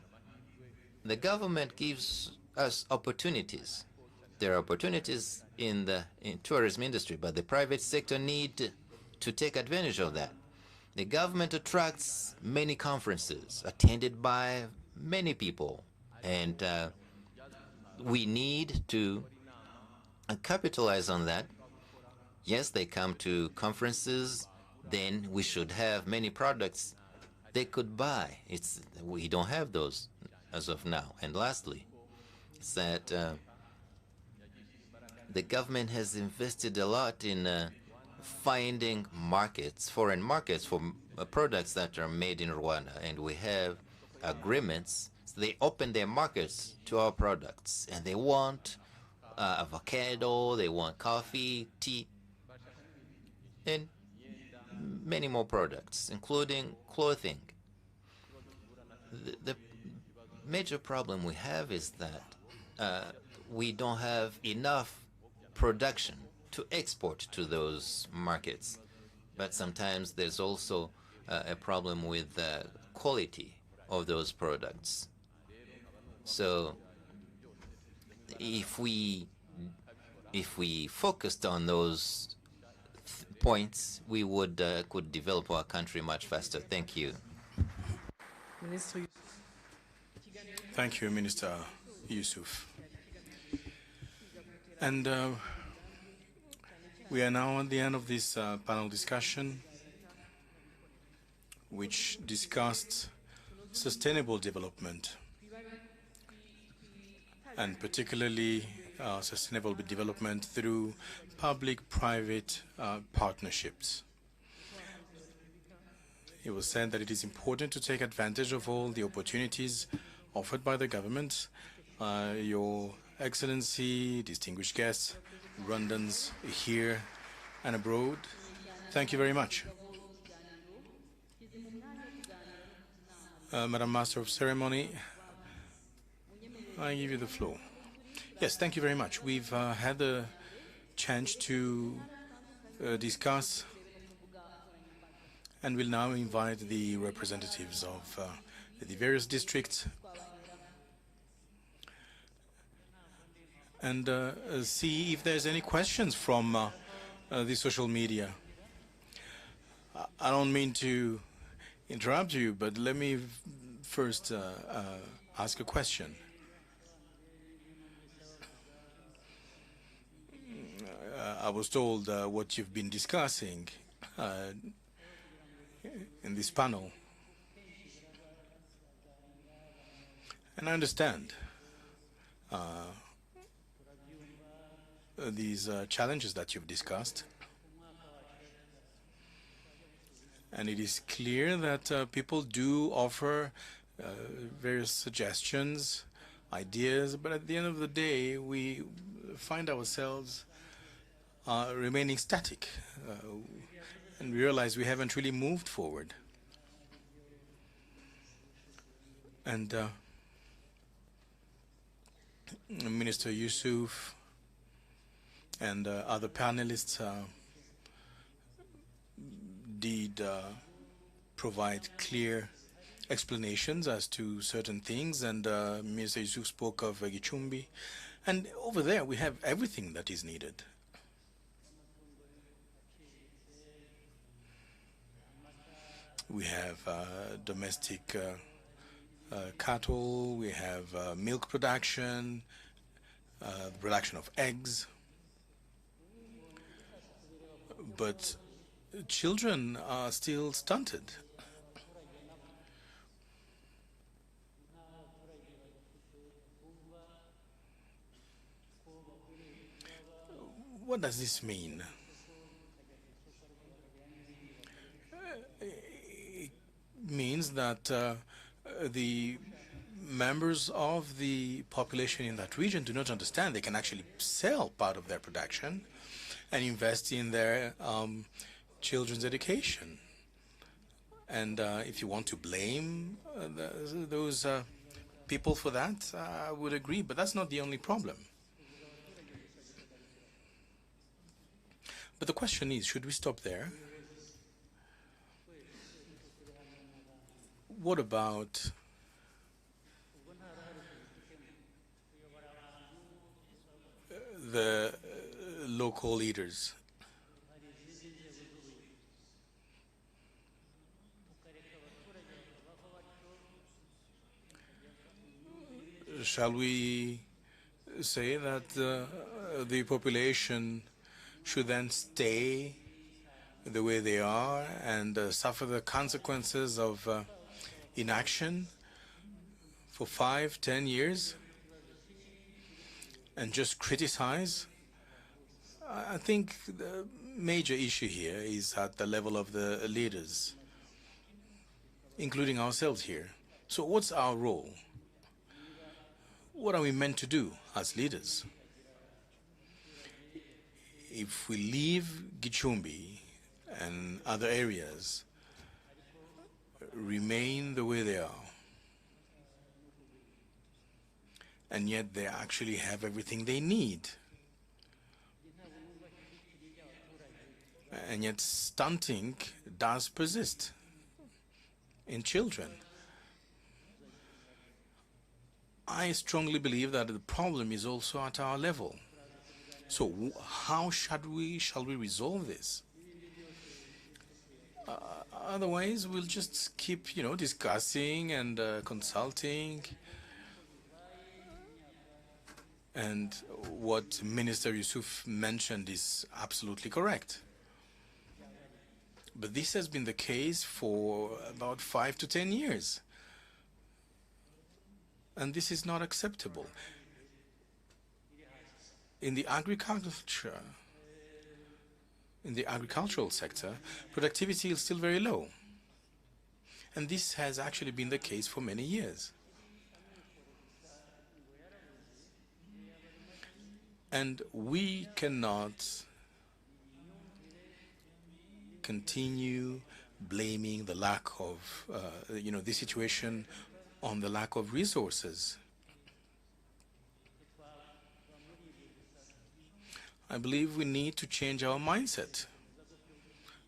the government gives us opportunities. There are opportunities in tourism industry, but the private sector need to take advantage of that. The government attracts many conferences attended by many people, and we need to capitalize on that. Yes, they come to conferences, then we should have many products they could buy. We don't have those as of now. And lastly, it's that the government has invested a lot in finding markets, foreign markets for products that are made in Rwanda, and we have agreements. So they open their markets to our products, and they want avocado, they want coffee, tea, and many more products, including clothing. The major problem we have is that we don't have enough production to export to those markets. But sometimes there's also a problem with the quality of those products. So if we focused on those points, we would could develop our country much faster. Thank you. Thank you, Minister Yusuf. And we are now at the end of this panel discussion, which discussed sustainable development, and particularly sustainable development through public-private partnerships. It was said that it is important to take advantage of all the opportunities offered by the government. Your Excellency, distinguished guests, Rwandans here and abroad, thank you very much. Madam Master of Ceremony, I give you the floor. Yes, thank you very much. We've had the chance to discuss, and will now invite the representatives of the various districts and see if there's any questions from the social media. I don't mean to interrupt you, but let me first ask a question. I was told what you've been discussing in this panel, and I understand these challenges that you've discussed, and it is clear that people do offer various suggestions ideas, but at the end of the day, we find ourselves remaining static, and we realize we haven't really moved forward. And Minister Yusuf and other panelists did provide clear explanations as to certain things, and Minister Yusuf spoke of Gichumbi, and over there we have everything that is needed. We have domestic cattle, we have milk production, the production of eggs, but children are still stunted. What does this mean? It means that the members of the population in that region do not understand they can actually sell part of their production and invest in their children's education. And if you want to blame those people for that, I would agree, but that's not the only problem. But the question is, should we stop there? What about the local leaders? Shall we say that the population should then stay the way they are and suffer the consequences of inaction for 5, 10 years and just criticize? I think the major issue here is at the level of the leaders, including ourselves here. So what's our role? What are we meant to do as leaders? If we leave Gichumbi and other areas remain the way they are, and yet they actually have everything they need, and yet stunting does persist in children, I strongly believe that the problem is also at our level. So how shall we resolve this? Otherwise, we'll just keep, discussing and consulting. And what Minister Yusuf mentioned is absolutely correct. But this has been the case for about 5 to 10 years. And this is not acceptable. In the agricultural sector, productivity is still very low. And this has actually been the case for many years. And we cannot continue blaming the lack of, this situation on the lack of resources. I believe we need to change our mindset,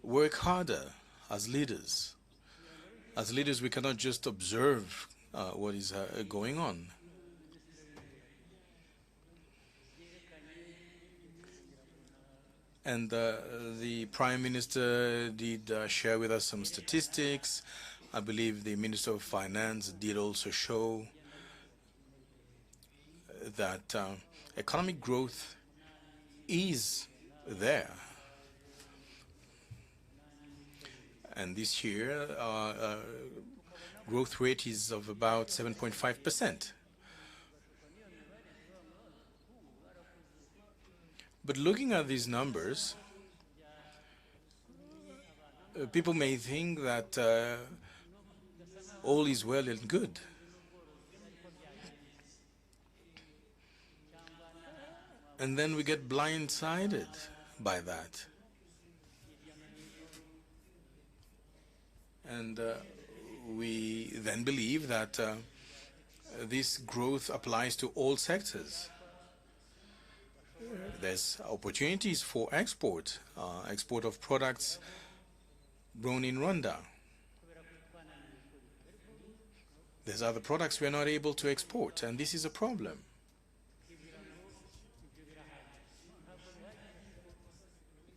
work harder as leaders. As leaders, we cannot just observe what is going on. And the Prime Minister did share with us some statistics. I believe the Minister of Finance did also show that economic growth is there. And this year, our growth rate is of about 7.5%. But looking at these numbers, people may think that all is well and good. And then we get blindsided by that. And we then believe that this growth applies to all sectors. There's opportunities for export, export of products grown in Rwanda. There's other products we're not able to export, and this is a problem.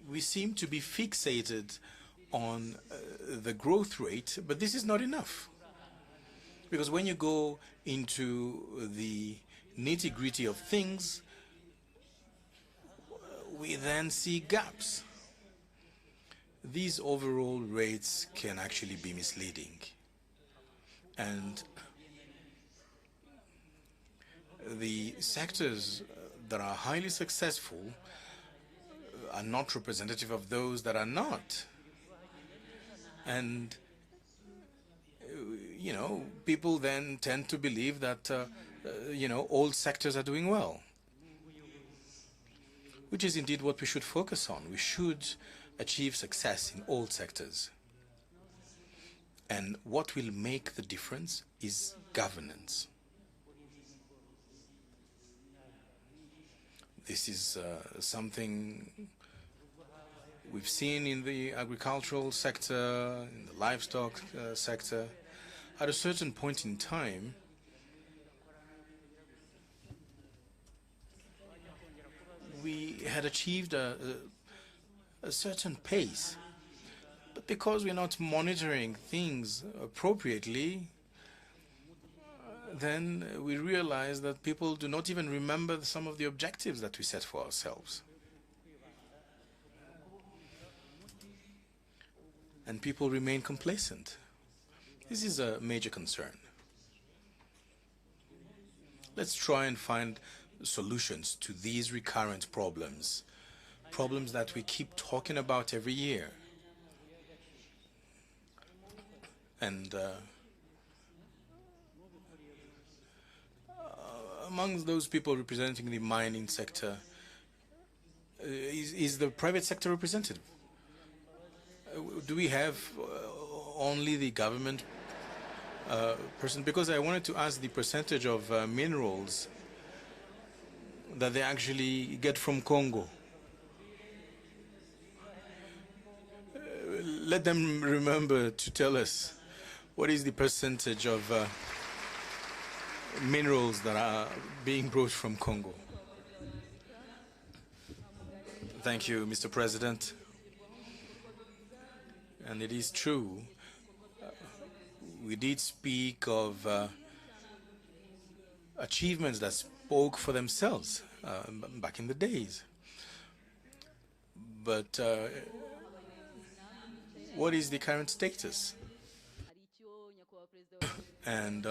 We seem to be fixated on the growth rate, but this is not enough. Because when you go into the nitty-gritty of things, we then see gaps. These overall rates can actually be misleading. And the sectors that are highly successful are not representative of those that are not. And you know, people then tend to believe that you know, all sectors are doing well, which is indeed what we should focus on. We should achieve success in all sectors. And what will make the difference is governance. This is something we've seen in the agricultural sector, in the livestock sector. At a certain point in time, we had achieved a certain pace, but because we're not monitoring things appropriately, then we realize that people do not even remember some of the objectives that we set for ourselves. And people remain complacent. This is a major concern. Let's try and find solutions to these recurrent problems, problems that we keep talking about every year. And among those people representing the mining sector, is the private sector represented? Do we have only the government person? Because I wanted to ask the percentage of minerals that they actually get from Congo. Let them remember to tell us what is the percentage of minerals that are being brought from Congo. Thank you, Mr. President. And it is true, we did speak of achievements that spoke for themselves back in the days. But what is the current status? And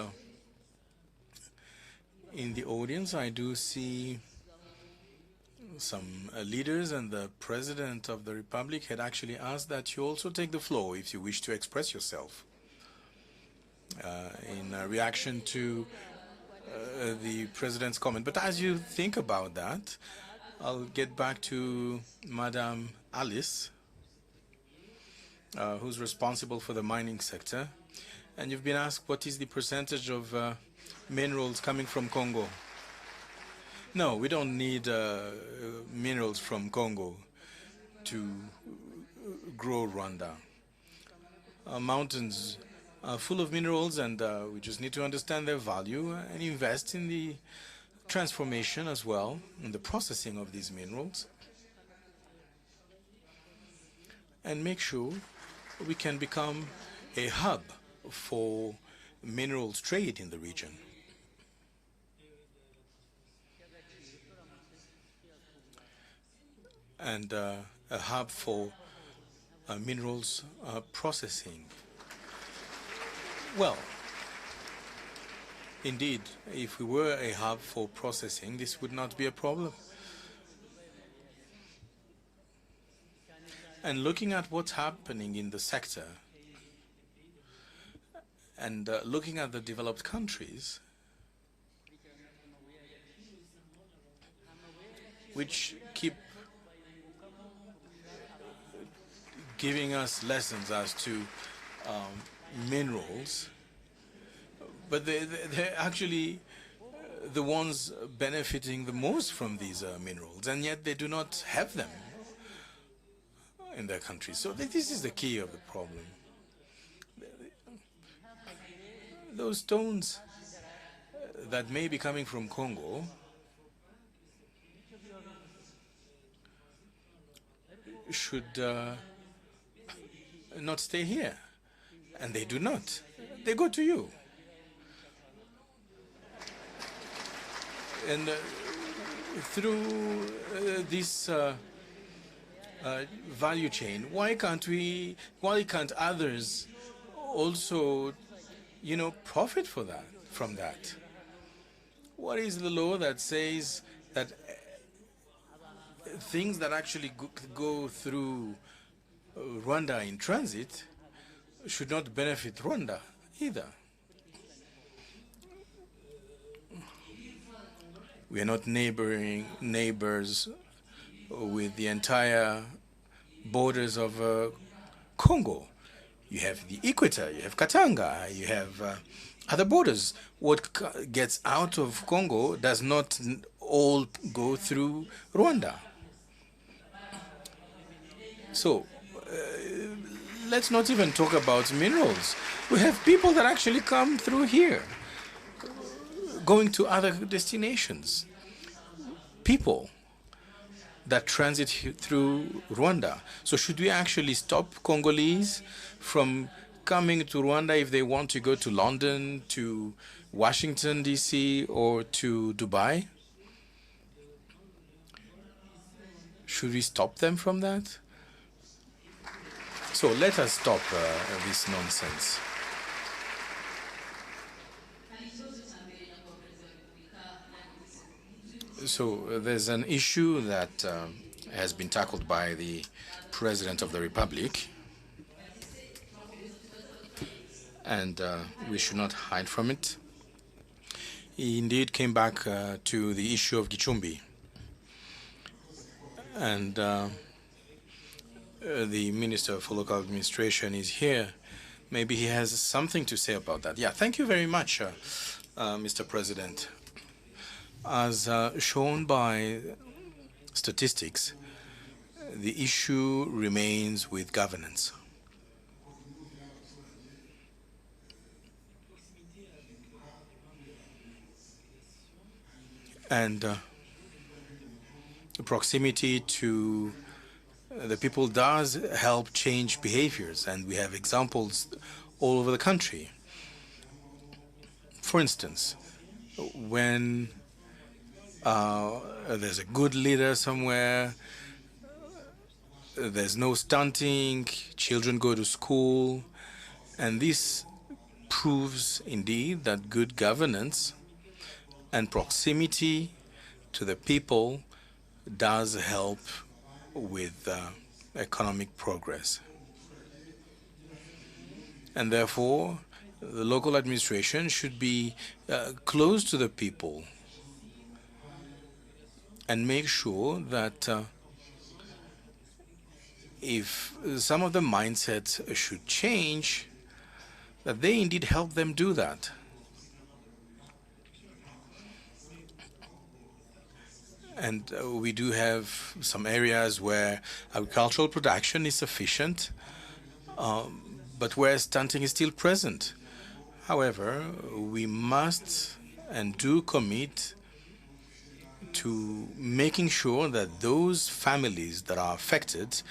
in the audience, I do see some leaders, and the President of the Republic had actually asked that you also take the floor if you wish to express yourself in reaction to the President's comment. But as you think about that, I'll get back to Madame Alice, who's responsible for the mining sector. And you've been asked what is the percentage of minerals coming from Congo. No, we don't need minerals from Congo to grow Rwanda. Our mountains are full of minerals, and we just need to understand their value and invest in the transformation as well, in the processing of these minerals, and make sure we can become a hub for minerals trade in the region. And a hub for minerals processing. Well, indeed, if we were a hub for processing, this would not be a problem. And looking at what's happening in the sector, and looking at the developed countries, which keep giving us lessons as to minerals, but they're actually the ones benefiting the most from these minerals, and yet they do not have them in their country. So this is the key of the problem. Those stones that may be coming from Congo should not stay here, and they do not. They go to you. And through this value chain, why can't others also, profit from that? What is the law that says that things that actually go through Rwanda in transit should not benefit Rwanda either? We are not neighbors with the entire borders of Congo. You have the equator, you have Katanga, you have other borders. What gets out of Congo does not all go through Rwanda. So let's not even talk about minerals. We have people that actually come through here, going to other destinations. People that transit through Rwanda. So should we actually stop Congolese from coming to Rwanda if they want to go to London, to Washington, D.C., or to Dubai? Should we stop them from that? So let us stop this nonsense. So there's an issue that has been tackled by the President of the Republic, and we should not hide from it. He indeed came back to the issue of Gicumbi, and the Minister for Local Administration is here. Maybe he has something to say about that. Yeah, thank you very much, Mr. President. As shown by statistics, the issue remains with governance. And proximity to the people does help change behaviors, and we have examples all over the country. For instance, when there's a good leader somewhere, there's no stunting, children go to school, and this proves indeed that good governance and proximity to the people does help with economic progress. And therefore, the local administration should be close to the people and make sure that if some of the mindsets should change, that they indeed help them do that. And we do have some areas where agricultural production is sufficient, but where stunting is still present. However, we must and do commit to making sure that those families that are affected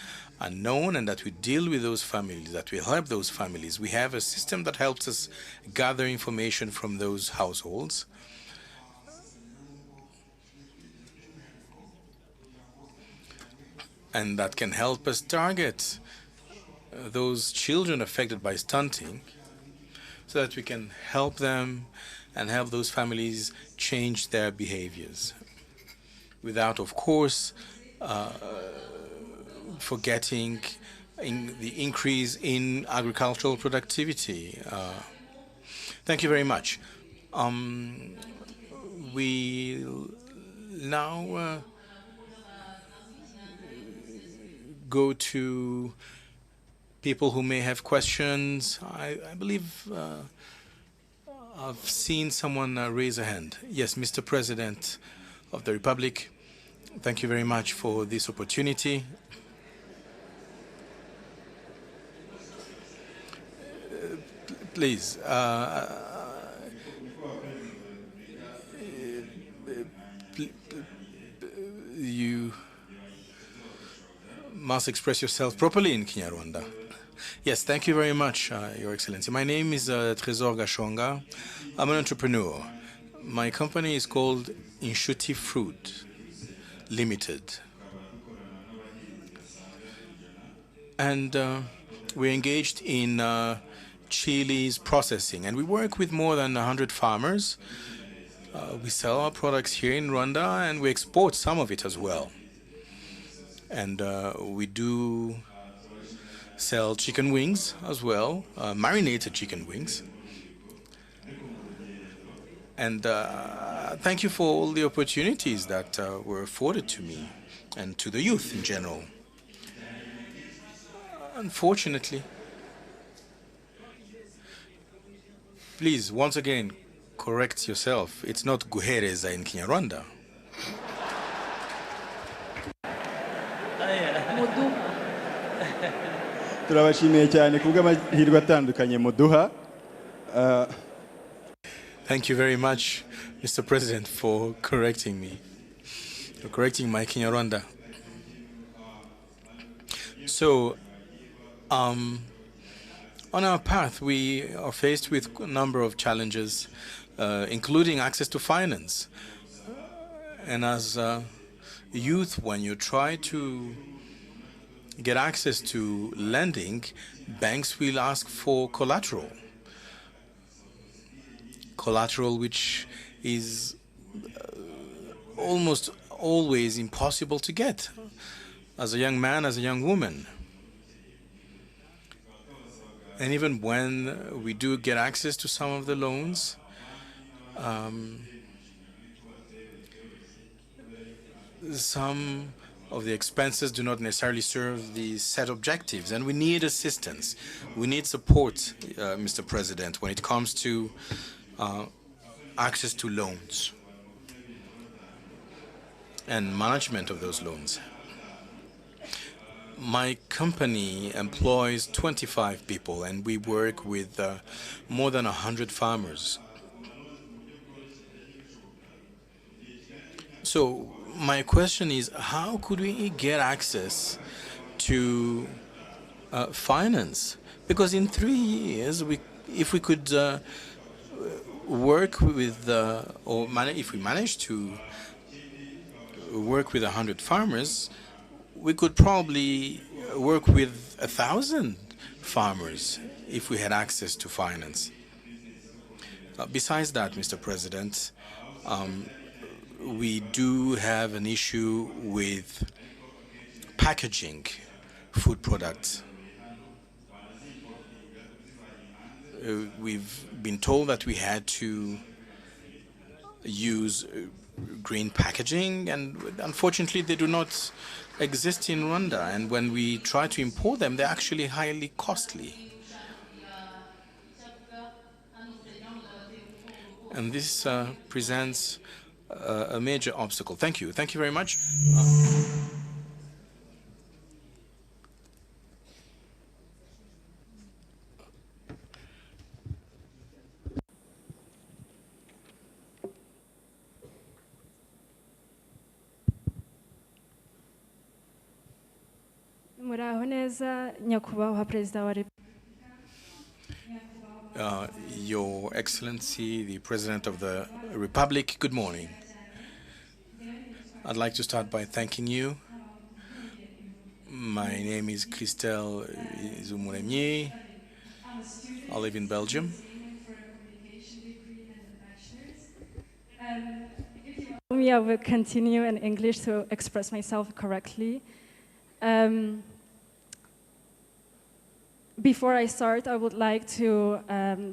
are known and that we deal with those families, that we help those families. We have a system that helps us gather information from those households. And that can help us target those children affected by stunting so that we can help them and help those families change their behaviors without, of course, forgetting the increase in agricultural productivity. Thank you very much. We now go to people who may have questions. I believe I've seen someone raise a hand. Yes, Mr. President of the Republic, thank you very much for this opportunity. Please, you must express yourself properly in Kinyarwanda. Yes, thank you very much, Your Excellency. My name is Trésor Gashonga. I'm an entrepreneur. My company is called Inshuti Fruit Limited. And we're engaged in chilies processing, and we work with more than 100 farmers. We sell our products here in Rwanda, and we export some of it as well. And we do sell chicken wings as well, marinated chicken wings. And thank you for all the opportunities that were afforded to me and to the youth in general. Unfortunately, please, once again, correct yourself. It's not guhereza in Kinyarwanda. turabashimiye cyane kubw'amahirwe atandukanye muduha. Thank you very much, Mr. President, for correcting me, for correcting my Kinyarwanda. So, on our path, we are faced with a number of challenges, including access to finance. And as youth, when you try to get access to lending, banks will ask for collateral. Collateral which is almost always impossible to get as a young man, as a young woman. And even when we do get access to some of the loans, some of the expenses do not necessarily serve the set objectives, and we need assistance. We need support, Mr. President, when it comes to access to loans and management of those loans. My company employs 25 people, and we work with more than 100 farmers. So my question is, how could we get access to finance? Because in 3 years, if we could work with, if we manage to work with 100 farmers, we could probably work with 1,000 farmers if we had access to finance. Besides that, Mr. President, we do have an issue with packaging food products. We've been told that we had to use green packaging, and unfortunately they do not exist in Rwanda, and when we try to import them, they're actually highly costly. And this presents a major obstacle. Thank you. Thank you very much. Muraho neza nyakubahwa Perezida wa Repubulika. Your Excellency, the President of the Republic, good morning. I'd like to start by thanking you. My name is Christelle Zumuremye. I live in Belgium. I will continue in English to express myself correctly. Before I start, I would like to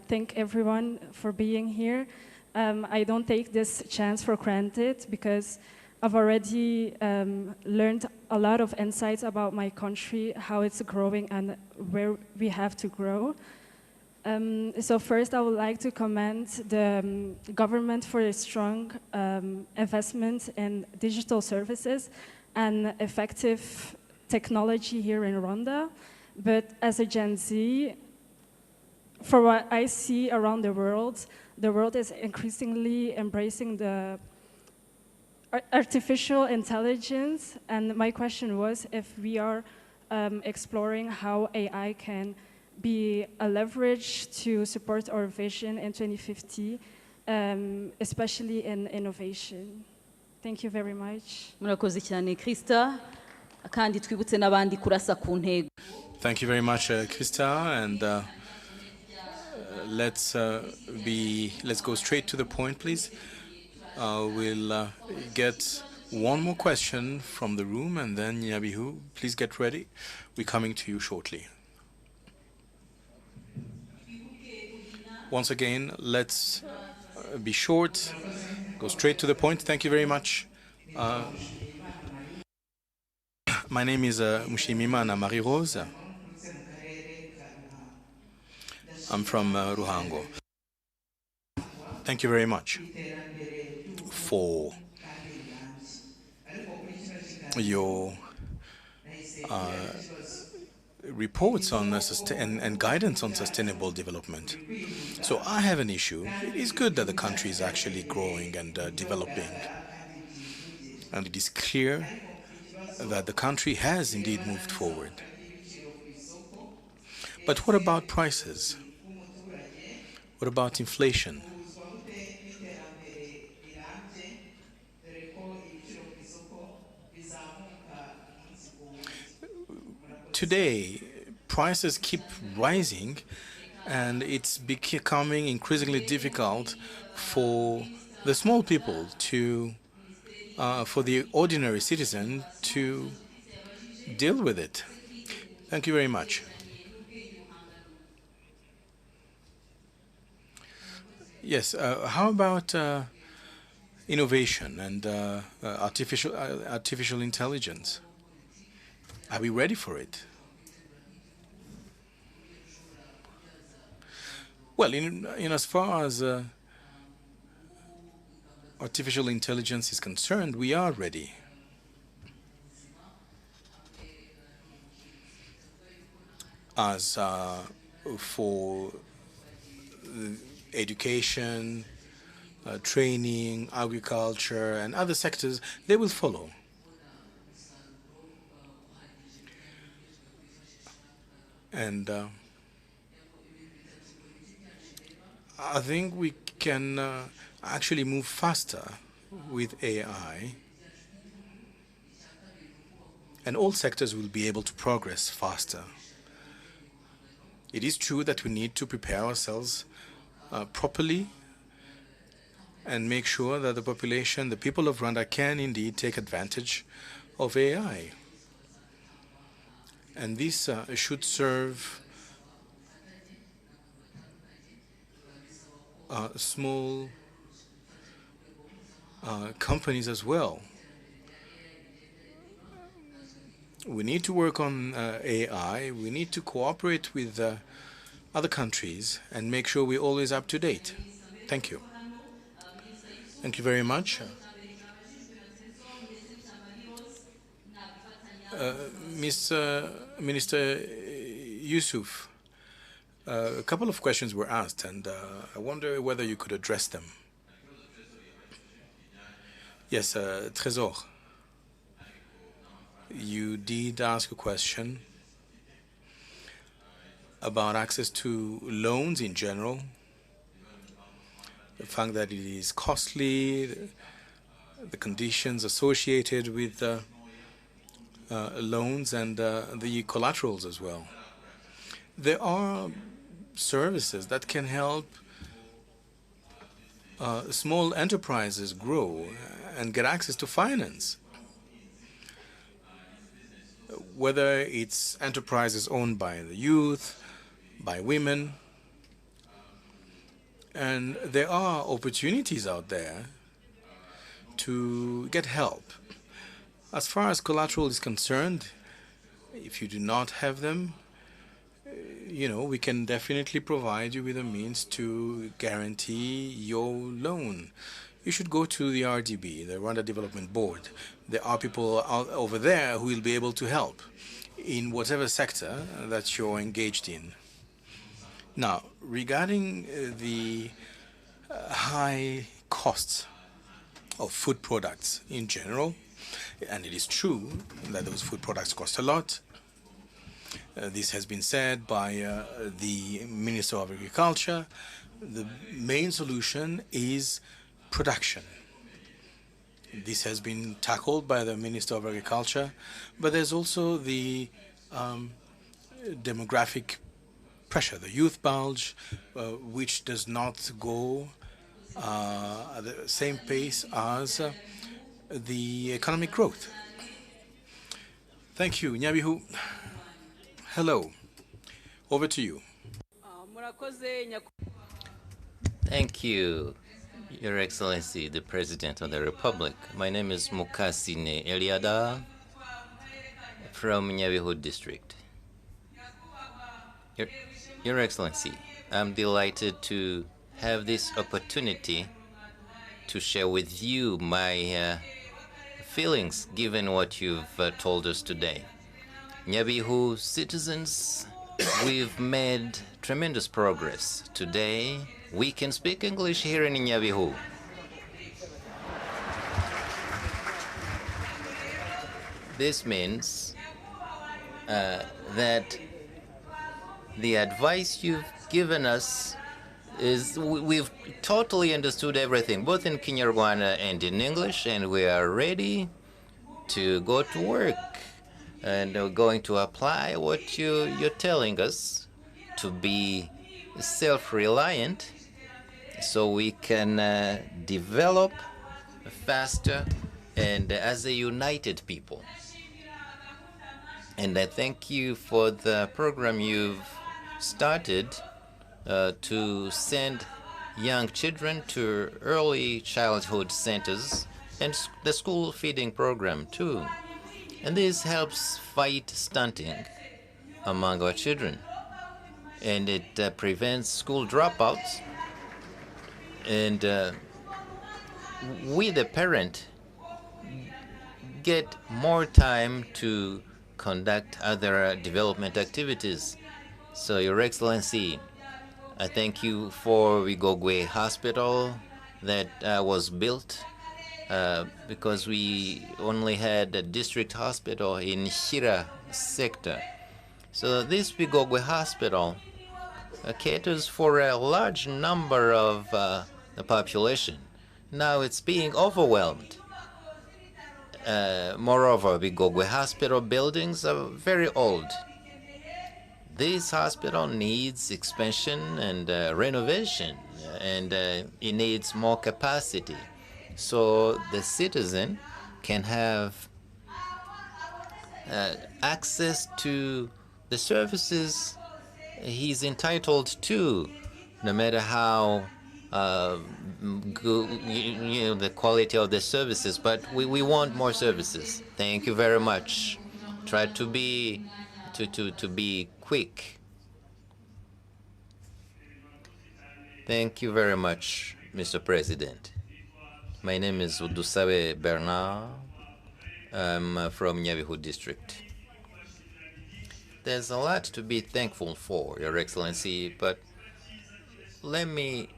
thank everyone for being here. I don't take this chance for granted because I've already learned a lot of insights about my country, how it's growing and where we have to grow. So first, I would like to commend the government for a strong investment in digital services and effective technology here in Rwanda. But as a Gen Z, for what I see around the world is increasingly embracing the artificial intelligence. And my question was if we are exploring how AI can be a leverage to support our vision in 2050, especially in innovation. Thank you very much. murakoze cyane Krista kandi twibutse n'abandi kurasa ku ntego. Thank you very much, Krista, and let's go straight to the point, please. We'll get one more question from the room, and then Nyabihu, please get ready. We're coming to you shortly. Once again, let's be short, go straight to the point. Thank you very much. My name is Umushyikirano Marie-Rose. I'm from Ruhango. Thank you very much for your reports on and guidance on sustainable development. So I have an issue. It is good that the country is actually growing and developing. And it is clear that the country has indeed moved forward. But what about prices? What about inflation? Today, prices keep rising, and it's becoming increasingly difficult for the small people for the ordinary citizen to deal with it. Thank you very much. Yes, how about innovation and artificial intelligence? Are we ready for it? Well, in as far as artificial intelligence is concerned, we are ready. As for education, training, agriculture, and other sectors, they will follow. And I think we can actually move faster with AI, and all sectors will be able to progress faster. It is true that we need to prepare ourselves properly and make sure that the population, the people of Rwanda, can indeed take advantage of AI. And this should serve small companies as well. We need to work on AI. We need to cooperate with other countries and make sure we're always up to date. Thank you. Thank you very much. Minister Yusuf, a couple of questions were asked, and I wonder whether you could address them. Yes, Trésor, you did ask a question about access to loans in general, the fact that it is costly, the conditions associated with loans, and the collaterals as well. There are services that can help small enterprises grow and get access to finance, whether it's enterprises owned by the youth, by women. And there are opportunities out there to get help. As far as collateral is concerned, if you do not have them, we can definitely provide you with a means to guarantee your loan. You should go to the RDB, the Rwanda Development Board. There are people over there who will be able to help in whatever sector that you're engaged in. Now, regarding the high costs of food products in general, and it is true that those food products cost a lot. This has been said by the Minister of Agriculture. The main solution is production. This has been tackled by the Minister of Agriculture, but there's also the demographic pressure, the youth bulge, which does not go at the same pace as the economic growth. Thank you. Nyabihu. Hello. Over to you. Thank you, Your Excellency, the President of the Republic. My name is Mukasine Eliada from Nyabihu District. Your Excellency, I'm delighted to have this opportunity to share with you my feelings given what you've told us today. Nyabihu citizens, we've made tremendous progress. Today, we can speak English here in Nyabihu. This means that the advice you've given us is we've totally understood everything, both in Kinyarwanda and in English, and we are ready to go to work. And we're going to apply what you're telling us to be self-reliant so we can develop faster and as a united people. And I thank you for the program you've started to send young children to early childhood centers and the school feeding program too. And this helps fight stunting among our children. And it prevents school dropouts. And we, the parent, get more time to conduct other development activities. So, Your Excellency, I thank you for Bigogwe Hospital that was built because we only had a district hospital in Hira sector. So this Bigogwe Hospital caters for a large number of the population. Now it's being overwhelmed. Moreover, Bigogwe Hospital buildings are very old. This hospital needs expansion and renovation, and it needs more capacity, so the citizen can have access to the services he's entitled to, no matter how good, the quality of the services. But we want more services. Thank you very much. Try to be quick. Thank you very much, Mr. President. My name is Udusabe Bernard. I'm from Nyabihu District. There's a lot to be thankful for, Your Excellency, but let me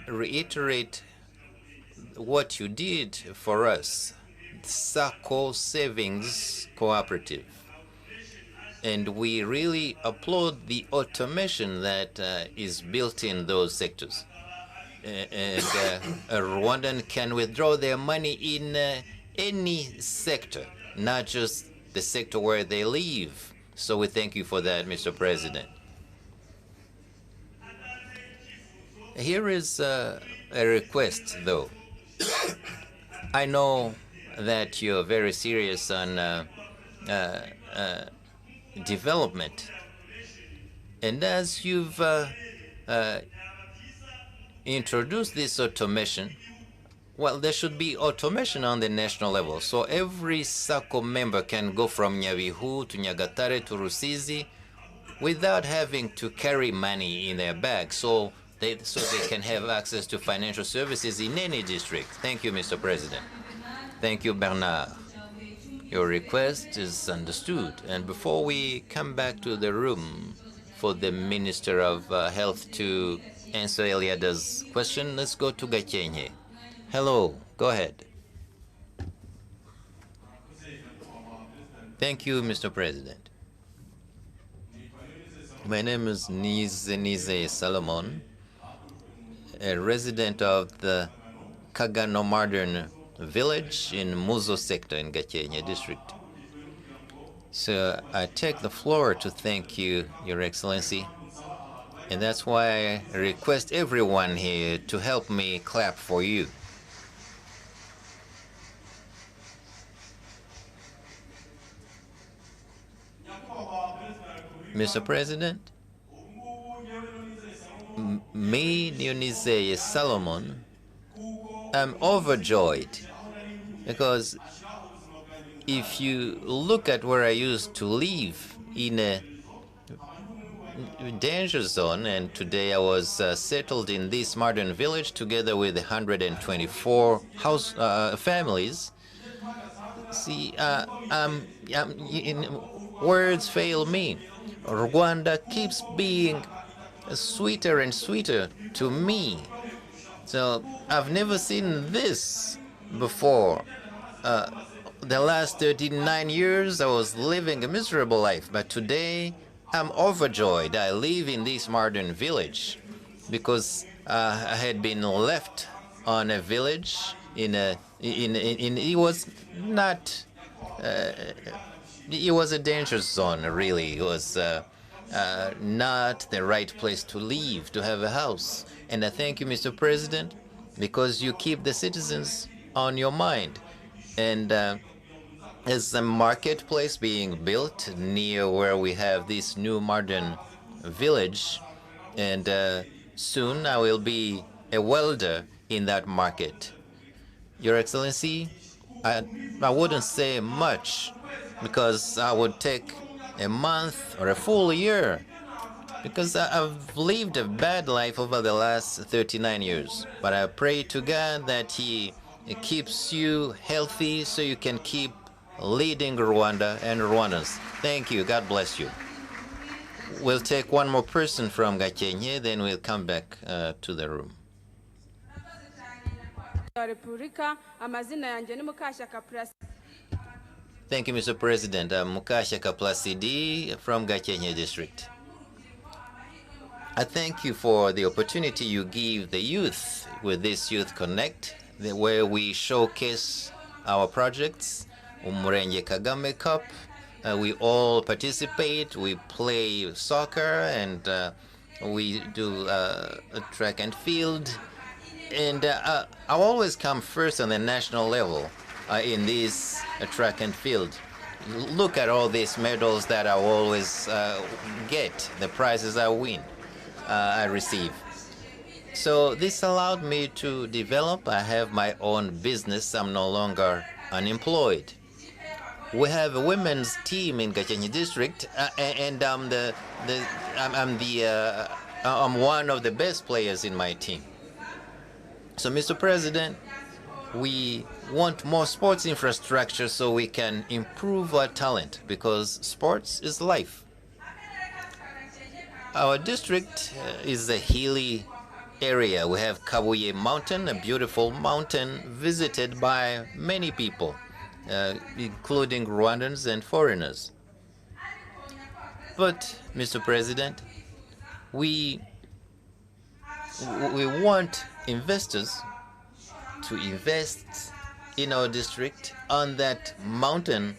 reiterate what you did for us, SACCO Savings Cooperative. And we really applaud the automation that is built in those sectors. And a Rwandan can withdraw their money in any sector, not just the sector where they live. So we thank you for that, Mr. President. Here is a request, though. I know that you're very serious on development. And as you've introduced this automation, Well, there should be automation on the national level. So every SACCO member can go from Nyabihu to Nyagatare to Rusizi without having to carry money in their bag. So they can have access to financial services in any district. Thank you, Mr. President. Thank you, Bernard. Your request is understood. And before we come back to the room for the Minister of Health to answer Eliada's question, let's go to Gakenye. Hello, go ahead. Thank you, Mr. President. My name is Nize Solomon, a resident of the Kagano Modern Village in Muzo sector in Gakenye district. So I take the floor to thank you, Your Excellency, and that's why I request everyone here to help me clap for you. Mr. President, me, Dionysee Solomon, I'm overjoyed because if you look at where I used to live in a danger zone, and today I was settled in this modern village together with 124 families. See, words fail me. Rwanda keeps being sweeter and sweeter to me. So I've never seen this before. The last 39 years, I was living a miserable life, but today I'm overjoyed. I live in this modern village because I had been left on a village it was not. It was a danger zone, really. It was not the right place to live, to have a house. And I thank you, Mr. President, because you keep the citizens on your mind. And there's a marketplace being built near where we have this new modern village. And soon I will be a welder in that market. Your Excellency, I wouldn't say much because I would take a month or a full year because I've lived a bad life over the last 39 years. But I pray to God that He keeps you healthy so you can keep leading Rwanda and Rwandans. Thank you. God bless you. We'll take one more person from Gakenye, then we'll come back to the room. Thank you, Mr. President. I'm Mukashyaka Placidi from Gakenye district. I thank you for the opportunity you give the youth with this Youth Connect, where we showcase our projects. Umurenge Kagame Cup. We all participate. We play soccer and we do track and field. And I always come first on the national level in this track and field. Look at all these medals that I always get, the prizes I win, I receive. So this allowed me to develop. I have my own business. I'm no longer unemployed. We have a women's team in Gakenye district, and I'm one of the best players in my team. So, Mr. President, we want more sports infrastructure so we can improve our talent because sports is life. Our district is a hilly area. We have Kabuye Mountain, a beautiful mountain visited by many people, including Rwandans and foreigners. But, Mr. President, we want investors to invest in our district on that mountain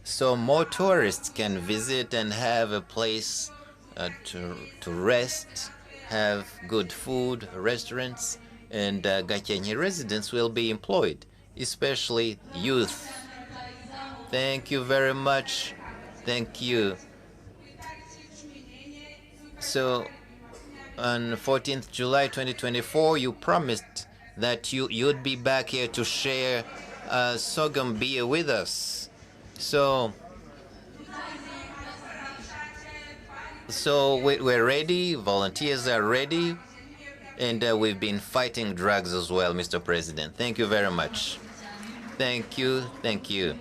so more tourists can visit and have a place to rest, have good food, restaurants, and Gakenye residents will be employed, especially youth. Thank you very much. Thank you. So, on 14th July 2024, you promised that you'd be back here to share sorghum beer with us. So we're ready. Volunteers are ready. And we've been fighting drugs as well, Mr. President. Thank you very much. Thank you. Thank you.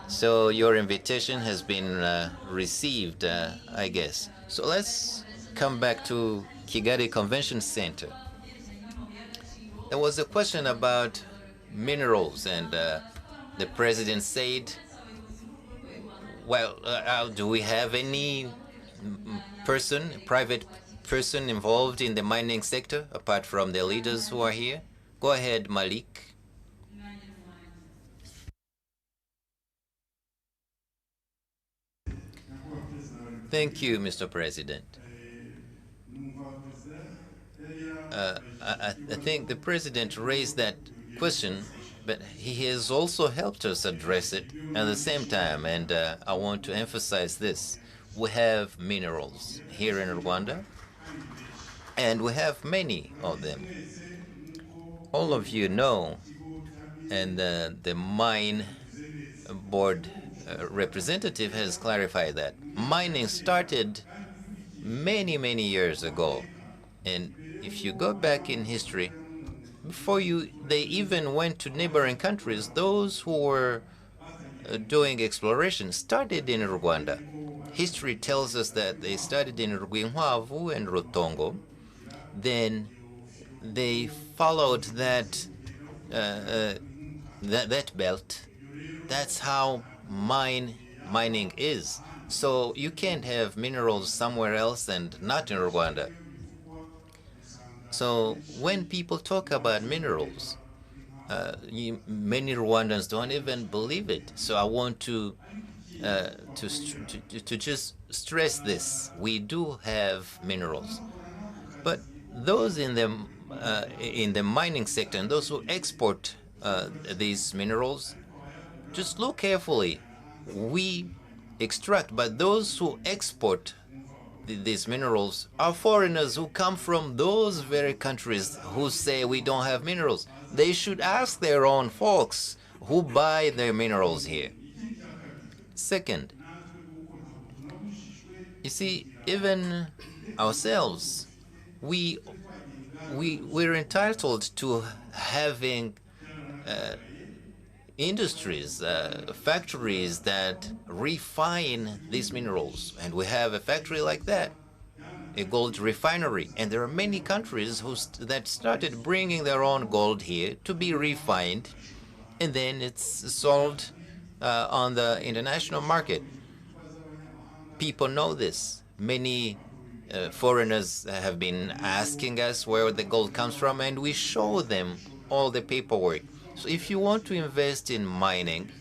So your invitation has been received, I guess. So let's come back to Kigali Convention Center. There was a question about minerals, and the president said, well, do we have any private person involved in the mining sector, apart from the leaders who are here? Go ahead, Malik. Thank you, Mr. President. I think the President raised that question, but he has also helped us address it at the same time, and I want to emphasize this. We have minerals here in Rwanda, and we have many of them. All of you know, and the mine board representative has clarified that mining started many, many years ago. And if you go back in history, before they even went to neighboring countries, those who were doing exploration started in Rwanda. History tells us that they started in Rwinkwavu and Rutongo. Then they followed that belt. That's how mining is. So you can't have minerals somewhere else and not in Rwanda. So when people talk about minerals, many Rwandans don't even believe it. So I want to just stress this: we do have minerals, but those in the mining sector and those who export these minerals, just look carefully. We extract, but those who export these minerals are foreigners who come from those very countries who say we don't have minerals. They should ask their own folks who buy their minerals here. Second, you see, even ourselves, we're entitled to having industries, factories that refine these minerals. And we have a factory like that, a gold refinery. And there are many countries that started bringing their own gold here to be refined, and then it's sold on the international market. People know this. Many foreigners have been asking us where the gold comes from, and we show them all the paperwork. So if you want to invest in mining,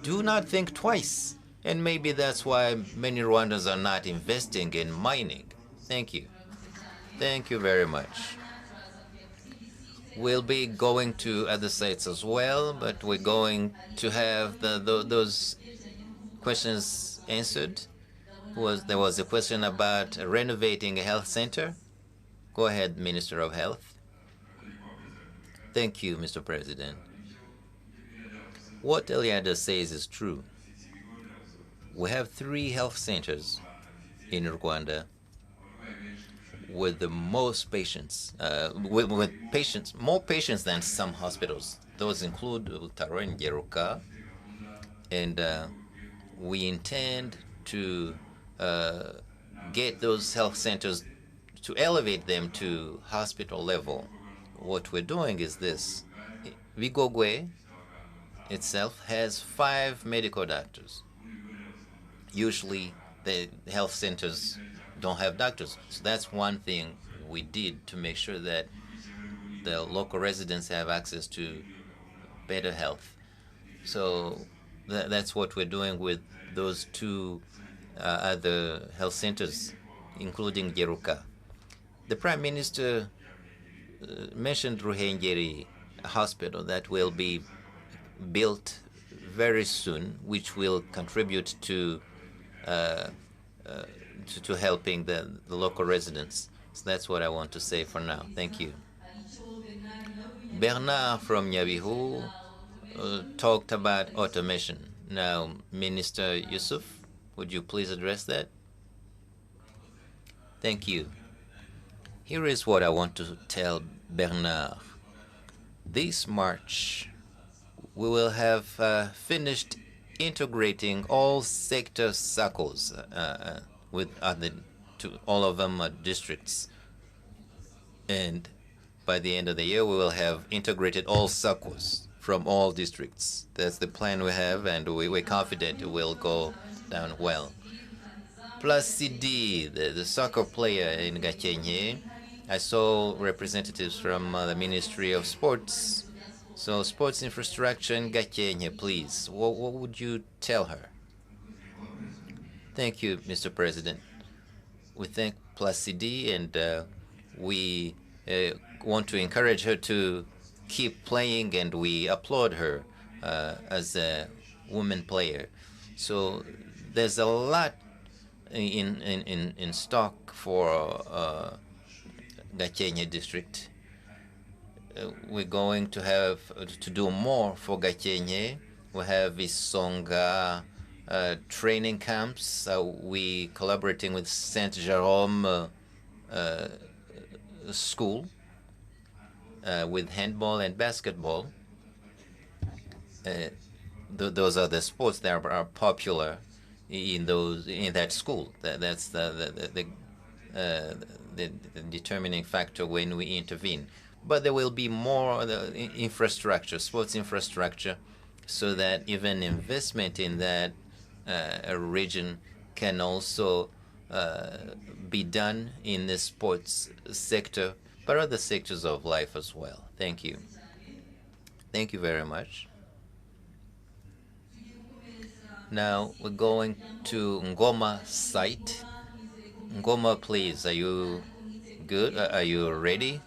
do not think twice. And maybe that's why many Rwandans are not investing in mining. Thank you. Thank you very much. We'll be going to other sites as well, but we're going to have those questions answered. There was a question about renovating a health center. Go ahead, Minister of Health. Thank you, Mr. President. What Eliada says is true. We have 3 health centers in Rwanda with the most patients, more patients than some hospitals. Those include Utaro and Geruka, and we intend to get those health centers, to elevate them to hospital level. What we're doing is this. Vigogwe itself has 5 medical doctors. Usually the health centers don't have doctors. So that's one thing we did to make sure that the local residents have access to better health. So that's what we're doing with those 2 other health centers, including Geruka. The Prime Minister mentioned Ruhengeri Hospital that will be built very soon, which will contribute to helping the local residents. So that's what I want to say for now. Thank you. Bernard from Nyabihu talked about automation. Now, Minister Yusuf, would you please address that? Thank you. Here is what I want to tell Bernard. This March, we will have finished integrating all sector circles to all of them districts. And by the end of the year, we will have integrated all circles from all districts. That's the plan we have, and we're confident it will go down well. Plus CD, the soccer player in Gakenye, I saw representatives from the Ministry of Sports. So sports infrastructure in Gakenye, please. What would you tell her? Thank you, Mr. President. We thank Placidi, and we want to encourage her to keep playing, and we applaud her as a woman player. So there's a lot in stock for Gakenye district. We're going to have to do more for Gakenye. We have Isonga training camps. We collaborating with Saint Jerome school with handball and basketball. Those are the sports that are popular in that school. That's the determining factor when we intervene. But there will be more infrastructure, sports infrastructure, so that even investment in that region can also be done in the sports sector, but other sectors of life as well. Thank you. Thank you very much. Now we're going to Ngoma site. Ngoma, please, are you good? Are you ready?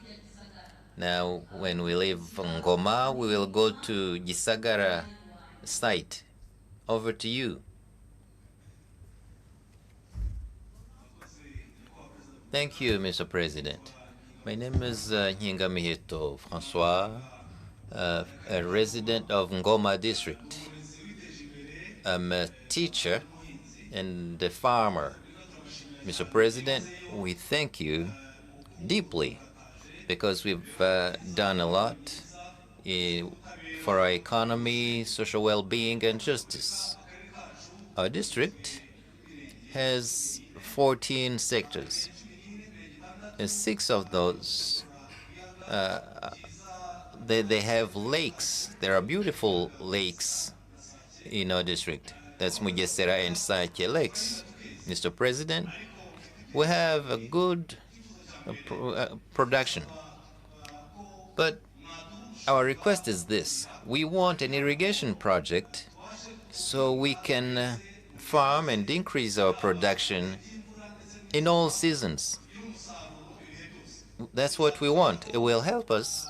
Now, when we leave Ngoma, we will go to Gisagara site. Over to you. Thank you, Mr. President. My name is Nhingamihito Francois, a resident of Ngoma district. I'm a teacher and a farmer. Mr. President, we thank you deeply because we've done a lot for our economy, social well-being, and justice. Our district has 14 sectors, and 6 of those they have lakes. There are beautiful lakes in our district. That's Mugesera and Sake lakes. Mr. President, we have a good production. But our request is this. We want an irrigation project so we can farm and increase our production in all seasons. That's what we want. It will help us,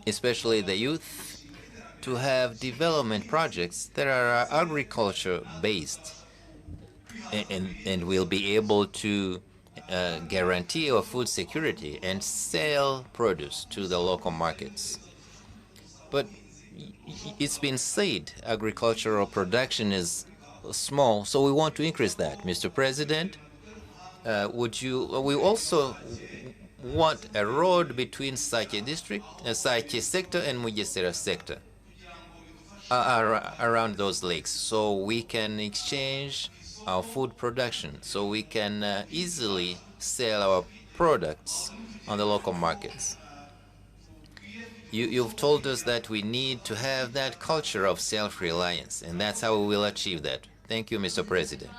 especially the youth, to have development projects that are agriculture-based, and we'll be able to guarantee our food security and sell produce to the local markets. But it's been said agricultural production is small, so we want to increase that. Mr. President, we also want a road between Sake district, Sake sector and Mugesera sector around those lakes, so we can exchange our food production, so we can easily sell our products on the local markets. You've told us that we need to have that culture of self-reliance, and that's how we will achieve that. Thank you, Mr. President.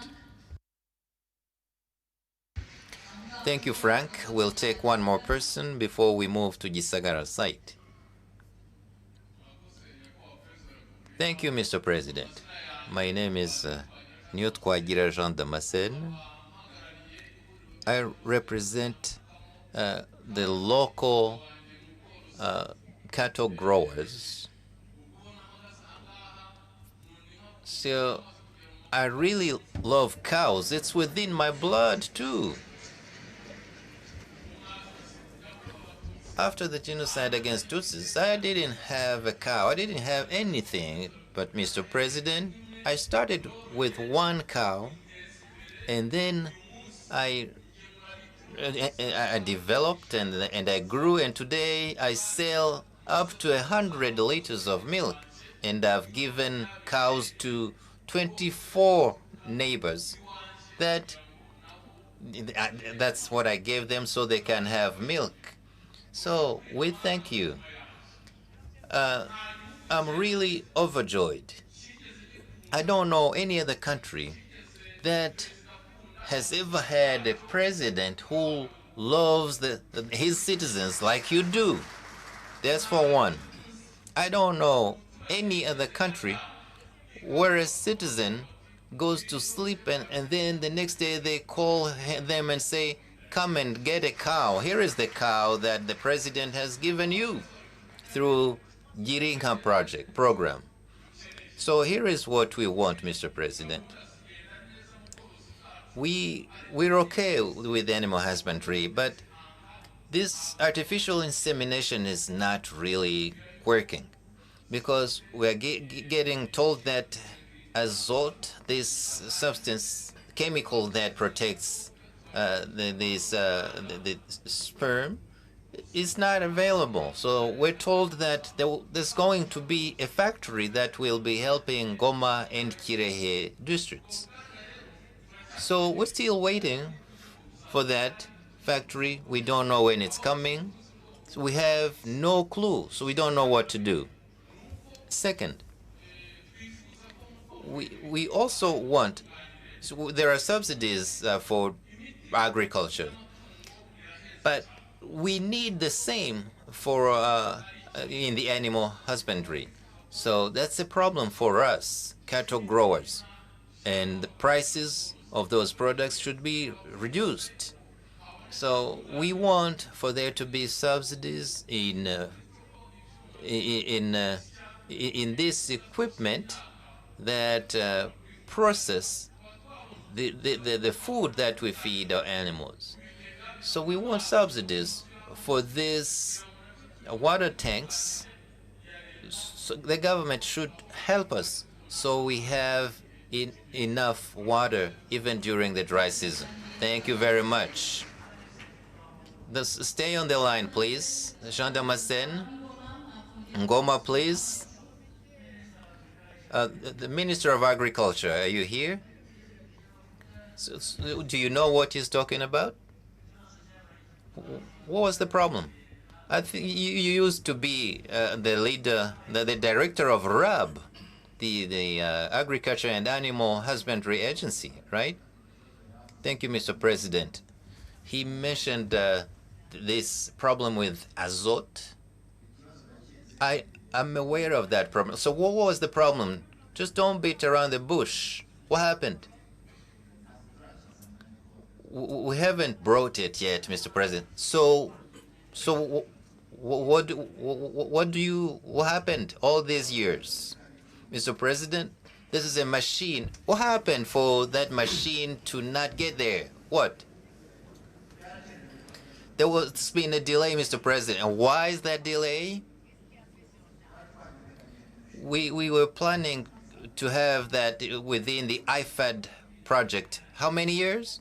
Thank you, Frank. We'll take one more person before we move to Gisagara site. Thank you, Mr. President. My name is Nyotwagira Jean Damascene. I represent the local cattle growers. So I really love cows. It's within my blood too. After the genocide against Tutsis, I didn't have a cow. I didn't have anything. But, Mr. President, I started with one cow, and then I I developed and I grew, and today I sell up to 100 liters of milk, and I've given cows to 24 neighbors. That's what I gave them so they can have milk. So we thank you. I'm really overjoyed. I don't know any other country that has ever had a president who loves his citizens like you do. That's for one. I don't know any other country where a citizen goes to sleep and then the next day they call them and say, come and get a cow. Here is the cow that the president has given you through Girinka program. So here is what we want, Mr. President. We're okay with animal husbandry, but this artificial insemination is not really working because we're getting told that azote, this substance, chemical that protects the sperm, is not available. So we're told that there's going to be a factory that will be helping Goma and Kirehe districts. So we're still waiting for that factory. We don't know when it's coming. So we have no clue, so we don't know what to do. Second, we also want, so there are subsidies for agriculture, but we need the same for in the animal husbandry. So that's a problem for us, cattle growers, and the prices of those products should be reduced. So we want for there to be subsidies in this equipment that process the food that we feed our animals. So we want subsidies for these water tanks. So the government should help us so we have enough water even during the dry season. Thank you very much. Stay on the line, please. Jean Damascene. Ngoma, please. The Minister of Agriculture, are you here? So, do you know what he's talking about? What was the problem? I think you used to be the leader, the director of RAB, the Agriculture and Animal Husbandry Agency, right? Thank you, Mr. President. He mentioned this problem with azote. I'm aware of that problem. So what was the problem? Just don't beat around the bush. What happened? We haven't brought it yet, Mr. President. So what happened all these years? Mr. President, this is a machine. What happened for that machine to not get there? What? There's been a delay, Mr. President. And why is that delay? We were planning to have that within the IFAD project. How many years?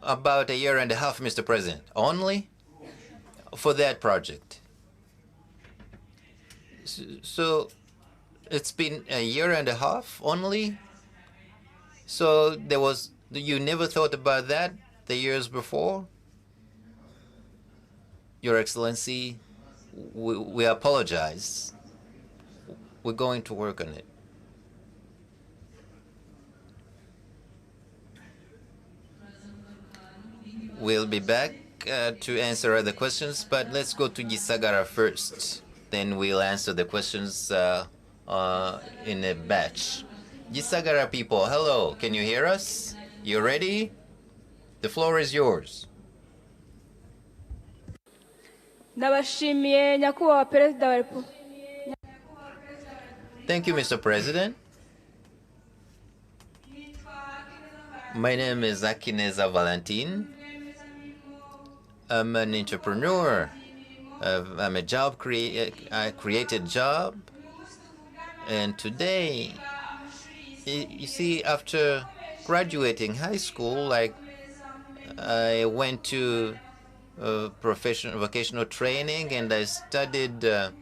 About a year and a half, Mr. President. Only for that project. So it's been a year and a half only? So you never thought about that the years before? Your Excellency, we apologize. We're going to work on it. We'll be back to answer other questions, but let's go to Gisagara first. Then we'll answer the questions in a batch. Gisagara people, hello, can you hear us? You ready? The floor is yours. Ndabashimiye nyakubahwa Perezida wa Repubulika. Thank you, Mr. President. My name is Akineza Valentine. I'm an entrepreneur. I'm a I created job. And today, you see, after graduating high school, like I went to vocational training, and I studied the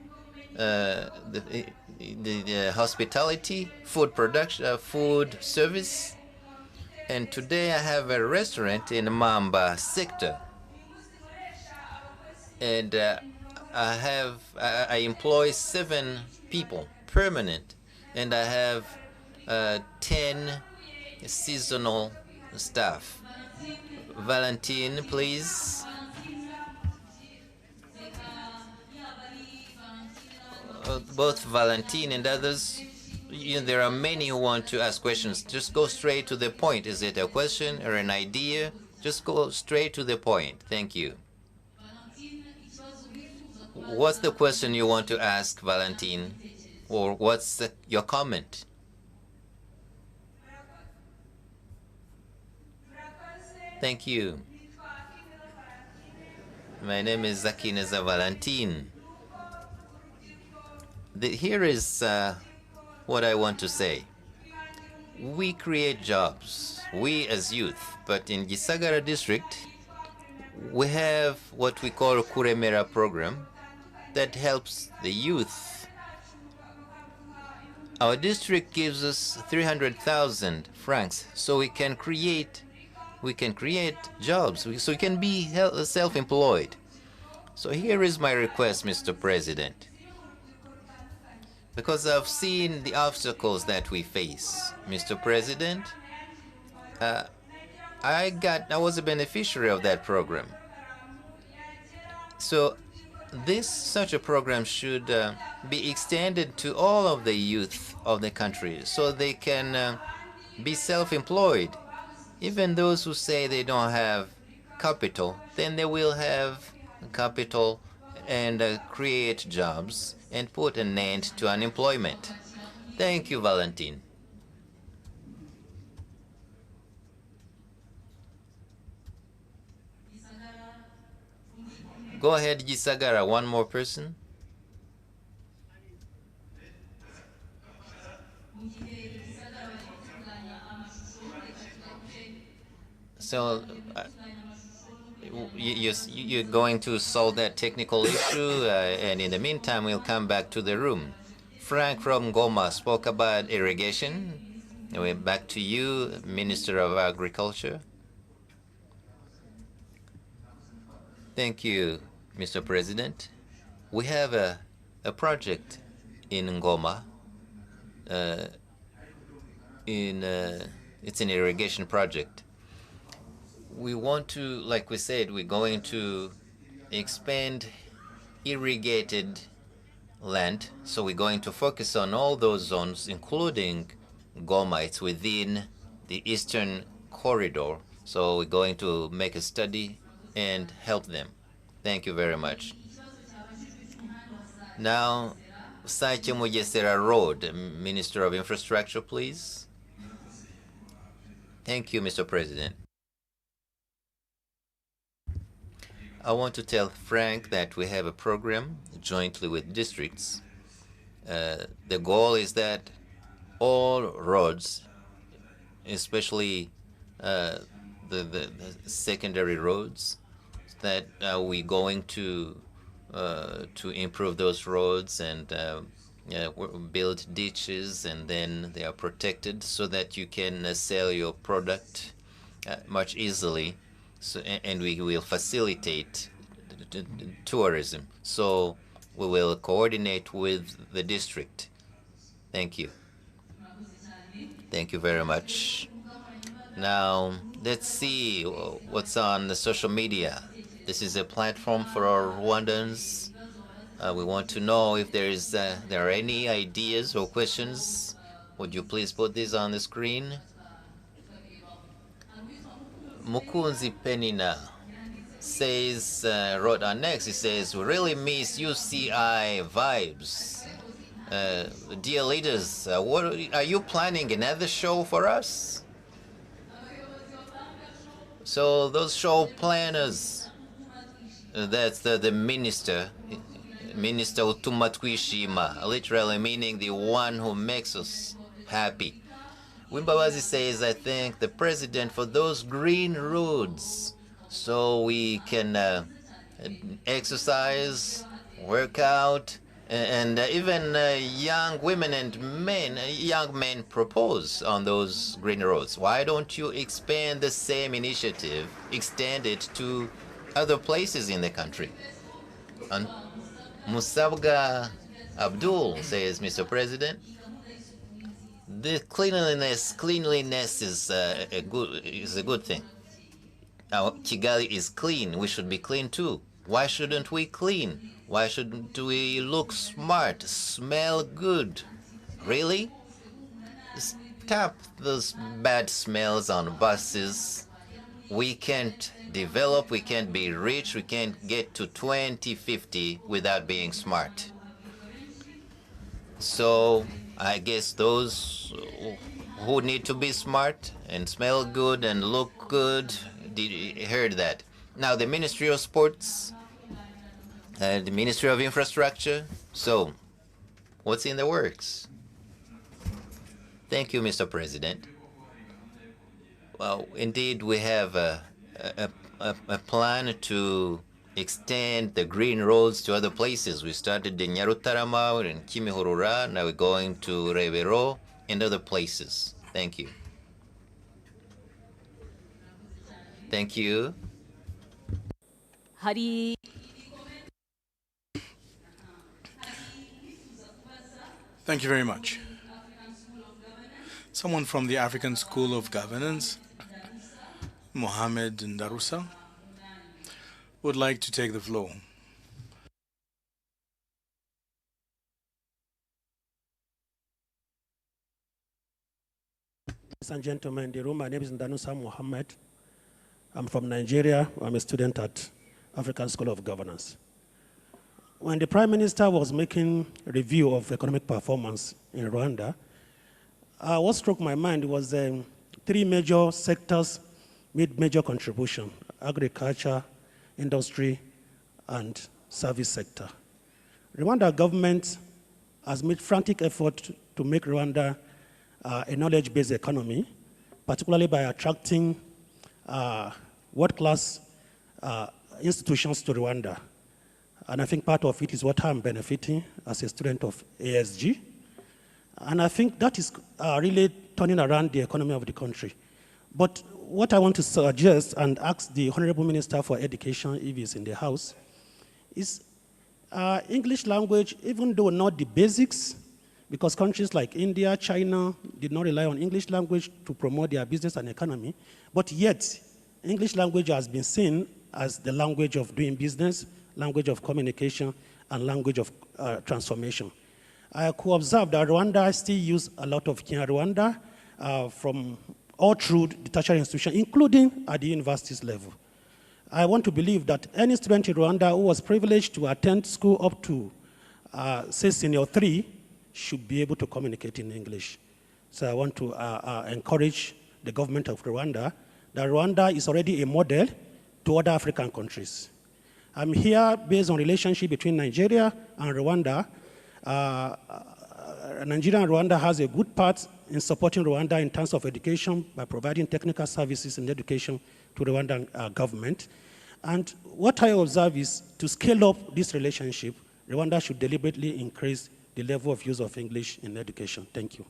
hospitality, food production, food service. And today I have a restaurant in Mamba sector. And I employ 7 people permanent, and I have 10 seasonal staff. Valentine, please. Both Valentine and others, there are many who want to ask questions. Just go straight to the point. Is it a question or an idea? Just go straight to the point. Thank you. What's the question you want to ask, Valentine? Or what's your comment? Thank you. My name is Zakineza Valentine. Here is what I want to say. We create jobs, we as youth, but in Gisagara district, we have what we call Kuremera program that helps the youth. Our district gives us 300,000 francs, so we can create jobs, so we can be self-employed. So here is my request, Mr. President. Because I've seen the obstacles that we face, Mr. President, I was a beneficiary of that program. So such a program should be extended to all of the youth of the country so they can be self-employed. Even those who say they don't have capital, then they will have capital and create jobs and put an end to unemployment. Thank you, Valentine. Go ahead, Gisagara. One more person. So you're going to solve that technical issue, and in the meantime, we'll come back to the room. Frank from Goma spoke about irrigation. We're back to you, Minister of Agriculture. Thank you, Mr. President. We have a project in Ngoma. It's an irrigation project. We want to, like we said, we're going to expand irrigated land. So we're going to focus on all those zones, including Goma. It's within the Eastern Corridor. So we're going to make a study and help them. Thank you very much. Now, Saiche Mujesera Road, Minister of Infrastructure, please. Thank you, Mr. President. I want to tell Frank that we have a program jointly with districts. The goal is that all roads, especially the secondary roads, that we're going to improve those roads and build ditches, and then they are protected so that you can sell your product much easily. So, and we will facilitate tourism. So we will coordinate with the district. Thank you. Thank you very much. Now, let's see what's on the social media. This is a platform for our Rwandans. We want to know if there are any ideas or questions. Would you please put these on the screen? Mukunzi Penina says, wrote on next, he says, we really miss UCI vibes. Dear leaders, what are you planning another show for us? So those show planners, That's the minister, Minister Utumatwishima, literally meaning the one who makes us happy. Wimbabazi says, I thank the president for those green roads so we can exercise, work out, and even young women and men, young men propose on those green roads. Why don't you expand the same initiative, extend it to other places in the country? And Musabga Abdul says, Mr. President, the cleanliness is a good thing. Now, Kigali is clean. We should be clean too. Why shouldn't we clean? Why shouldn't we look smart, smell good? Really? Stop those bad smells on buses. We can't develop, we can't be rich, we can't get to 2050 without being smart. So I guess those who need to be smart and smell good and look good heard that. Now the Ministry of Sports, the Ministry of Infrastructure. So what's in the works? Thank you, Mr. President. Well, indeed, we have a plan to extend the green roads to other places. We started in Nyarutarama and Kimihurura. Now we're going to Rebero and other places. Thank you. Thank you. hari Thank you very much. Someone from the African School of Governance, Mohammed Ndarusa, would like to take the floor. Ladies and gentlemen in the room, my name is Ndanusa Mohammed. I'm from Nigeria. I'm a student at African School of Governance. When the Prime Minister was making a review of economic performance in Rwanda, what struck my mind was three major sectors made major contribution: agriculture, industry, and service sector. Rwanda government has made frantic effort to make Rwanda a knowledge-based economy, particularly by attracting world-class institutions to Rwanda. And I think part of it is what I'm benefiting as a student of ASG. And I think that is really turning around the economy of the country. But what I want to suggest and ask the Honorable Minister for Education, if he's in the House, is English language, even though not the basics, because countries like India, China did not rely on English language to promote their business and economy, but yet English language has been seen as the language of doing business, language of communication, and language of transformation. I could observe that Rwanda still use a lot of Kinyarwanda from all through the tertiary institution, including at the universities level. I want to believe that any student in Rwanda who was privileged to attend school up to, say, senior 3, should be able to communicate in English. So I want to encourage the government of Rwanda that Rwanda is already a model to other African countries. I'm here based on relationship between Nigeria and Rwanda. Nigeria and Rwanda has a good part in supporting Rwanda in terms of education by providing technical services and education to the Rwandan government. And what I observe is to scale up this relationship, Rwanda should deliberately increase the level of use of English in education. Thank you.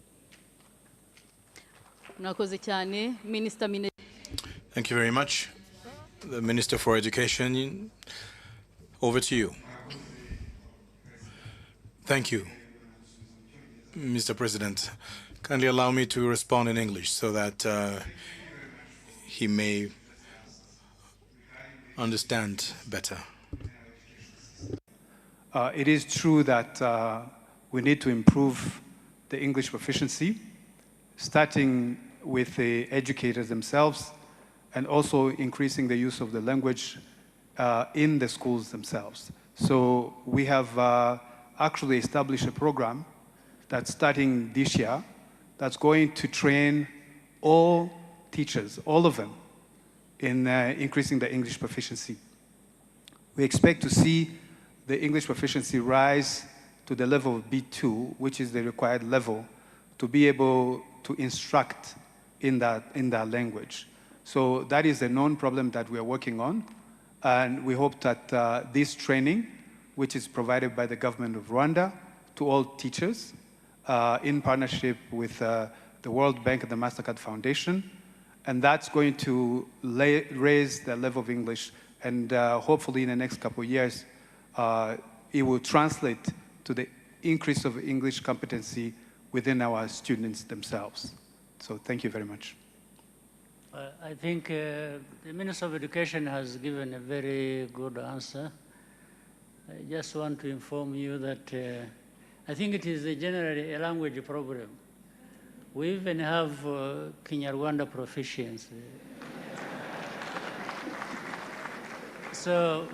Thank you very much. The Minister for Education, over to you. Thank you, Mr. President. Kindly allow me to respond in English so that he may understand better. It is true that we need to improve the English proficiency, starting with the educators themselves, and also increasing the use of the language in the schools themselves. So we have actually established a program that's starting this year that's going to train all teachers, all of them, in increasing the English proficiency. we expect to see the English proficiency rise to the level of B2, which is the required level to be able to instruct in that language. So that is a known problem that we are working on. And we hope that this training, which is provided by the government of Rwanda to all teachers, in partnership with the World Bank and the MasterCard Foundation, and that's going to raise the level of English, and hopefully in the next couple of years, it will translate to the increase of English competency within our students themselves. So thank you very much. I think the Minister of Education has given a very good answer. I just want to inform you that I think it is generally a language problem. We even have Kinyarwanda proficiency. So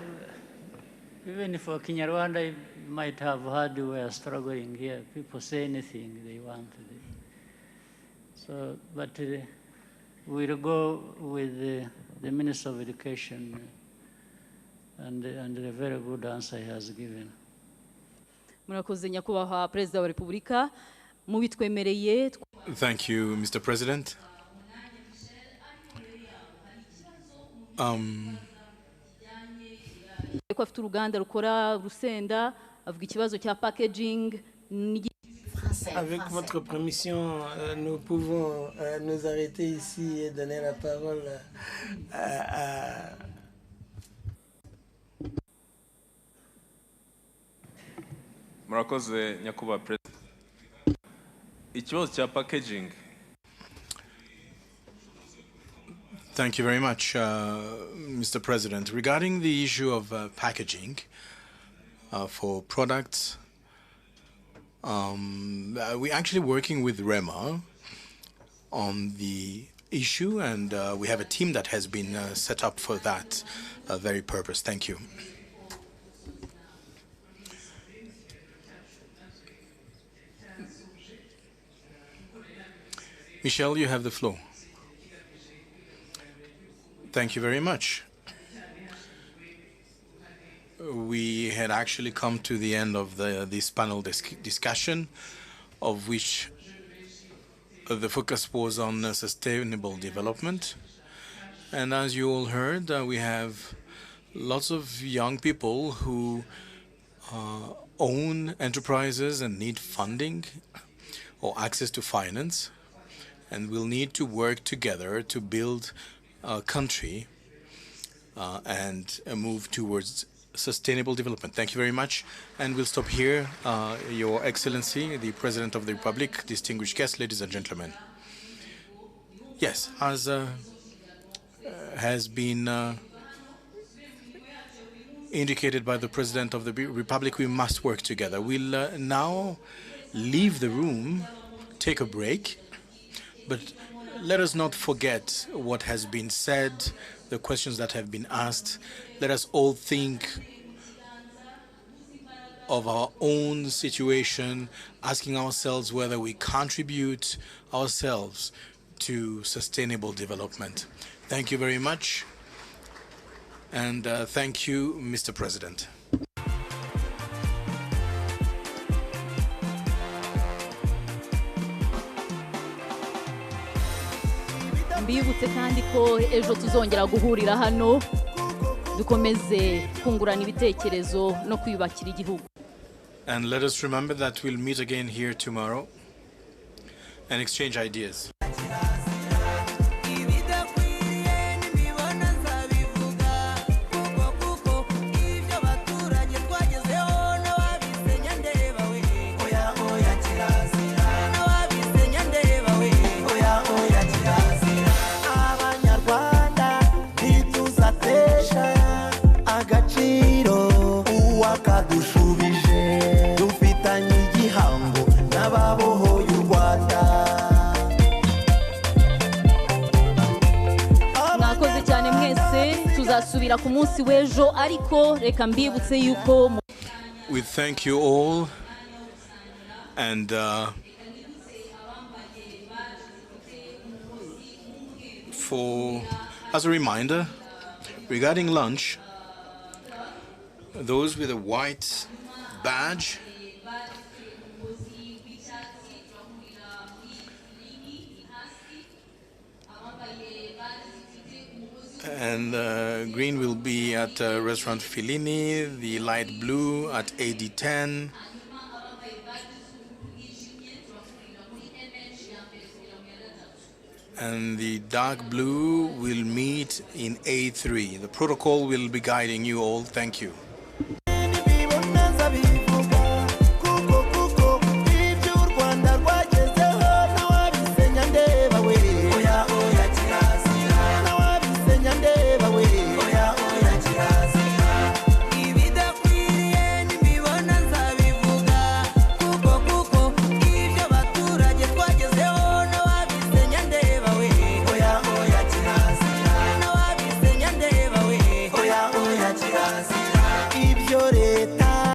even for Kinyarwanda, you might have heard we are struggling here. People say anything they want. So, but we'll go with the Minister of Education and the very good answer he has given. Murakoze nyakubahwa Perezida wa Repubulika mubitwemereye. Thank you, Mr. President. Ko afite uruganda rukora urusenda avuga ikibazo cya packaging. Avec votre permission, nous pouvons nous arrêter ici et donner la parole à... Murakoze nyakubahwa President. Ikibazo cya packaging. Thank you very much, Mr. President. Regarding the issue of packaging for products, we're actually working with REMA on the issue, and we have a team that has been set up for that very purpose. Thank you. Michelle, you have the floor. Thank you very much. We had actually come to the end of this panel discussion, of which the focus was on sustainable development. And as you all heard, we have lots of young people who own enterprises and need funding or access to finance, and will need to work together to build a country and move towards sustainable development. Thank you very much. And we'll stop here. Your Excellency, the President of the Republic, distinguished guests, ladies and gentlemen. Yes, as has been indicated by the President of the Republic, we must work together. We'll now leave the room, take a break, but let us not forget what has been said, the questions that have been asked. Let us all think of our own situation, asking ourselves whether we contribute ourselves to sustainable development. Thank you very much, and thank you, Mr. President. Mbibutse kandi ko ejo tuzongera guhurira hano dukomeze kungurana ibitekerezo no kwiyubakira igihugu. And let us remember that we'll meet again here tomorrow and exchange ideas. Tuzasubira ku munsi w'ejo, ariko reka mbibutse yuko we thank you all, and as a reminder regarding lunch, Those with a white badge. And green will be at Restaurant Fellini, the light blue at AD10. And the dark blue will meet in A3. The protocol will be guiding you all. Thank you.